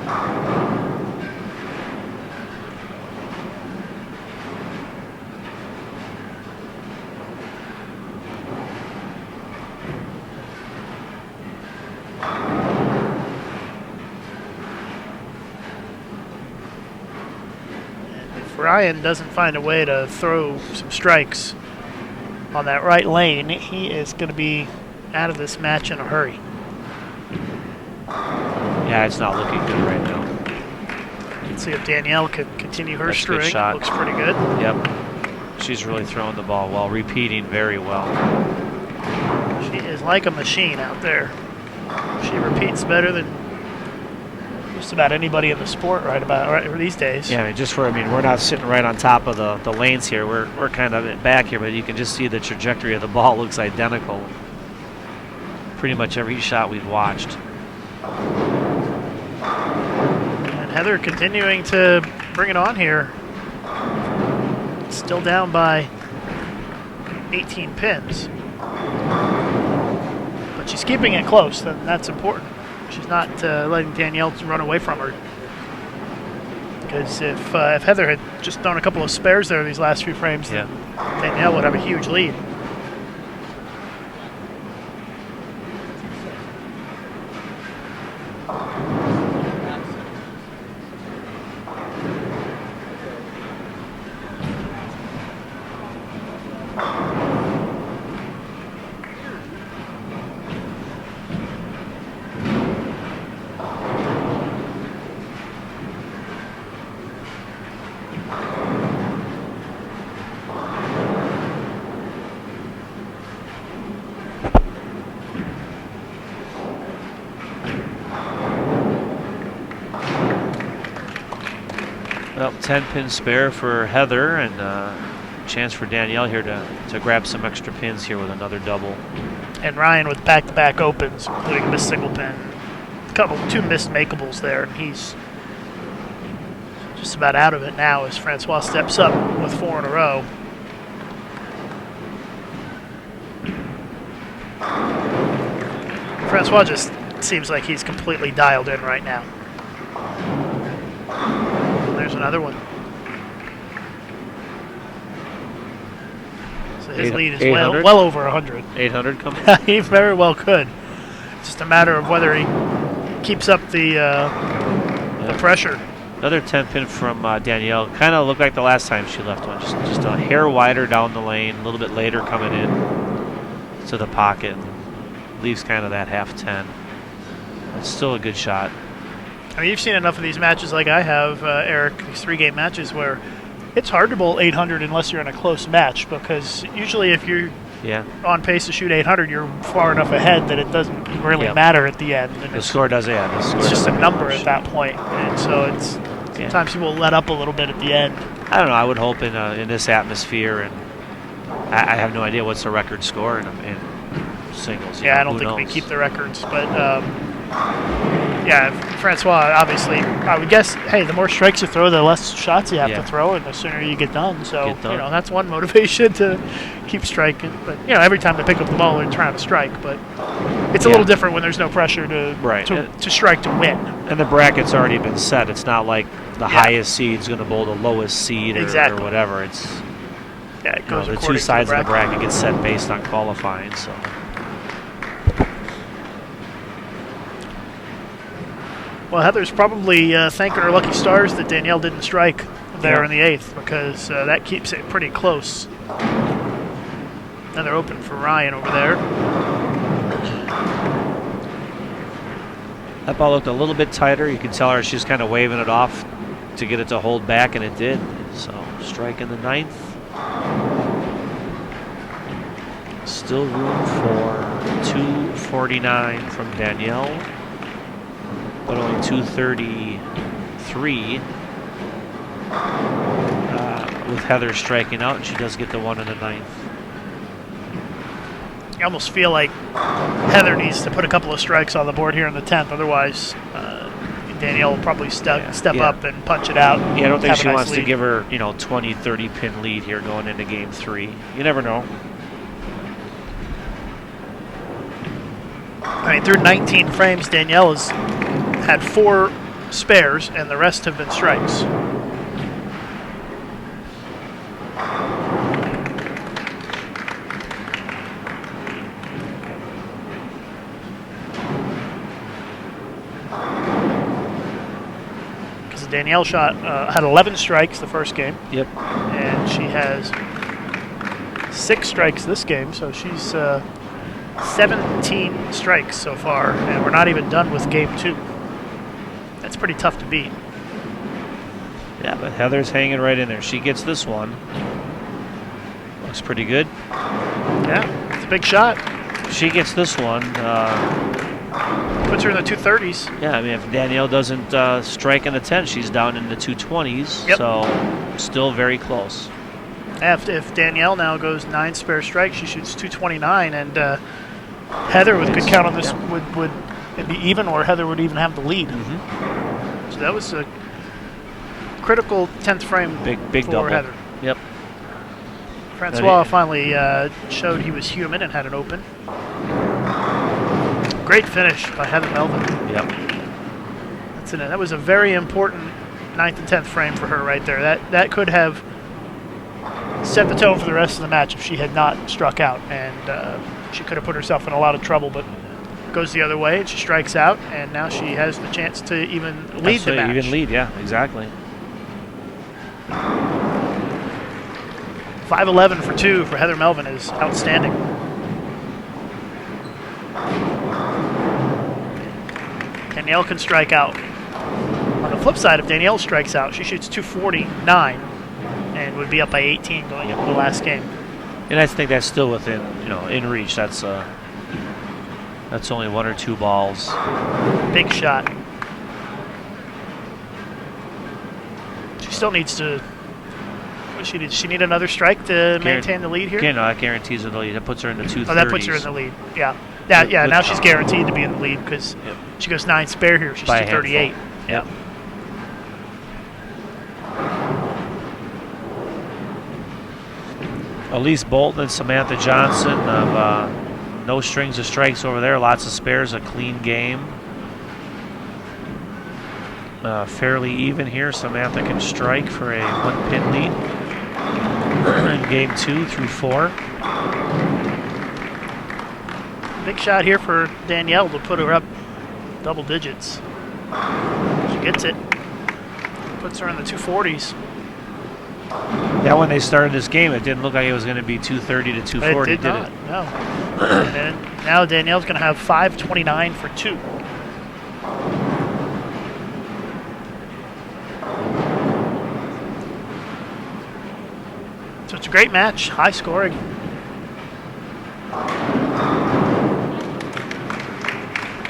Ryan doesn't find a way to throw some strikes on that right lane, he is going to be out of this match in a hurry. Yeah, it's not looking good right now. Let's see if Danielle can continue her That's a good string. shot. Looks pretty good. Yep. She's really throwing the ball well, repeating very well. She is like a machine out there. She repeats better than just about anybody in the sport right these days. Yeah, we're not sitting right on top of the lanes here. We're kind of back here, but you can just see the trajectory of the ball looks identical. Pretty much every shot we've watched. And Heather continuing to bring it on here. Still down by 18 pins. But she's keeping it close, and that's important. She's not letting Danielle run away from her. Because if Heather had just thrown a couple of spares there these last few frames, then Danielle would have a huge lead. Well, 10-pin spare for Heather, and chance for Danielle here to grab some extra pins here with another double. And Ryan with back-to-back opens, including a missed single pin. Two missed makeables there, and he's just about out of it now as Francois steps up with 4 in a row. Francois just seems like he's completely dialed in right now. There's another one. So his lead is well over 100. 800 coming? He very well could. It's just a matter of whether he keeps up the the pressure. Another 10 pin from Danielle. Kind of looked like the last time she left one. Just a hair wider down the lane, a little bit later coming in to the pocket. Leaves kind of that half 10. It's still a good shot. I mean, you've seen enough of these matches like I have, Eric, these 3-game matches where it's hard to bowl 800 unless you're in a close match, because usually if you're on pace to shoot 800, you're far enough ahead that it doesn't really matter at the end. And The score does, it's just a number at that point. And so it's sometimes people let up a little bit at the end. I don't know. I would hope in this atmosphere, and I have no idea what's the record score in singles. Yeah, I don't think we keep the records, but Francois, obviously, I would guess, hey, the more strikes you throw, the less shots you have to throw, and the sooner you get done. So, that's one motivation to keep striking. But, every time they pick up the ball, they're trying to strike. But it's a little different when there's no pressure to strike to win. And the bracket's already been set. It's not like the highest seed's going to bowl the lowest seed or whatever. It's it goes the two sides of the bracket get set based on qualifying. So. Well, Heather's probably thanking her lucky stars that Danielle didn't strike there in the 8th, because that keeps it pretty close. Another open for Ryan over there. That ball looked a little bit tighter. You can tell her she's kind of waving it off to get it to hold back, and it did. So strike in the 9th. Still room for 249 from Danielle, but only 233 with Heather striking out, and she does get the 1 in the 9th. I almost feel like Heather needs to put a couple of strikes on the board here in the 10th. Otherwise, Danielle will probably step up and punch it out. Yeah, I don't think she wants to give her 20, 30 pin lead here going into game 3. You never know. I mean, through 19 frames, Danielle has had 4 spares, and the rest have been strikes. Because Danielle had 11 strikes the first game. Yep. And she has 6 strikes this game, so she's 17 strikes so far, and we're not even done with game 2. That's pretty tough to beat. Yeah, but Heather's hanging right in there. She gets this one. Looks pretty good. Yeah, it's a big shot. She gets this one. Puts her in the 230s. Yeah, I mean, if Danielle doesn't strike in the 10, she's down in the 220s. Yep. So still very close. If Danielle now goes 9 spare strikes, she shoots 229, and Heather with good count on this would be even, or Heather would even have the lead. So that was a critical 10th frame big for double. Heather. Yep. Francois finally showed he was human and had an open. Great finish by Heather Melvin. Yep. That was a very important 9th and 10th frame for her right there. That could have set the tone for the rest of the match if she had not struck out, and she could have put herself in a lot of trouble, but goes the other way and she strikes out, and now she has the chance to even lead the match. Even lead, yeah, exactly. 5-11 for 2 for Heather Melvin is outstanding. Danielle can strike out. On the flip side, if Danielle strikes out, she shoots 249 and would be up by 18 going into the last game. And I think that's still within, in reach. That's only 1 or 2 balls. Big shot. She still needs to. What she needs? She need another strike to maintain the lead here. Yeah, no, that guarantees her the lead. That puts her in the 230s. Oh, that puts her in the lead. Yeah. Now she's guaranteed to be in the lead because she goes 9 spare here. She's 238. Yep. Elise Bolton and Samantha Johnson of no strings of strikes over there. Lots of spares, a clean game. Fairly even here. Samantha can strike for a 1-pin lead in game 2 through 4. Big shot here for Danielle to put her up double digits. She gets it. Puts her in the 240s. Yeah, when they started this game, it didn't look like it was going to be 230 to 240, It did not, no. And then now Danielle's going to have 5:29 for 2. So it's a great match, high scoring.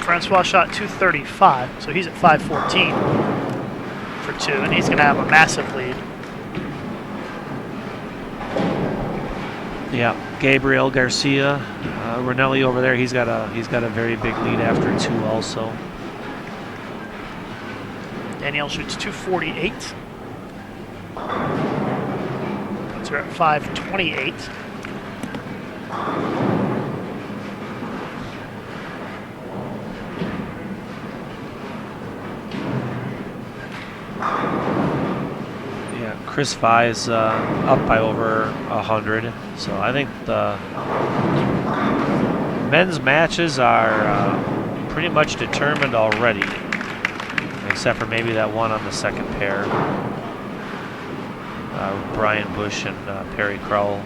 Francois shot 235, so he's at 5:14 for 2, and he's going to have a massive lead. Yeah, Gabriel Garcia, Ranelli over there. He's got a very big lead after 2 also. Danielle shoots 248. Puts her at 5:28. Yeah, Chris Vi is up by over 100. So I think the men's matches are pretty much determined already, except for maybe that one on the second pair. Brian Bush and Perry Crowell.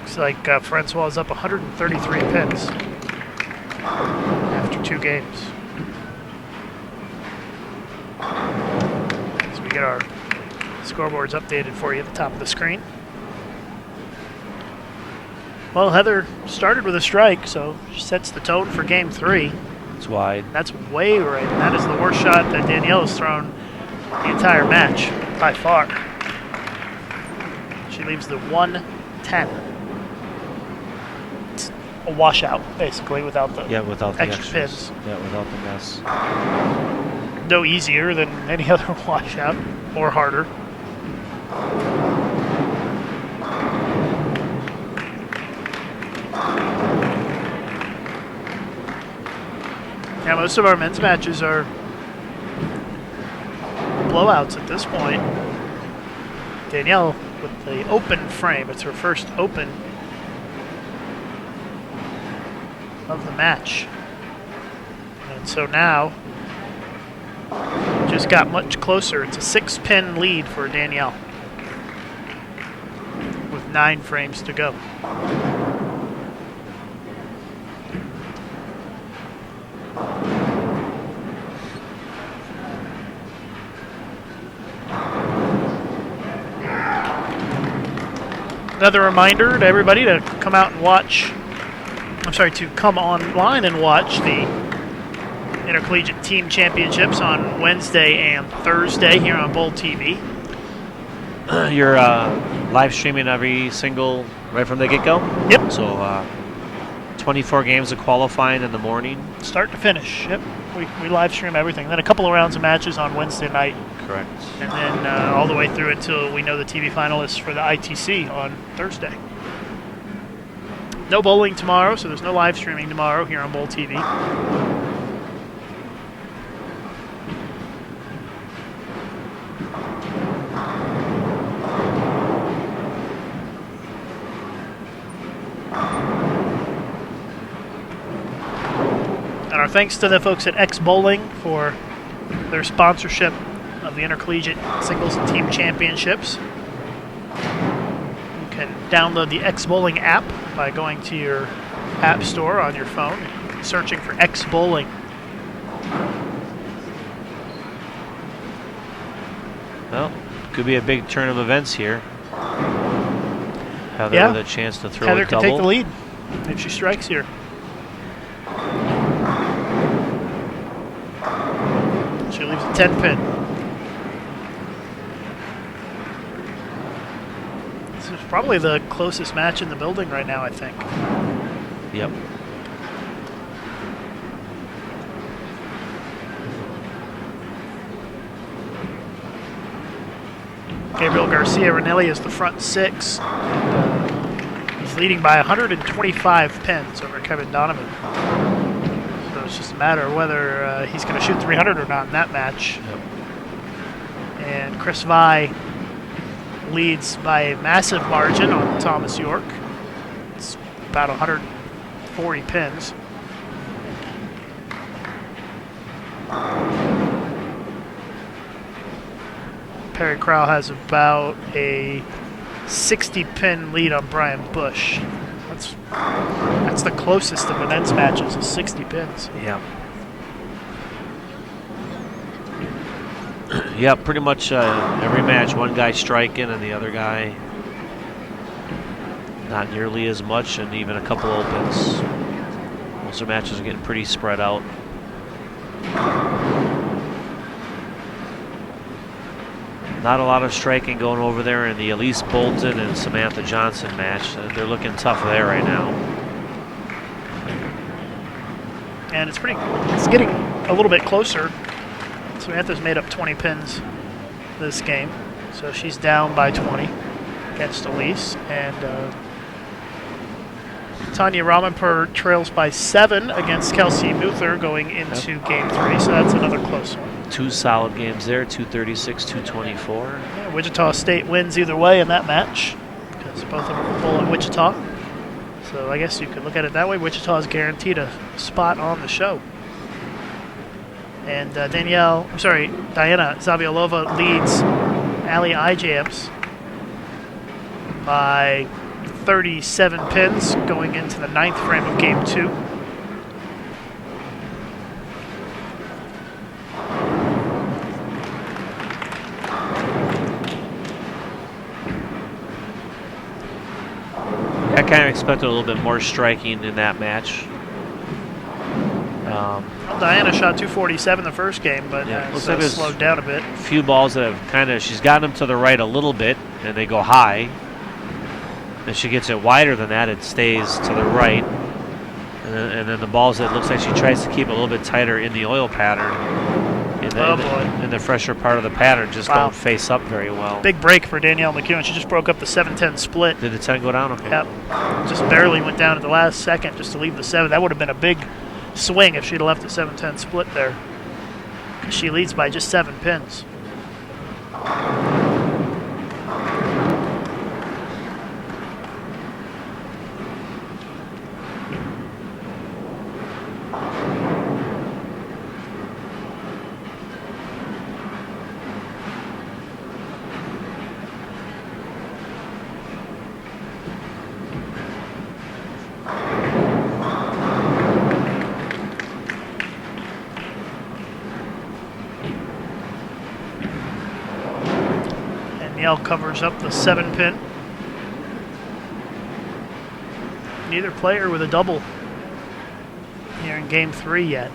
Looks like Francois is up 133 pins after 2 games. So we get our scoreboards updated for you at the top of the screen. Well, Heather started with a strike, so she sets the tone for game 3. It's wide. That's way right, and that is the worst shot that Danielle has thrown the entire match, by far. She leaves the 110. It's a washout, basically, without the without the extra extras. pins. Yeah, without the mess. No easier than any other washout, or harder. Yeah, most of our men's matches are blowouts at this point. Danielle with the open frame. It's her first open of the match. And so now, just got much closer. It's a 6-pin lead for Danielle with 9 frames to go. Another reminder to everybody to come out and watch, to come online and watch the Intercollegiate Team Championships on Wednesday and Thursday here on Bowl TV. You're live streaming every single, right from the get-go? Yep. So 24 games of qualifying in the morning? Start to finish, yep. We live stream everything. Then a couple of rounds of matches on Wednesday night. Correct. And then all the way through until we know the TV finalists for the ITC on Thursday. No bowling tomorrow, so there's no live streaming tomorrow here on Bowl TV. And our thanks to the folks at X Bowling for their sponsorship of the Intercollegiate Singles and Team Championships. You can download the X Bowling app by going to your app store on your phone, searching for X Bowling. Well, could be a big turn of events here. Heather Yeah. with a chance to throw Heather a can double. take the lead if she strikes here. She leaves a 10-pin. This is probably the closest match in the building right now, I think. Yep. Gabriel Garcia Ranelli is the front 6. He's leading by 125 pins over Kevin Donovan. So it's just a matter of whether he's going to shoot 300 or not in that match. Yep. And Chris Vi leads by a massive margin on Thomas York. It's about 140 pins. Perry Crowell has about a 60 pin lead on Brian Bush. That's the closest of the men's matches, is 60 pins. Yeah. Yeah, pretty much every match, one guy striking and the other guy not nearly as much, and even a couple opens. Most of the matches are getting pretty spread out. Not a lot of striking going over there in the Elise Bolton and Samantha Johnson match. They're looking tough there right now. And it's getting a little bit closer. Samantha's made up 20 pins this game, so she's down by 20 against Elise. And Tanya Ramanpur trails by 7 against Kelsey Muther going into game 3, so that's another close one. 2 solid games there, 236, 224. Yeah, Wichita State wins either way in that match because both of them are full at Wichita. So I guess you could look at it that way. Wichita's guaranteed a spot on the show. And Diana Zaviolova leads Ali Ijams by 37 pins going into the 9th frame of game 2. I kind of expected a little bit more striking in that match. Well, Diana shot 247 the first game, but looks like there's slowed down a bit. A few balls that have she's gotten them to the right a little bit, and they go high. And she gets it wider than that, it stays to the right. And then the balls that looks like she tries to keep a little bit tighter in the oil pattern, in the fresher part of the pattern, just don't face up very well. Big break for Danielle McEwen. She just broke up the 7-10 split. Did the 10 go down? Okay. Yep. Just barely went down at the last second just to leave the 7. That would have been a big swing if she'd left the 7-10 split there. She leads by just 7 pins. Covers up the 7-pin. Neither player with a double here in game 3 yet.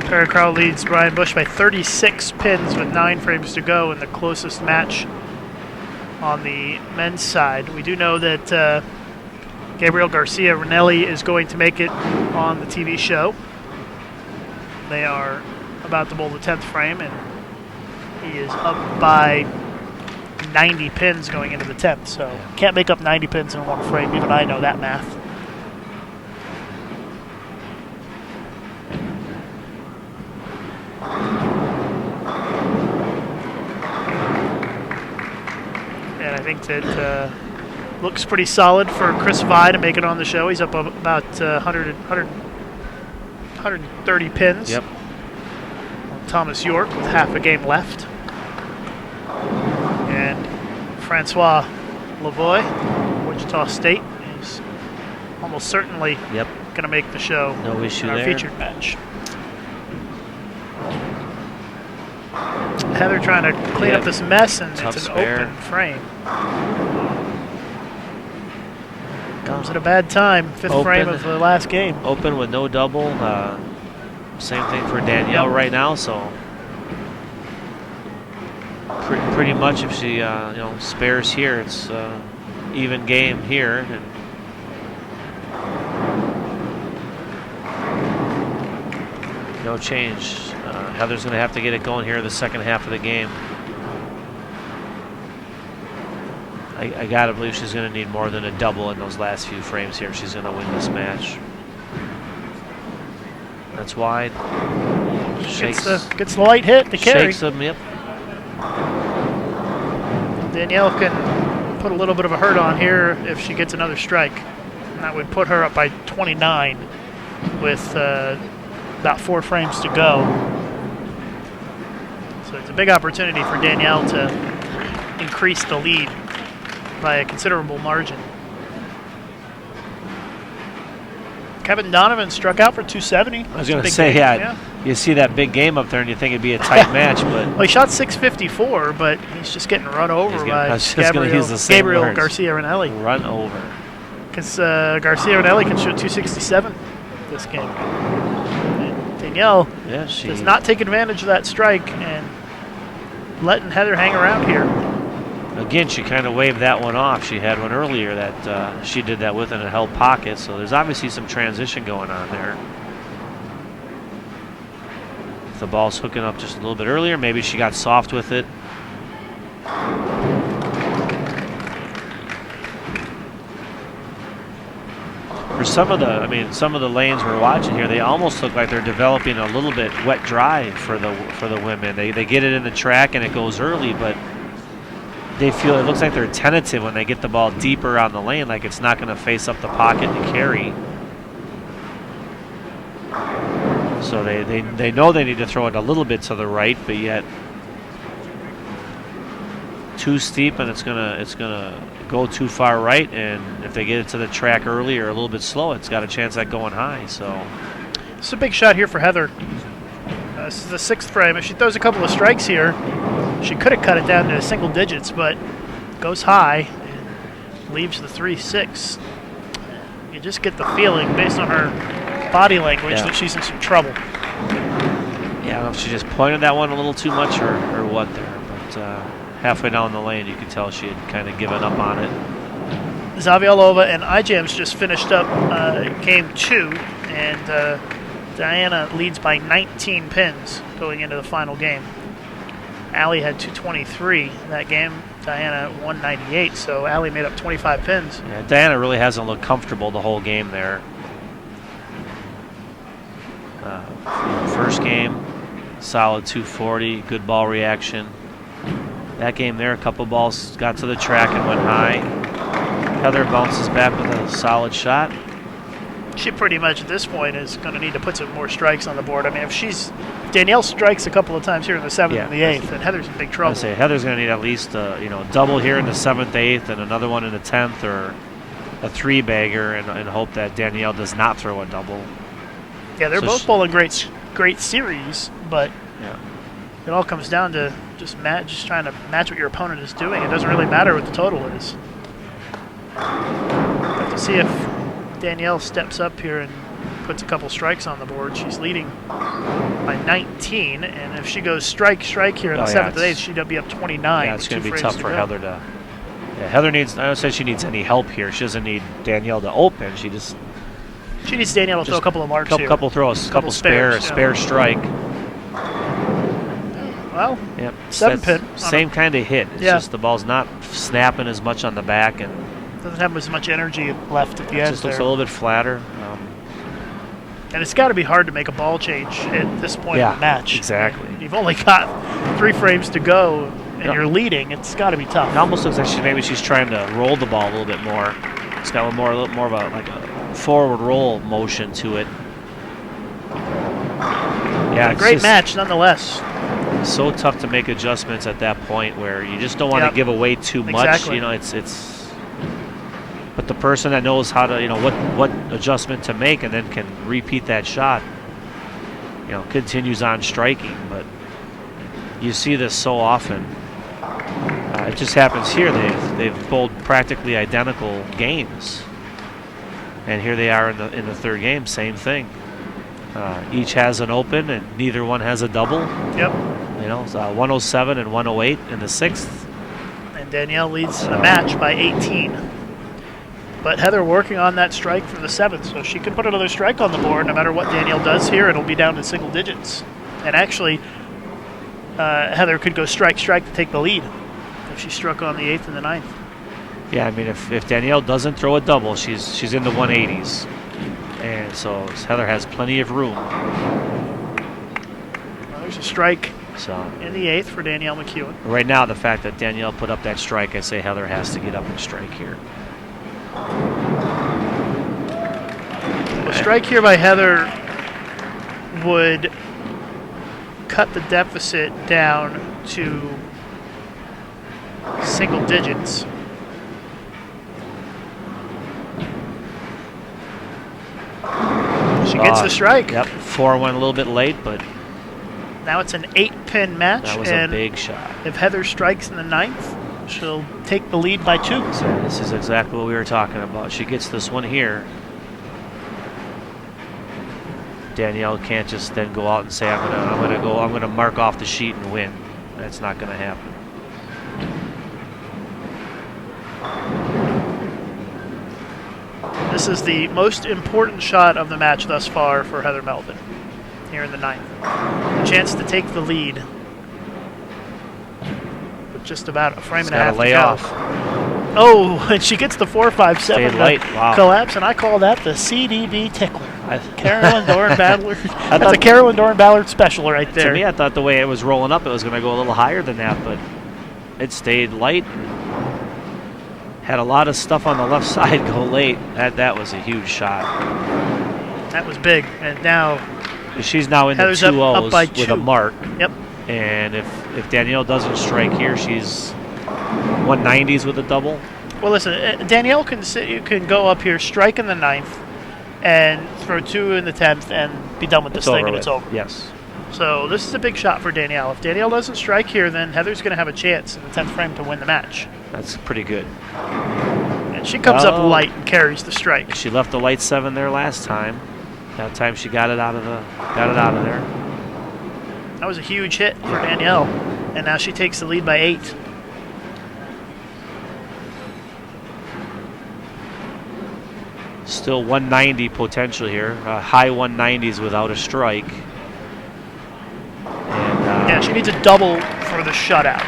Perry Crowell leads Brian Bush by 36 pins with 9 frames to go in the closest match on the men's side. We do know that Gabriel Garcia Ranelli is going to make it on the TV show. They are about to bowl the 10th frame, and he is up by 90 pins going into the 10th. So can't make up 90 pins in one frame. Even I know that math. I think that looks pretty solid for Chris Vi to make it on the show. He's up about 130 pins. Yep. Thomas York with half a game left. And Francois Lavoie, Wichita State, is almost certainly going to make the show. No issue in our there. Featured match. Heather trying to clean up this mess, and Tough it's an spare. open frame. Comes at a bad time. 5th frame of the last game. Open with no double. Same thing for Danielle right now. So pretty much, if she spares here, it's even game here. And no change. Heather's going to have to get it going here in the second half of the game. I gotta believe she's gonna need more than a double in those last few frames here if she's gonna win this match. That's wide. Gets the light hit to carry. Shakes them, yep. Danielle can put a little bit of a hurt on here if she gets another strike. And that would put her up by 29 with about 4 frames to go. So it's a big opportunity for Danielle to increase the lead by a considerable margin. Kevin Donovan struck out for 270. I was going to say, yeah, you see that big game up there and you think it'd be a tight match, but... Well, he shot 654, but he's just getting run over by Gabriel Garcia Ranelli. Run over. Because Garcia Ranelli can shoot 267 this game. And Danielle does not take advantage of that strike and letting Heather hang around here. Again, she kind of waved that one off. She had one earlier that she did that with in a held pocket, so there's obviously some transition going on there. If the ball's hooking up just a little bit earlier, maybe she got soft with it. For some of the lanes we're watching here, they almost look like they're developing a little bit wet dry for the women. They get it in the track and it goes early, but they feel it looks like they're tentative when they get the ball deeper on the lane, like it's not going to face up the pocket to carry. So they know they need to throw it a little bit to the right, but yet too steep and it's gonna go too far right. And if they get it to the track early or a little bit slow, it's got a chance at going high. So it's a big shot here for Heather. This is the 6th frame. If she throws a couple of strikes here, she could have cut it down to single digits, but goes high and leaves the 3-6. You just get the feeling, based on her body language, that she's in some trouble. Yeah, I don't know if she just pointed that one a little too much or what there, but halfway down the lane, you could tell she had kind of given up on it. Zavialova and iJams just finished up game 2, and Diana leads by 19 pins going into the final game. Allie had 223 that game. Diana 198, so Allie made up 25 pins. Yeah, Diana really hasn't looked comfortable the whole game there. First game, solid 240, good ball reaction. That game there, a couple balls got to the track and went high. Heather bounces back with a solid shot. She pretty much at this point is going to need to put some more strikes on the board. I mean, if Danielle strikes a couple of times here in the 7th and the 8th, and Heather's in big trouble. I say Heather's going to need at least a double here in the 7th, 8th, and another one in the 10th, or a 3-bagger, and hope that Danielle does not throw a double. Yeah, they're both bowling great series, but it all comes down to just trying to match what your opponent is doing. It doesn't really matter what the total is. Have to see if Danielle steps up here and puts a couple strikes on the board. She's leading by 19, and if she goes strike here in the 7th and 8th, she'd be up 29. Yeah, it's going to be tough for Heather to. Yeah, Heather needs. I don't say she needs any help here. She doesn't need Danielle to open. She needs Danielle to throw a couple of marks here. Couple throws, couple spare strike. Well, 7 pin. Same kind of hit. It's just the ball's not snapping as much on the back and doesn't have as much energy left at the end. Just looks a little bit flatter. And it's got to be hard to make a ball change at this point in the match. Exactly. You've only got 3 frames to go, and you're leading. It's got to be tough. It almost looks like maybe she's trying to roll the ball a little bit more. It's got a little more of a forward roll motion to it. Yeah, a great match nonetheless. So tough to make adjustments at that point where you just don't want to give away too much. Exactly. You know, it's. But the person that knows how to, what adjustment to make and then can repeat that shot, continues on striking. But you see this so often. It just happens here. They've bowled practically identical games, and here they are in the 3rd game. Same thing. Each has an open, and neither one has a double. Yep. 107 and 108 in the 6th. And Danielle leads the match by 18. But Heather working on that strike for the 7th, so she can put another strike on the board. No matter what Danielle does here, it'll be down to single digits. And actually, Heather could go strike to take the lead if she struck on the 8th and the 9th. Yeah, I mean, if Danielle doesn't throw a double, she's in the 180s. And so Heather has plenty of room. Well, there's a strike So in the 8th for Danielle McEwen. right now, the fact that Danielle put up that strike, I say Heather has to get up and strike here. A strike here by Heather would cut the deficit down to single digits. She gets the strike. Yep, 4 went a little bit late, but Now it's an 8-pin match, that was a and big shot. if Heather strikes in the 9th, she'll take the lead by 2. So this is exactly what we were talking about. She gets this one here. Danielle can't just then go out and say, I'm gonna mark off the sheet and win. That's not gonna happen. This is the most important shot of the match thus far for Heather Melvin here in the 9th. A chance to take the lead with just about a frame and a half to lay go. off. Oh, and she gets the 4-5-7 Stayed light. Wow. collapse, and I call that the CDB tickler. I- Carolyn Doran Ballard. That's a Carolyn Doran Ballard special right there. To me, I thought the way it was rolling up, it was going to go a little higher than that, but it stayed light. Had a lot of stuff on the left side go late. That was a huge shot. That was big, and now She's now in Heather's the up 2-0s by with a 2. mark. Yep. And if Danielle doesn't strike here, she's 190s with a double. Well, listen, Danielle can go up here, strike in the 9th, and throw 2 in the 10th, and be done with this thing, and it's over. Yes. So this is a big shot for Danielle. If Danielle doesn't strike here, then Heather's going to have a chance in the 10th frame to win the match. That's pretty good. And she comes up light and carries the strike. She left the light 7 there last time. That time she got it out of there. That was a huge hit for Danielle, and now she takes the lead by 8. Still 190 potential here. High 190s without a strike. And Yeah, she needs a double for the shutout.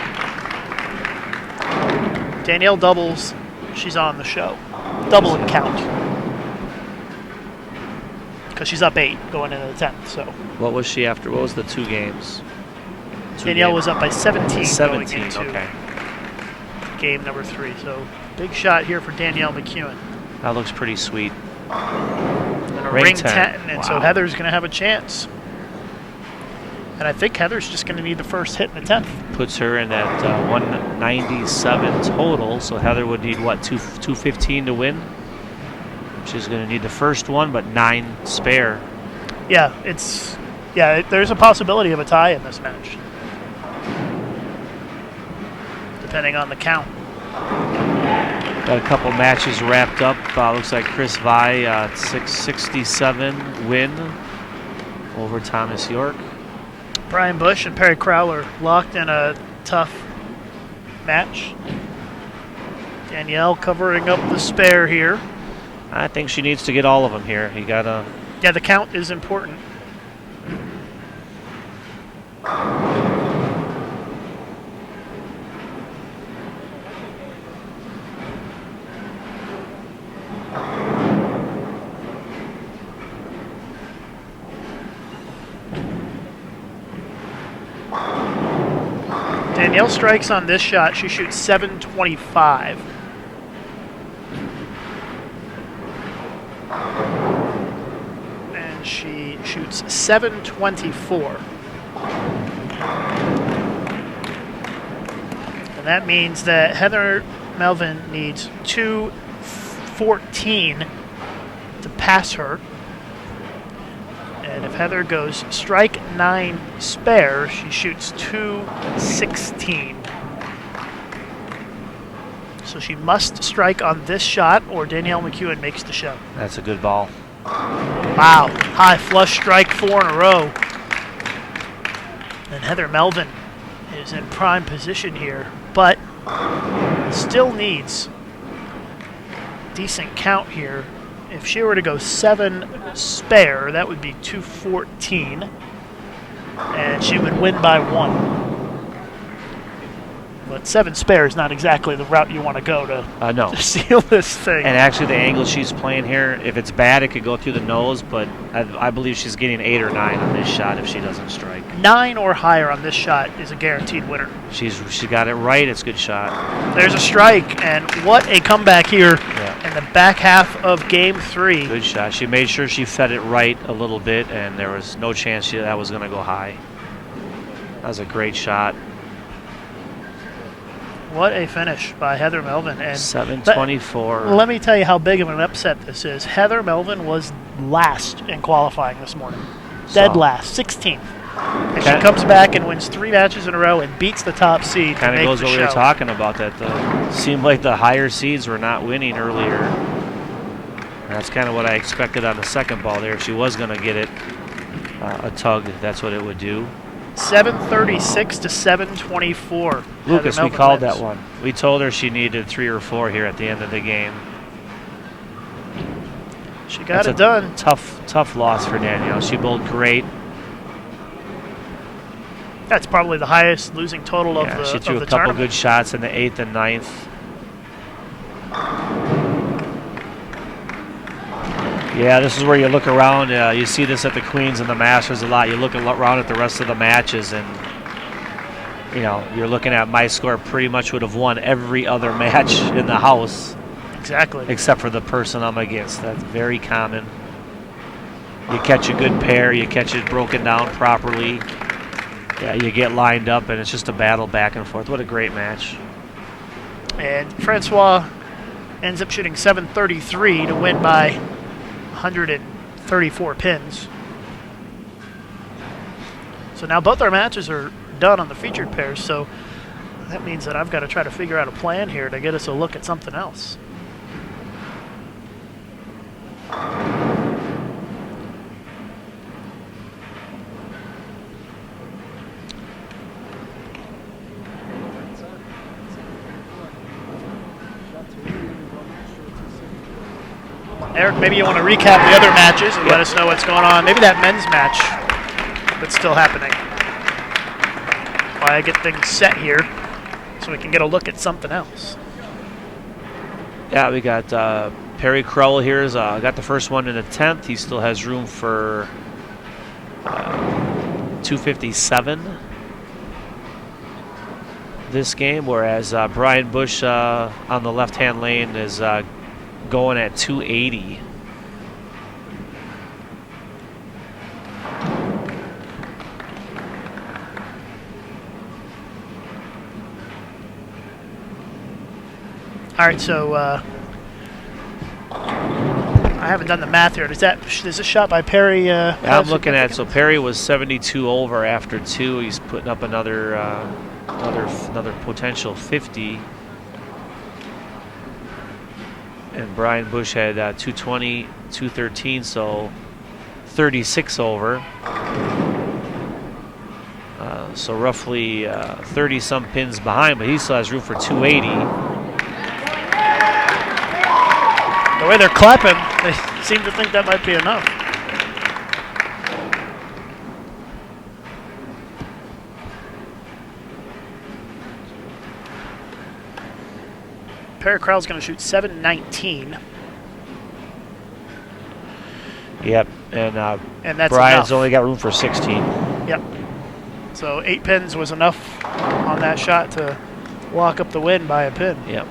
Danielle doubles, she's on the show. Double and count. Because she's up 8 going into the 10th. So what was she after? What was the 2 games? Danielle was up by 17 17. going into Okay. game number 3. So big shot here for Danielle McEwen. That looks pretty sweet. And a Ring ring 10. 10, and so Wow. Heather's going to have a chance. And I think Heather's just going to need the first hit in the 10th. Puts her in at 197 total. So Heather would need what, 215 to win? She's going to need the first one, but 9 spare. Yeah, there's a possibility of a tie in this match, depending on the count. Got a couple matches wrapped up. Looks like Chris Vi, 667 win over Thomas York. Brian Bush and Perry Crowler locked in a tough match. Danielle covering up the spare here. I think she needs to get all of them here. You gotta. Yeah, the count is important. Danielle strikes on this shot. She shoots 725. And she shoots 724. And that means that Heather Melvin needs 214 to pass her. And if Heather goes strike 9 spare, she shoots 216. So she must strike on this shot or Danielle McEwen makes the show. That's a good ball. Wow, high flush strike 4 in a row. And Heather Melvin is in prime position here, but still needs decent count here. If she were to go 7 spare, that would be 214, and she would win by 1. But 7 spare is not exactly the route you want to go No. to seal this thing. And actually, the angle she's playing here, if it's bad, it could go through the nose, but I believe she's getting 8 or 9 on this shot if she doesn't strike. 9 or higher on this shot is a guaranteed winner. She got it right. It's a good shot. There's a strike, and what a comeback here Yeah. in the back half of Game 3. Good shot. She made sure she fed it right a little bit, and there was no chance that was going to go high. That was a great shot. What a finish by Heather Melvin. And 724. let me tell you how big of an upset this is. Heather Melvin was last in qualifying this morning. Dead last, 16th. And she comes back and wins 3 matches in a row and beats the top seed. Kind of goes what we were talking about, that seemed like the higher seeds were not winning earlier. And that's kind of what I expected on the second ball there. If she was going to get it a tug, that's what it would do. 736 to 724. Lucas, we called that one. We told her she needed 3 or 4 here at the end of the game. She got it done. Tough loss for Danielle. She bowled great. That's probably the highest losing total of the tournament. She threw a couple good shots in the 8th and 9th. Yeah, this is where you look around. You see this at the Queens and the Masters a lot. You look around at the rest of the matches, and you're looking at my score. Pretty much would have won every other match in the house. Exactly. Except for the person I'm against. That's very common. You catch a good pair. You catch it broken down properly. Yeah, you get lined up, and it's just a battle back and forth. What a great match. And Francois ends up shooting 733 to win by 134 pins. So now both our matches are done on the featured pairs, so that means that I've got to try to figure out a plan here to get us a look at something else. Eric, maybe you want to recap the other matches and let us know what's going on. Maybe that men's match that's still happening. While I get things set here so we can get a look at something else. Yeah, we got Perry Crowell here. Got the first one in the 10th. He still has room for 257 this game, whereas Brian Bush on the left-hand lane is going at 280. All right, so I haven't done the math here. Is this shot by Perry? I'm looking at, so Perry was 72 over after 2. He's putting up another potential 50. And Brian Bush had 220, 213, so 36 over. So roughly 30-some pins behind, but he still has room for 280. The way they're clapping, they seem to think that might be enough. Perry Crowell's going to shoot 719. Yep, and that's Brian's enough. only got room for 16. Yep. So 8 pins was enough on that shot to walk up the win by a pin. Yep.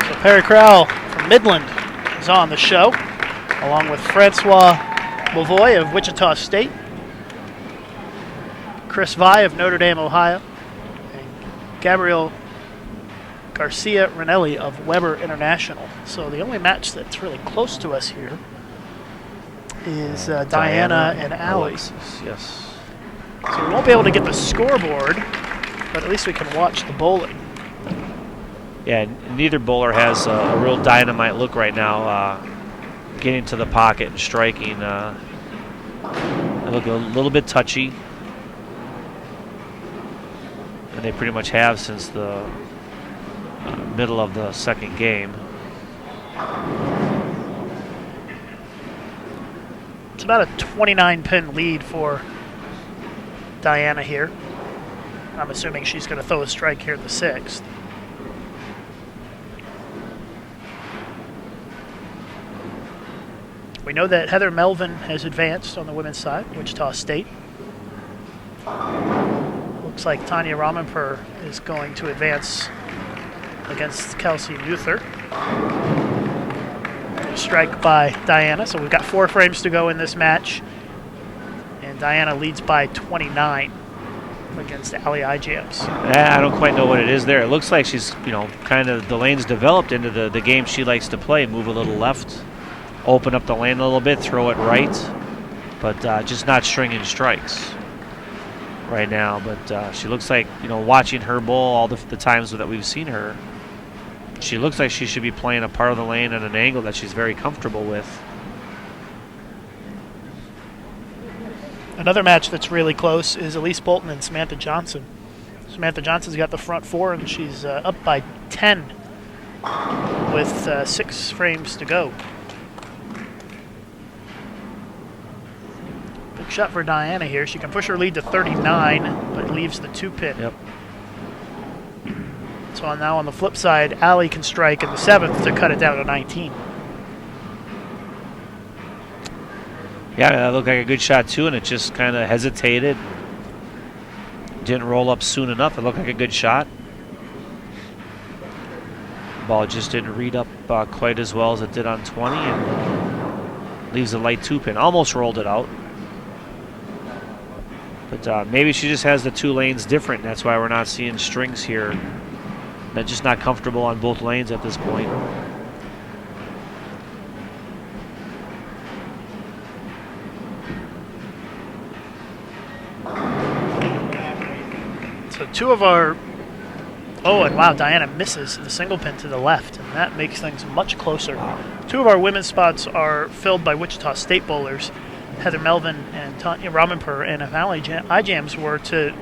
So Perry Crowell from Midland is on the show, along with Francois Lavoie of Wichita State, Chris Vai of Notre Dame, Ohio, and Gabriel Garcia Ranelli of Weber International. So the only match that's really close to us here is Diana and Allie. Yes. So we won't be able to get the scoreboard, but at least we can watch the bowling. Yeah, neither bowler has a real dynamite look right now. Getting to the pocket and striking. They look a little bit touchy. And they pretty much have since the middle of the second game. It's about a 29-pin lead for Diana here. I'm assuming she's going to throw a strike here in the 6th. We know that Heather Melvin has advanced on the women's side, Wichita State. Looks like Tanya Ramenper is going to advance against Kelsey Luther. Strike by Diana, so we've got 4 frames to go in this match. And Diana leads by 29 against Ali Ijams. I don't quite know what it is there. It looks like she's, kind of the lane's developed into the game she likes to play. Move a little left, open up the lane a little bit, throw it right, but just not stringing strikes right now. But she looks like, watching her bowl all the times that we've seen her, she looks like she should be playing a part of the lane at an angle that she's very comfortable with. Another match that's really close is Elise Bolton and Samantha Johnson. Samantha Johnson's got the front 4, and she's up by 10 with 6 frames to go. Big shot for Diana here. She can push her lead to 39, but leaves the 2-pin. Yep. So now on the flip side, Ali can strike in the 7th to cut it down to 19. Yeah, that looked like a good shot too, and it just kind of hesitated. Didn't roll up soon enough. It looked like a good shot. Ball just didn't read up quite as well as it did on 20, and leaves a light 2-pin. Almost rolled it out. But maybe she just has the 2 lanes different, and that's why we're not seeing strings here. They're just not comfortable on both lanes at this point. So 2 of our... Oh, and wow, Diana misses the single pin to the left, and that makes things much closer. 2 of our women's spots are filled by Wichita State bowlers, Heather Melvin and Tanya Ramenper, and if Ali Ijams were to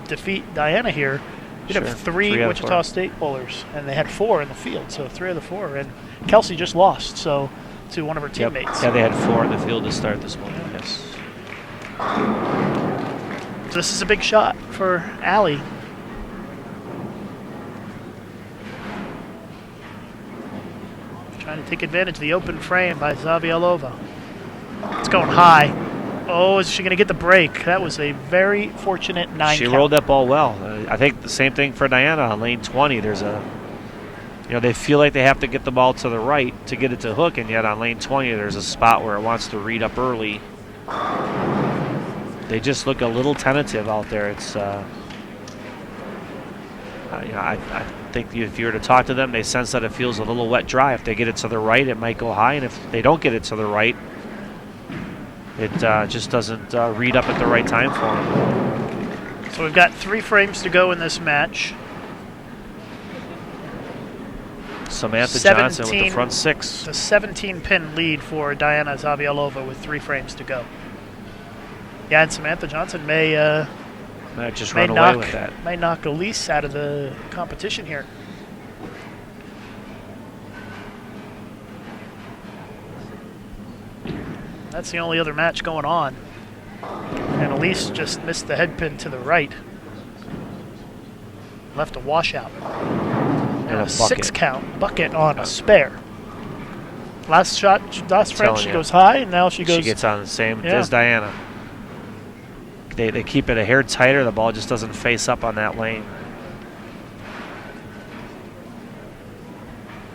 defeat Diana here, you'd have 3 Wichita State bowlers, and they had 4 in the field, so 3 of the 4. And Kelsey just lost, so to one of her teammates. Yep. Yeah, they had 4 in the field to start this morning. Yes. So this is a big shot for Ali. Trying to take advantage of the open frame by Zavialova. It's going high. Oh, is she going to get the break? That was a very fortunate 9 She count. rolled that ball well. I think the same thing for Diana on lane 20. There's they feel like they have to get the ball to the right to get it to hook, and yet on lane 20 there's a spot where it wants to read up early. They just look a little tentative out there. It's, I think if you were to talk to them, they sense that it feels a little wet dry. If they get it to the right, it might go high, and if they don't get it to the right, it just doesn't read up at the right time for them. So we've got 3 frames to go in this match. Samantha Johnson with the front 6. It's a 17-pin lead for Diana Zavialova with 3 frames to go. Yeah, and Samantha Johnson may just run away with that. May knock Elise out of the competition here. That's the only other match going on. And Elise just missed the head pin to the right. Left a washout. And a 6 count bucket on a spare. Last frame she goes high, and now she gets on the same as Diana. They keep it a hair tighter. The ball just doesn't face up on that lane.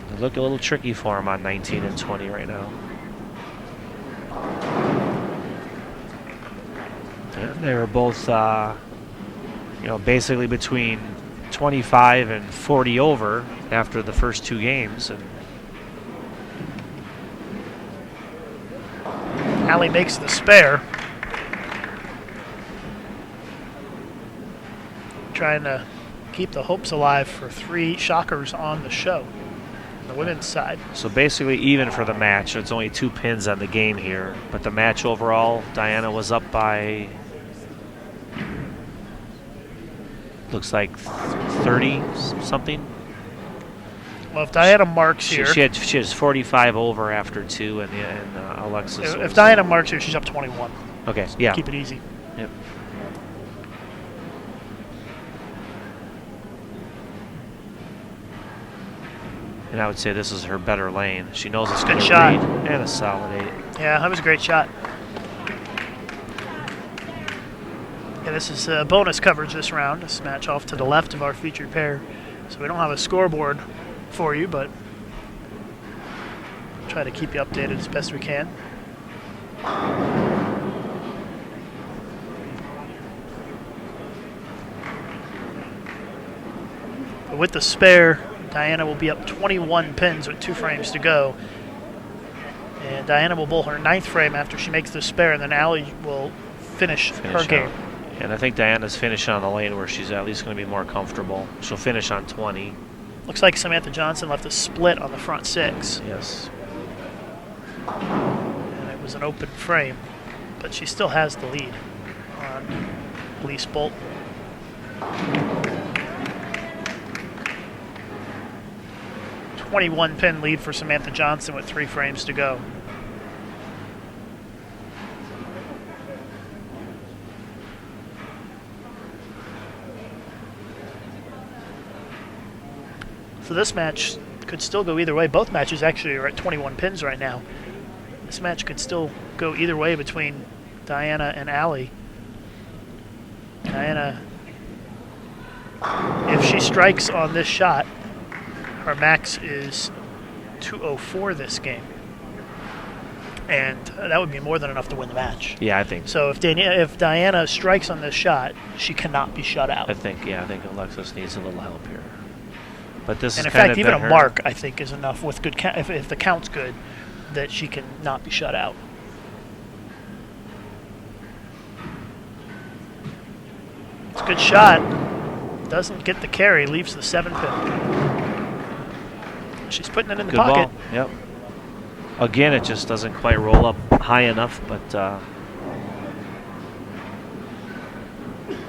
They look a little tricky for him on 19 and 20 right now. And they were both, basically between 25 and 40 over after the first 2 games. And Ali makes the spare. Trying to keep the hopes alive for 3 shockers on the show, on the women's side. So basically even for the match. It's only 2 pins on the game here. But the match overall, Diana was up by, looks like 30-something. Well, if Diana marks She, here, she has 45 over after 2, and Alexis. if was- Diana marks here, she's up 21. Okay, yeah. Keep it easy. Yep. And I would say this is her better lane. She knows it's Good going to shot. read, and a solid 8. Yeah, that was a great shot. Yeah, this is bonus coverage this round. This match off to the left of our featured pair. So we don't have a scoreboard for you, but try to keep you updated as best we can. But with the spare, Diana will be up 21 pins with 2 frames to go. And Diana will bowl her 9th frame after she makes the spare, and then Allie will finish her out. game. And I think Diana's finishing on the lane where she's at least going to be more comfortable. She'll finish on 20. Looks like Samantha Johnson left a split on the front 6. Yes. And it was an open frame, but she still has the lead on Elise Bolton. .21 pin lead for Samantha Johnson with 3 frames to go. So this match could still go either way. Both matches actually are at 21 pins right now. This match could still go either way between Diana and Allie. Diana, if she strikes on this shot, her max is 204 this game. And that would be more than enough to win the match. Yeah, I think. So if Diana strikes on this shot, she cannot be shut out. I think Alexis needs a little help here. But this And is in kind fact, of even a been her- mark, I think, is enough with good if the count's good, that she can not be shut out. It's a good shot. Doesn't get the carry, leaves the 7 pin. She's putting it in the Good pocket. ball. Yep. Again, it just doesn't quite roll up high enough, but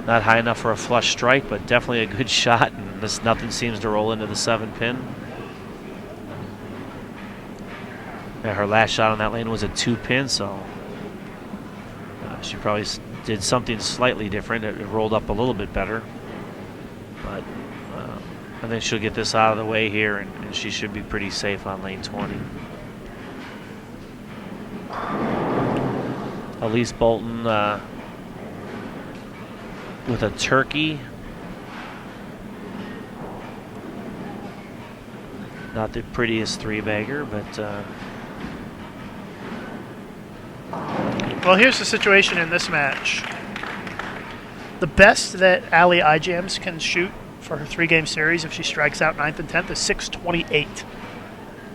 not high enough for a flush strike, but definitely a good shot. And nothing seems to roll into the 7 pin. Yeah, her last shot on that lane was a 2 pin, so she probably did something slightly different. It rolled up a little bit better, but I think she'll get this out of the way here, and she should be pretty safe on lane 20. Elise Bolton with a turkey. Not the prettiest 3-bagger, but Well, here's the situation in this match. The best that Allie iJams can shoot for her 3-game series if she strikes out 9th and 10th is 628.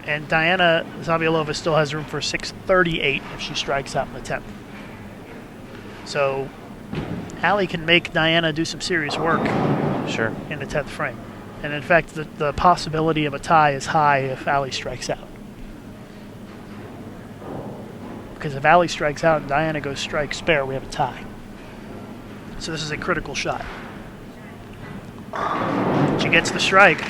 And Diana Zabielova still has room for 638 if she strikes out in the 10th. So Allie can make Diana do some serious work sure. in the 10th frame. And in fact, the possibility of a tie is high if Allie strikes out. Because if Allie strikes out and Diana goes strike spare, we have a tie. So this is a critical shot. She gets the strike.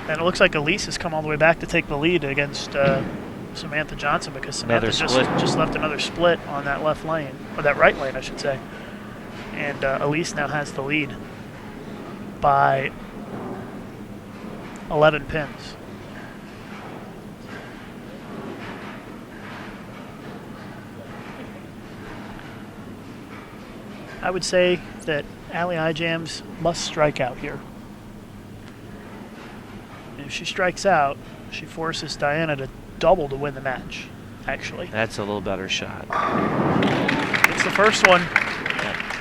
And it looks like Elise has come all the way back to take the lead against Samantha Johnson, because Samantha just left another split on that left lane, or that right lane, I should say. And Elise now has the lead by 11 pins. I would say that Allie iJams must strike out here. If she strikes out, she forces Diana to double to win the match, actually. That's a little better shot. It's the first one.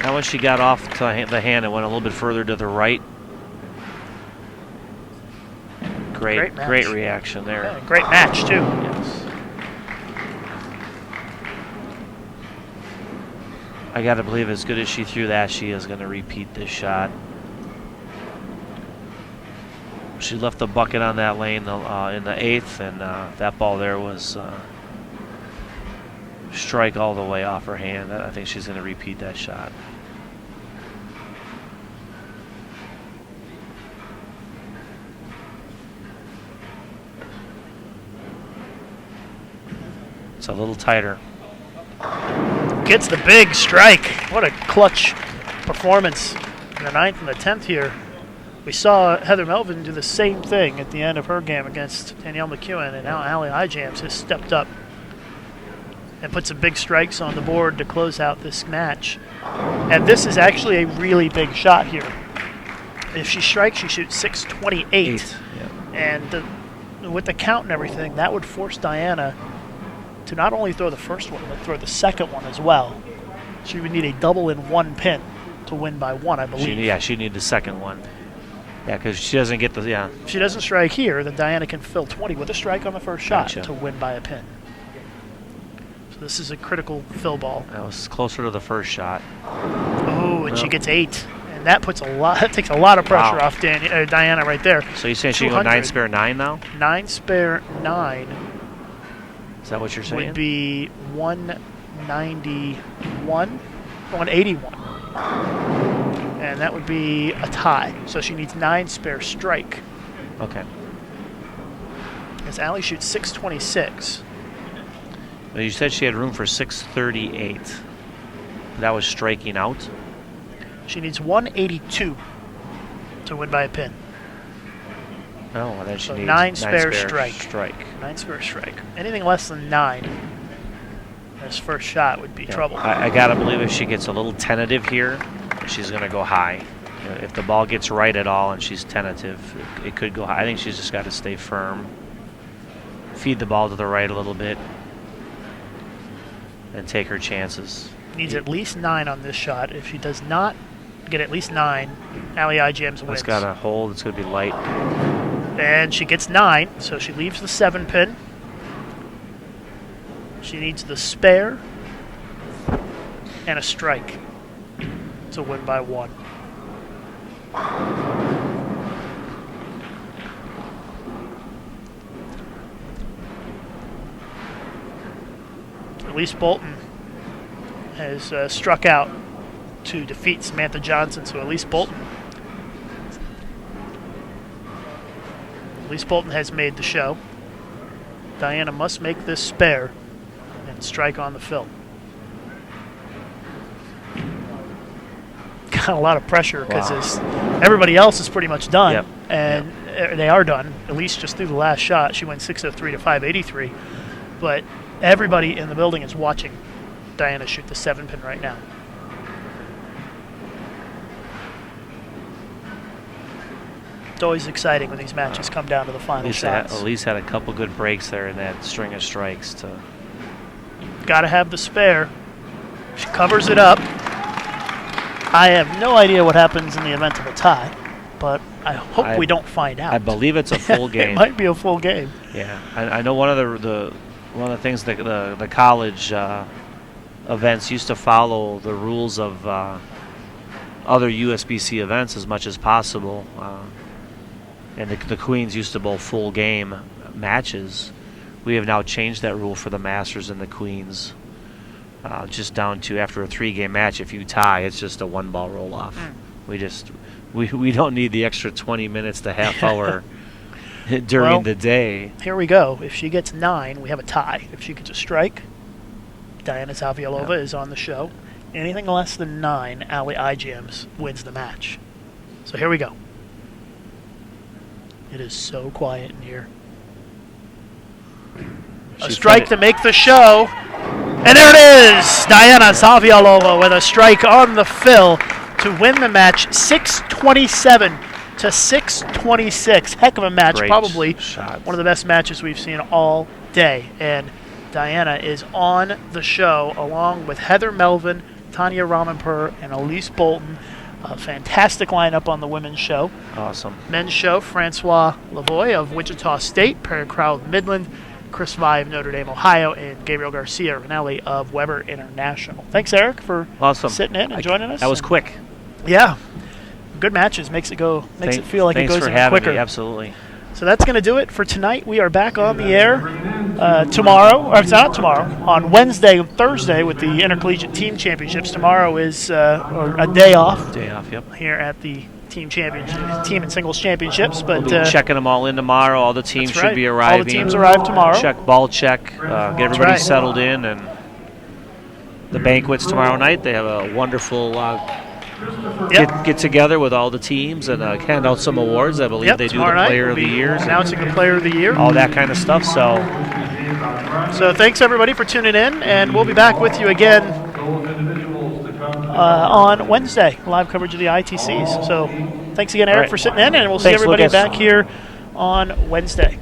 Now when she got off to the hand, it went a little bit further to the right. Great match. reaction there. Yeah, great match, too. Yes. I got to believe as good as she threw that, she is going to repeat this shot. She left the bucket on that lane in the 8th, and that ball there was strike all the way off her hand. I think she's going to repeat that shot. It's a little tighter. Gets the big strike. What a clutch performance in the 9th and the 10th here. We saw Heather Melvin do the same thing at the end of her game against Danielle McEwen, and now Allie Ijams has stepped up and put some big strikes on the board to close out this match. And this is actually a really big shot here. If she strikes, she shoots 628. And with the count and everything, that would force Diana to not only throw the first one, but throw the second one as well. She would need a double in one pin to win by one, I believe. She'd need the second one. Yeah, because she doesn't get the, If she doesn't strike here, then Diana can fill 20 with a strike on the first shot to win by a pin. So this is a critical fill ball. That was closer to the first shot. Oh, and she gets 8. And that puts that takes a lot of pressure off Diana right there. So you're saying she can go 9 spare 9 now? 9 spare 9. Is that what you're saying? Would be 191, 181. And that would be a tie. So she needs 9 spare strike. Okay. As Allie shoots 626. Well, you said she had room for 638. That was striking out. She needs 182 to win by a pin. Oh, well, then she So needs 9 spare strike. 9 spare strike. Anything less than 9, this first shot would be trouble. I gotta believe if she gets a little tentative here, she's gonna go high. You know, if the ball gets right at all and she's tentative, it could go high. I think she's just got to stay firm, feed the ball to the right a little bit, and take her chances. Needs at least 9 on this shot. If she does not get at least 9, Allie Ijams wins. It's got to hold. It's going to be light. And she gets 9, so she leaves the 7 pin. She needs the spare and a strike to win by 1. Elise Bolton has struck out to defeat Samantha Johnson, so Elise Bolton has made the show. Diana must make this spare and strike on the fill. Got a lot of pressure because everybody else is pretty much done, and they are done. Elise just threw the last shot. She went 603 to 583, but everybody in the building is watching Diana shoot the 7 pin right now. It's always exciting when these matches come down to the final shots. Elise had a couple good breaks there in that string of strikes. Got to have the spare. She covers it up. I have no idea what happens in the event of a tie, but I hope we don't find out. I believe it's a full game. It might be a full game. Yeah, I know one of the things that the college events used to follow the rules of other USBC events as much as possible, and the Queens used to bowl full game matches. We have now changed that rule for the Masters and the Queens, just down to after a 3-game match, if you tie, it's just a 1-ball roll off. We don't need the extra 20 minutes to half hour during the day. Here we go. If she gets 9, we have a tie. If she gets a strike, Diana Zavialova is on the show. Anything less than 9, Allie Ijams wins the match. So here we go. It is so quiet in here. A strike to make the show. And there it is! Diana Zavialova with a strike on the fill to win the match 627 to 626. Heck of a match. Great Probably shots. one of the best matches we've seen all day. And Diana is on the show along with Heather Melvin, Tanya Ramanpur, and Elise Bolton. A fantastic lineup on the women's show. Awesome. Men's show, Francois Lavoie of Wichita State, Perry Crowell of Midland, Chris Vai of Notre Dame, Ohio, and Gabriel Garcia Ranelli of Weber International. Thanks, Eric, for sitting in and joining us. That was quick. Yeah. Good matches. Makes it feel like it goes even quicker. Me, absolutely. So that's going to do it for tonight. We are back on the air tomorrow, or it's not tomorrow, on Wednesday and Thursday with the Intercollegiate Team Championships. Tomorrow is a day off. Day off, yep. Here at the team championship, team and singles championships. But We'll be checking them all in tomorrow. All the teams that's should right. be arriving. All the teams arrive tomorrow. Ball check, get everybody right. settled in, and the banquets tomorrow night. They have a wonderful get together with all the teams and hand out some awards. I believe they do the Tomorrow Player night of the we'll be Year, announcing the Player of the Year. all that kind of stuff. So thanks everybody for tuning in, and we'll be back with you again on Wednesday, live coverage of the ITCs. So thanks again, Eric, All right. for sitting in, and we'll see Thanks, everybody Lucas. back here on Wednesday.